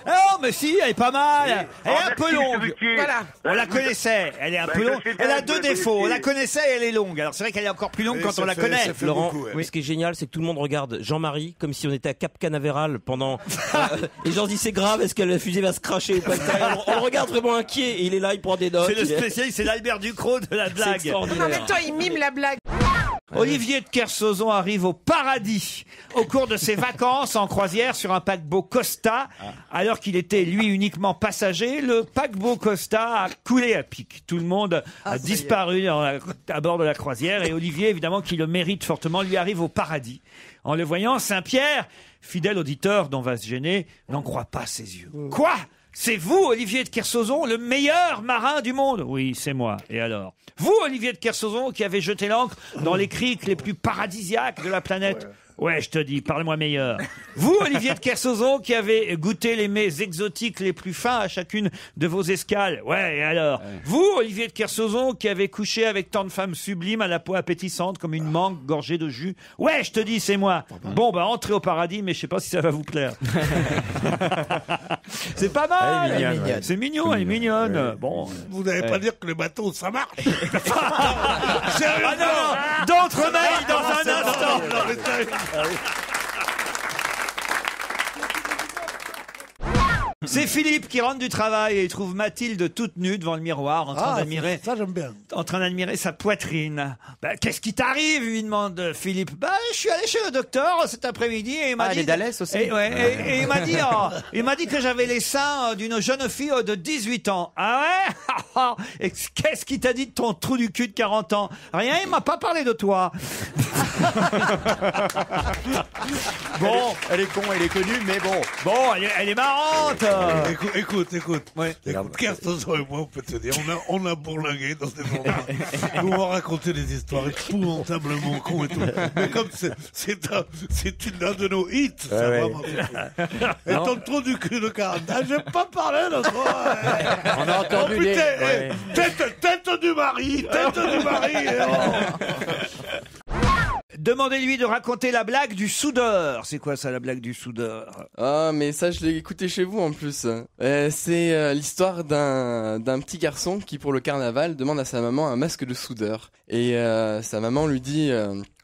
Oh, mais si, elle est pas mal. Elle est un peu merci, longue. monsieur Ruquier. Voilà. On la connaissait. Elle est un peu je longue. sais bien Elle a que deux vous la défauts. On la connaissez. connaissait et elle est longue. Alors c'est vrai qu'elle est encore plus longue quand on la connaît. Laurent, ce qui est génial, c'est que tout le monde regarde Jean-Marie comme si on était à Cap Canaveral pendant. Et Jean se dit c'est grave, est-ce que la fusée va se cracher ou pas? On le regarde vraiment inquiet et il est là, il prend des notes. C'est le spécialiste, c'est l'Albert Ducrot de la blague. Non, mais attends, il mime la blague. Olivier de Kersauzon arrive au paradis au cours de ses vacances en croisière sur un paquebot Costa. Alors qu'il était, lui, uniquement passager, le paquebot Costa a coulé à pic. Tout le monde a disparu à bord de la croisière. Et Olivier, évidemment, qui le mérite fortement, lui arrive au paradis. En le voyant, Saint-Pierre, fidèle auditeur dont va se gêner, n'en croit pas ses yeux. Quoi ? C'est vous, Olivier de Kersauzon, le meilleur marin du monde? Oui, c'est moi. Et alors? Vous, Olivier de Kersauzon, qui avez jeté l'ancre dans les criques les plus paradisiaques de la planète? Ouais, je te dis, parle-moi meilleur. Vous, Olivier de Kersauzon, qui avez goûté les mets exotiques les plus fins à chacune de vos escales? Ouais, et alors? Vous, Olivier de Kersauzon, qui avez couché avec tant de femmes sublimes à la peau appétissante comme une mangue gorgée de jus? Ouais, je te dis, c'est moi. Bon, bah, entrez au paradis, mais je sais pas si ça va vous plaire. C'est pas mal. Elle est mignonne, ouais. C'est mignon, elle est mignonne. Bon. Vous n'allez pas dire que les bateaux, ça marche? Ah non, d'autres mails dans un instant. Non, mais ça- C'est Philippe qui rentre du travail et il trouve Mathilde toute nue devant le miroir en train d'admirer. Ça, j'aime bien. En train d'admirer sa poitrine. Bah, qu'est-ce qui t'arrive, lui demande Philippe. Bah, je suis allé chez le docteur cet après-midi et il m'a dit. les Dallès aussi. Et il m'a dit, il m'a dit que j'avais les seins d'une jeune fille de 18 ans. Ah ouais? Et qu'est-ce qui t'a dit de ton trou du cul de 40 ans? Rien, il m'a pas parlé de toi. Bon, Elle est con, elle est connue, mais bon. bon, elle est marrante. Écoute, Kersozon et moi, on peut te dire, on a bourlingué dans des endroits où on racontait des histoires épouvantablement cons et tout. Mais comme c'est un de nos hits, ça vraiment. Et ton trou du cul de 40 ans, j'ai pas parlé de toi. On a entendu oh, putain, tête du mari. Demandez-lui de raconter la blague du soudeur. C'est quoi ça, la blague du soudeur? Ah, mais ça, je l'ai écouté chez vous en plus. C'est l'histoire d'un petit garçon qui, pour le carnaval, demande à sa maman un masque de soudeur. Et sa maman lui dit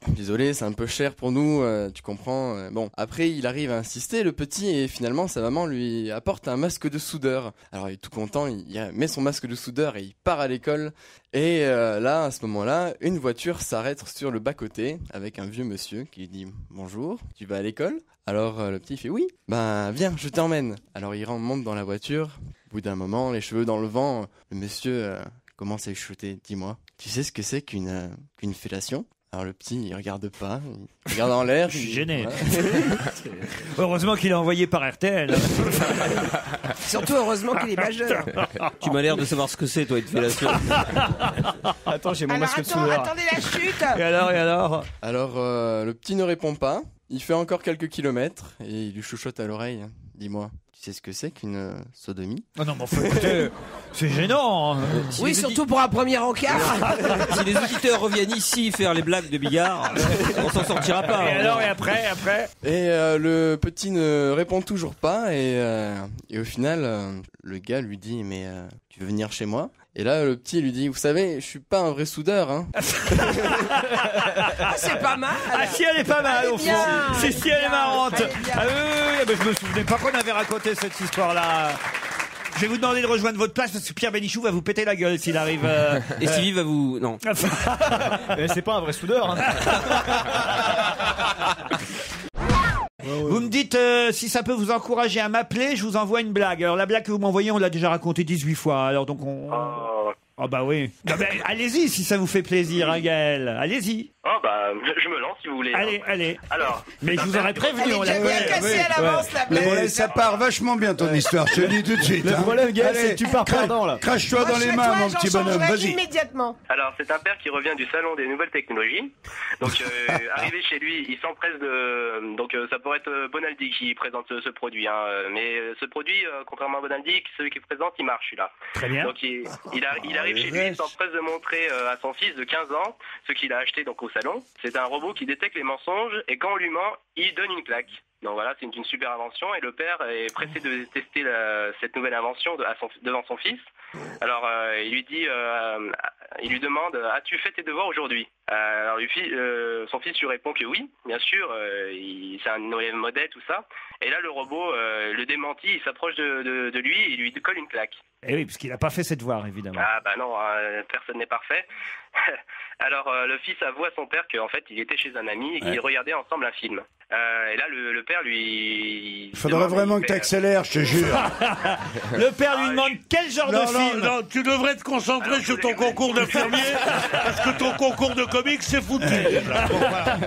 désolé, c'est un peu cher pour nous, tu comprends. Bon, après, il arrive à insister, le petit, et finalement, sa maman lui apporte un masque de soudeur. Alors, il est tout content, il met son masque de soudeur et il part à l'école. Et là, à ce moment-là, une voiture s'arrête sur le bas-côté avec un vieux monsieur qui lui dit « Bonjour, tu vas à l'école ?» Alors, le petit fait « Oui, ben viens, je t'emmène. » Alors, il monte dans la voiture. Au bout d'un moment, les cheveux dans le vent, le monsieur commence à chuchoter « Dis-moi, tu sais ce que c'est qu'une fellation ?» Alors le petit, il regarde pas, il regarde en l'air. Je suis gêné. Heureusement qu'il est envoyé par RTL. Surtout heureusement qu'il est majeur. Tu m'as l'air de savoir ce que c'est, toi, une fellation. Attends, j'ai mon Alors masque de attends, soudeur. attendez la chute. Et alors Alors le petit ne répond pas, il fait encore quelques kilomètres et il lui chuchote à l'oreille. Dis-moi, tu sais ce que c'est qu'une sodomie? Oh non, mais enfin, écoutez, c'est gênant. Oui, surtout pour un premier encart. Si les auditeurs reviennent ici faire les blagues de Bigard, on s'en sortira pas. Et alors, et après Et le petit ne répond toujours pas et au final, le gars lui dit mais tu veux venir chez moi? Et là, le petit lui dit, vous savez, je suis pas un vrai soudeur, hein. Ah, c'est pas mal. Ah si, elle est pas mal au fond. Si, elle est marrante. Ah oui, mais je me souvenais pas qu'on avait raconté cette histoire-là. Je vais vous demander de rejoindre votre place parce que Pierre Bénichou va vous péter la gueule s'il arrive. Et Sylvie va vous... Non. Mais c'est pas un vrai soudeur. Hein. Vous me dites si ça peut vous encourager à m'appeler, je vous envoie une blague. Alors la blague que vous m'envoyez, on l'a déjà racontée 18 fois. Alors donc on... Oh bah oui. Non, mais allez-y si ça vous fait plaisir, hein, Gaël. Allez-y. Oh bah, je me lance si vous voulez. Allez, allez. Alors. Mais je vous aurais prévenu. Elle est déjà bien cassée à l'avance, la blague. Mais ça part vachement bien ton histoire, je te le dis tout de suite. Le hein. problème, Gaël, Allez, c'est que tu pars perdant, là. Crache-toi dans les mains, mon petit bonhomme, vas-y. Immédiatement. Alors, c'est un père qui revient du salon des nouvelles technologies. Donc, arrivé chez lui, il s'empresse de. Donc, ça pourrait être Bonaldi qui présente ce produit. Hein. Mais ce produit, contrairement à Bonaldi, celui qui présente, il marche, celui-là. Très bien. Donc, il arrive chez lui, il s'empresse de montrer à son fils de 15 ans ce qu'il a acheté donc au salon. C'est un robot qui détecte les mensonges et quand on lui ment, il donne une claque. Donc voilà, c'est une super invention et le père est pressé de tester cette nouvelle invention devant son fils. Alors il lui demande as-tu fait tes devoirs aujourd'hui? Alors son fils lui répond que oui, bien sûr, c'est un élève modèle, tout ça. Et là le robot le démentit, il s'approche de lui et lui colle une claque. Eh oui, parce qu'il n'a pas fait ses devoirs, évidemment. Ah bah non, personne n'est parfait. Alors le fils avoue à son père qu'en fait il était chez un ami et qu'ils regardaient ensemble un film. Et là le père lui... Il faudrait vraiment que tu accélères, je te jure. Le père lui demande quel genre de film. Non, tu devrais te concentrer sur ton concours d'infirmier parce que ton concours de comique c'est foutu. Bon, voilà.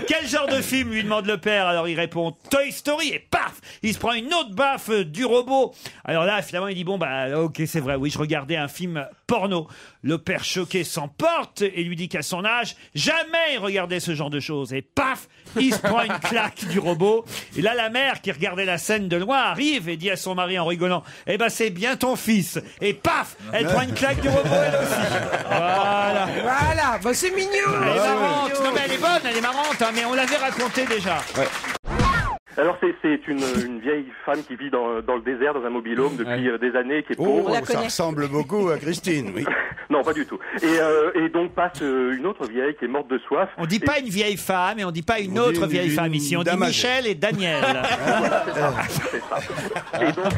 Quel genre de film lui demande le père? Alors il répond Toy Story et paf, il se prend une autre baffe du robot. Alors là finalement il dit bon bah ok c'est vrai, oui je regardais un film porno. Le père choqué s'emporte et lui dit qu'à son âge jamais il regardait ce genre de choses et paf il se prend une claque du robot. Et là la mère qui regardait la scène de loin arrive et dit à son mari en rigolant eh ben c'est bien ton fils et paf elle prend une claque du robot elle aussi. Voilà, bah, c'est mignon. Elle est marrante. Non mais elle est bonne, elle est marrante, hein, mais on l'avait raconté déjà. Alors c'est une vieille femme qui vit dans le désert, dans un mobil-home depuis des années, qui est pauvre. Ça ressemble beaucoup à Christine, oui. Non, pas du tout. Et donc passe une autre vieille qui est morte de soif. On dit pas une vieille femme et on dit pas une autre vieille femme ici. On dit Michel et Daniel. C'est ça. Et donc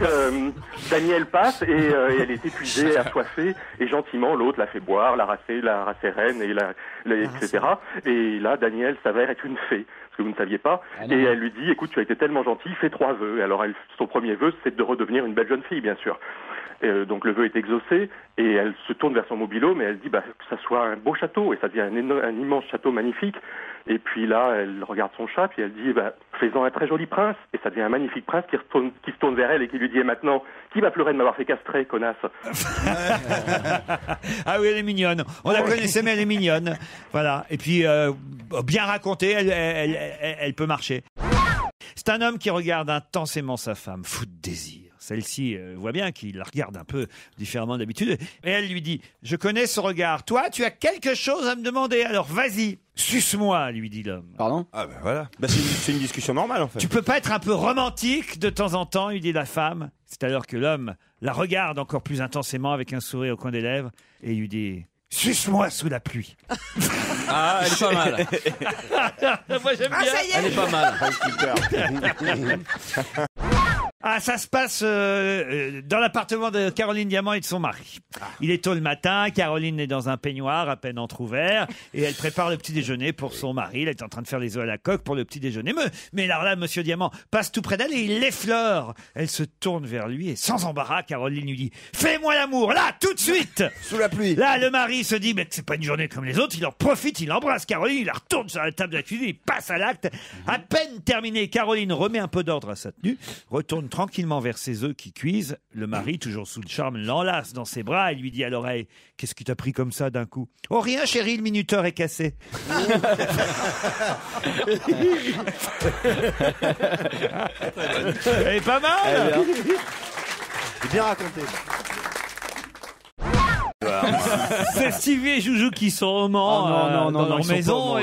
Daniel passe et elle est épuisée, assoiffée et gentiment l'autre la fait boire, la rasséréne etc. Et là Daniel s'avère être une fée. Ce que vous ne saviez pas, et elle lui dit, écoute, tu as été tellement gentil, fais 3 vœux. Alors son premier vœu, c'est de redevenir une belle jeune fille, bien sûr. Donc le vœu est exaucé, et elle se tourne vers son mobil-home, et elle dit, que ça soit un beau château, et ça devient un immense château magnifique. Et puis là, elle regarde son chat, puis elle dit, fais-en un très joli prince, et ça devient un magnifique prince qui se tourne vers elle et qui lui dit, et maintenant, qui va pleurer de m'avoir fait castrer, connasse? Ah oui, elle est mignonne. On la connaissait, mais elle est mignonne. Voilà. Et puis, bien racontée, elle peut marcher. C'est un homme qui regarde intensément sa femme, fou de désir. Celle-ci voit bien qu'il la regarde un peu différemment d'habitude. Et elle lui dit, je connais ce regard. Toi, tu as quelque chose à me demander. Alors vas-y, suce-moi, lui dit l'homme. Pardon? Ah ben voilà. C'est une discussion normale en fait. Tu peux pas être un peu romantique de temps en temps, lui dit la femme. C'est alors que l'homme la regarde encore plus intensément avec un sourire au coin des lèvres et lui dit, suce-moi sous la pluie. Ah, elle est pas mal. Moi j'aime bien. Ça y est. Elle est pas mal. Ah, ça se passe dans l'appartement de Caroline Diamant et de son mari. Il est tôt le matin, Caroline est dans un peignoir à peine entrouvert et elle prépare le petit déjeuner pour son mari. Elle est en train de faire les œufs à la coque pour le petit déjeuner. Mais alors là, Monsieur Diamant passe tout près d'elle et il l'effleure. Elle se tourne vers lui et sans embarras, Caroline lui dit « Fais-moi l'amour, là, tout de suite !» Sous la pluie. Là, le mari se dit « Mais c'est pas une journée comme les autres. » Il en profite, il embrasse Caroline, il la retourne sur la table de la cuisine, il passe à l'acte. À peine terminé, Caroline remet un peu d'ordre à sa tenue, retourne tranquillement vers ses œufs qui cuisent. Le mari, toujours sous le charme, l'enlace dans ses bras et lui dit à l'oreille « Qu'est-ce qui t'a pris comme ça d'un coup ?»« Oh rien chérie, le minuteur est cassé. » Elle est pas mal. C'est bien raconté. C'est Stevie et Joujou qui sont au Mans dans leur maison.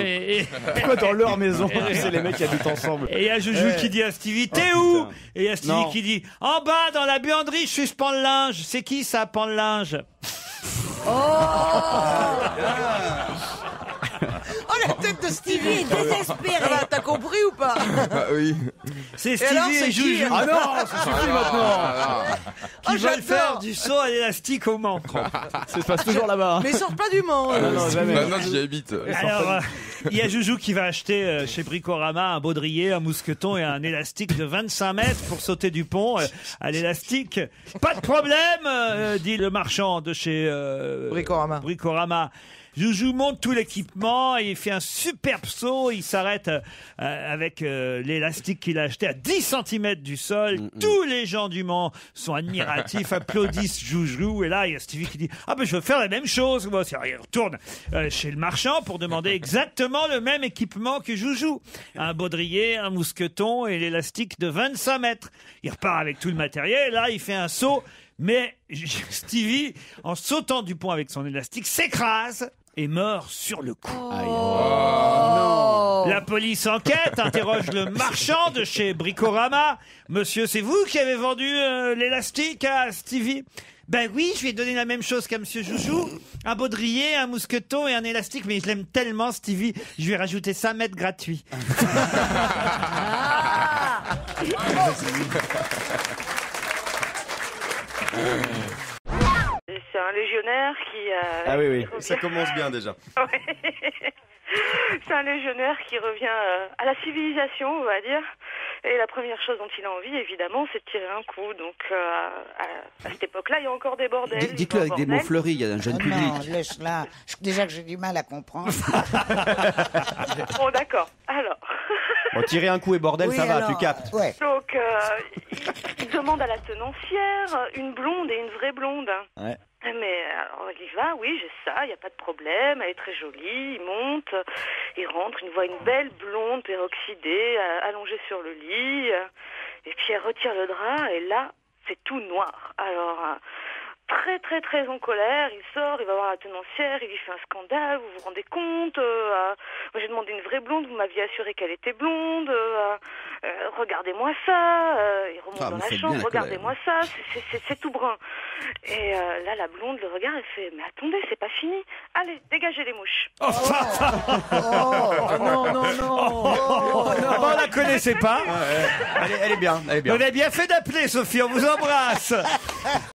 Pourquoi dans leur maison? C'est les mecs qui habitent ensemble. Et il y a Joujou qui dit à Stevie, t'es où? Et il y a Stevie qui dit, en bas dans la buanderie, je suspends le linge. C'est qui ça, pend le linge? Oh la tête de Stevie est désespérée. T'as compris ou pas? Ah oui. C'est Et alors, Stevie c'est et qui Joujou. Ah non, ça suffit maintenant. Qui veulent j'adore. faire du saut à l'élastique au Mans. Ça se passe toujours là-bas. Mais ils sortent pas du Mans. Ah non, jamais. Maintenant j'y habite. Alors, il y a Joujou qui va acheter chez Bricorama un baudrier, un mousqueton et un élastique de 25 mètres pour sauter du pont à l'élastique. Pas de problème, dit le marchand de chez Bricorama. Joujou monte tout l'équipement et il fait un superbe saut. Il s'arrête avec l'élastique qu'il a acheté à 10 cm du sol. Tous les gens du Mans sont admiratifs, applaudissent Joujou. Et là, il y a Stevie qui dit « Ah ben je veux faire la même chose. » Moi, il retourne chez le marchand pour demander exactement le même équipement que Joujou. Un baudrier, un mousqueton et l'élastique de 25 mètres. Il repart avec tout le matériel. Là, il fait un saut. Mais Stevie, en sautant du pont avec son élastique, s'écrase et meurt sur le coup. La police enquête, interroge le marchand de chez Bricorama. Monsieur, c'est vous qui avez vendu l'élastique à Stevie? Ben oui, je lui ai donné la même chose qu'à Monsieur Joujou. Un baudrier, un mousqueton et un élastique. Mais je l'aime tellement, Stevie. Je lui ai rajouté 5 mètres gratuits. C'est un légionnaire qui... Ah oui, oui, revient- ça commence bien déjà. Ouais. C'est un légionnaire qui revient à la civilisation, on va dire. Et la première chose dont il a envie, évidemment, c'est de tirer un coup. Donc, à cette époque-là, il y a encore des bordels. Dites-le avec des mots fleuris, il y a un jeune public. Non, laisse-la. Déjà que j'ai du mal à comprendre. Bon, d'accord. Alors... Bon, tirer un coup et bordel, Oui, ça va, alors, tu captes. Ouais. Donc, il demande à la tenancière une blonde et une vraie blonde. Ouais. Mais alors, il y va, oui, j'ai ça, il n'y a pas de problème, elle est très jolie, il monte, il rentre, il voit une belle blonde peroxydée, allongée sur le lit, et puis elle retire le drap, et là, c'est tout noir. Alors, très très très en colère, il sort, il va voir la tenancière, il lui fait un scandale, vous vous rendez compte, moi j'ai demandé une vraie blonde, vous m'aviez assuré qu'elle était blonde, regardez-moi ça, il remonte dans la chambre, regardez-moi ça, c'est tout brun. Et là la blonde le regarde, elle fait, mais attendez, c'est pas fini, allez, dégagez les mouches. Oh non, non, non. On la connaissait pas. Elle est bien, elle est bien. On a bien fait d'appeler, Sophie, on vous embrasse.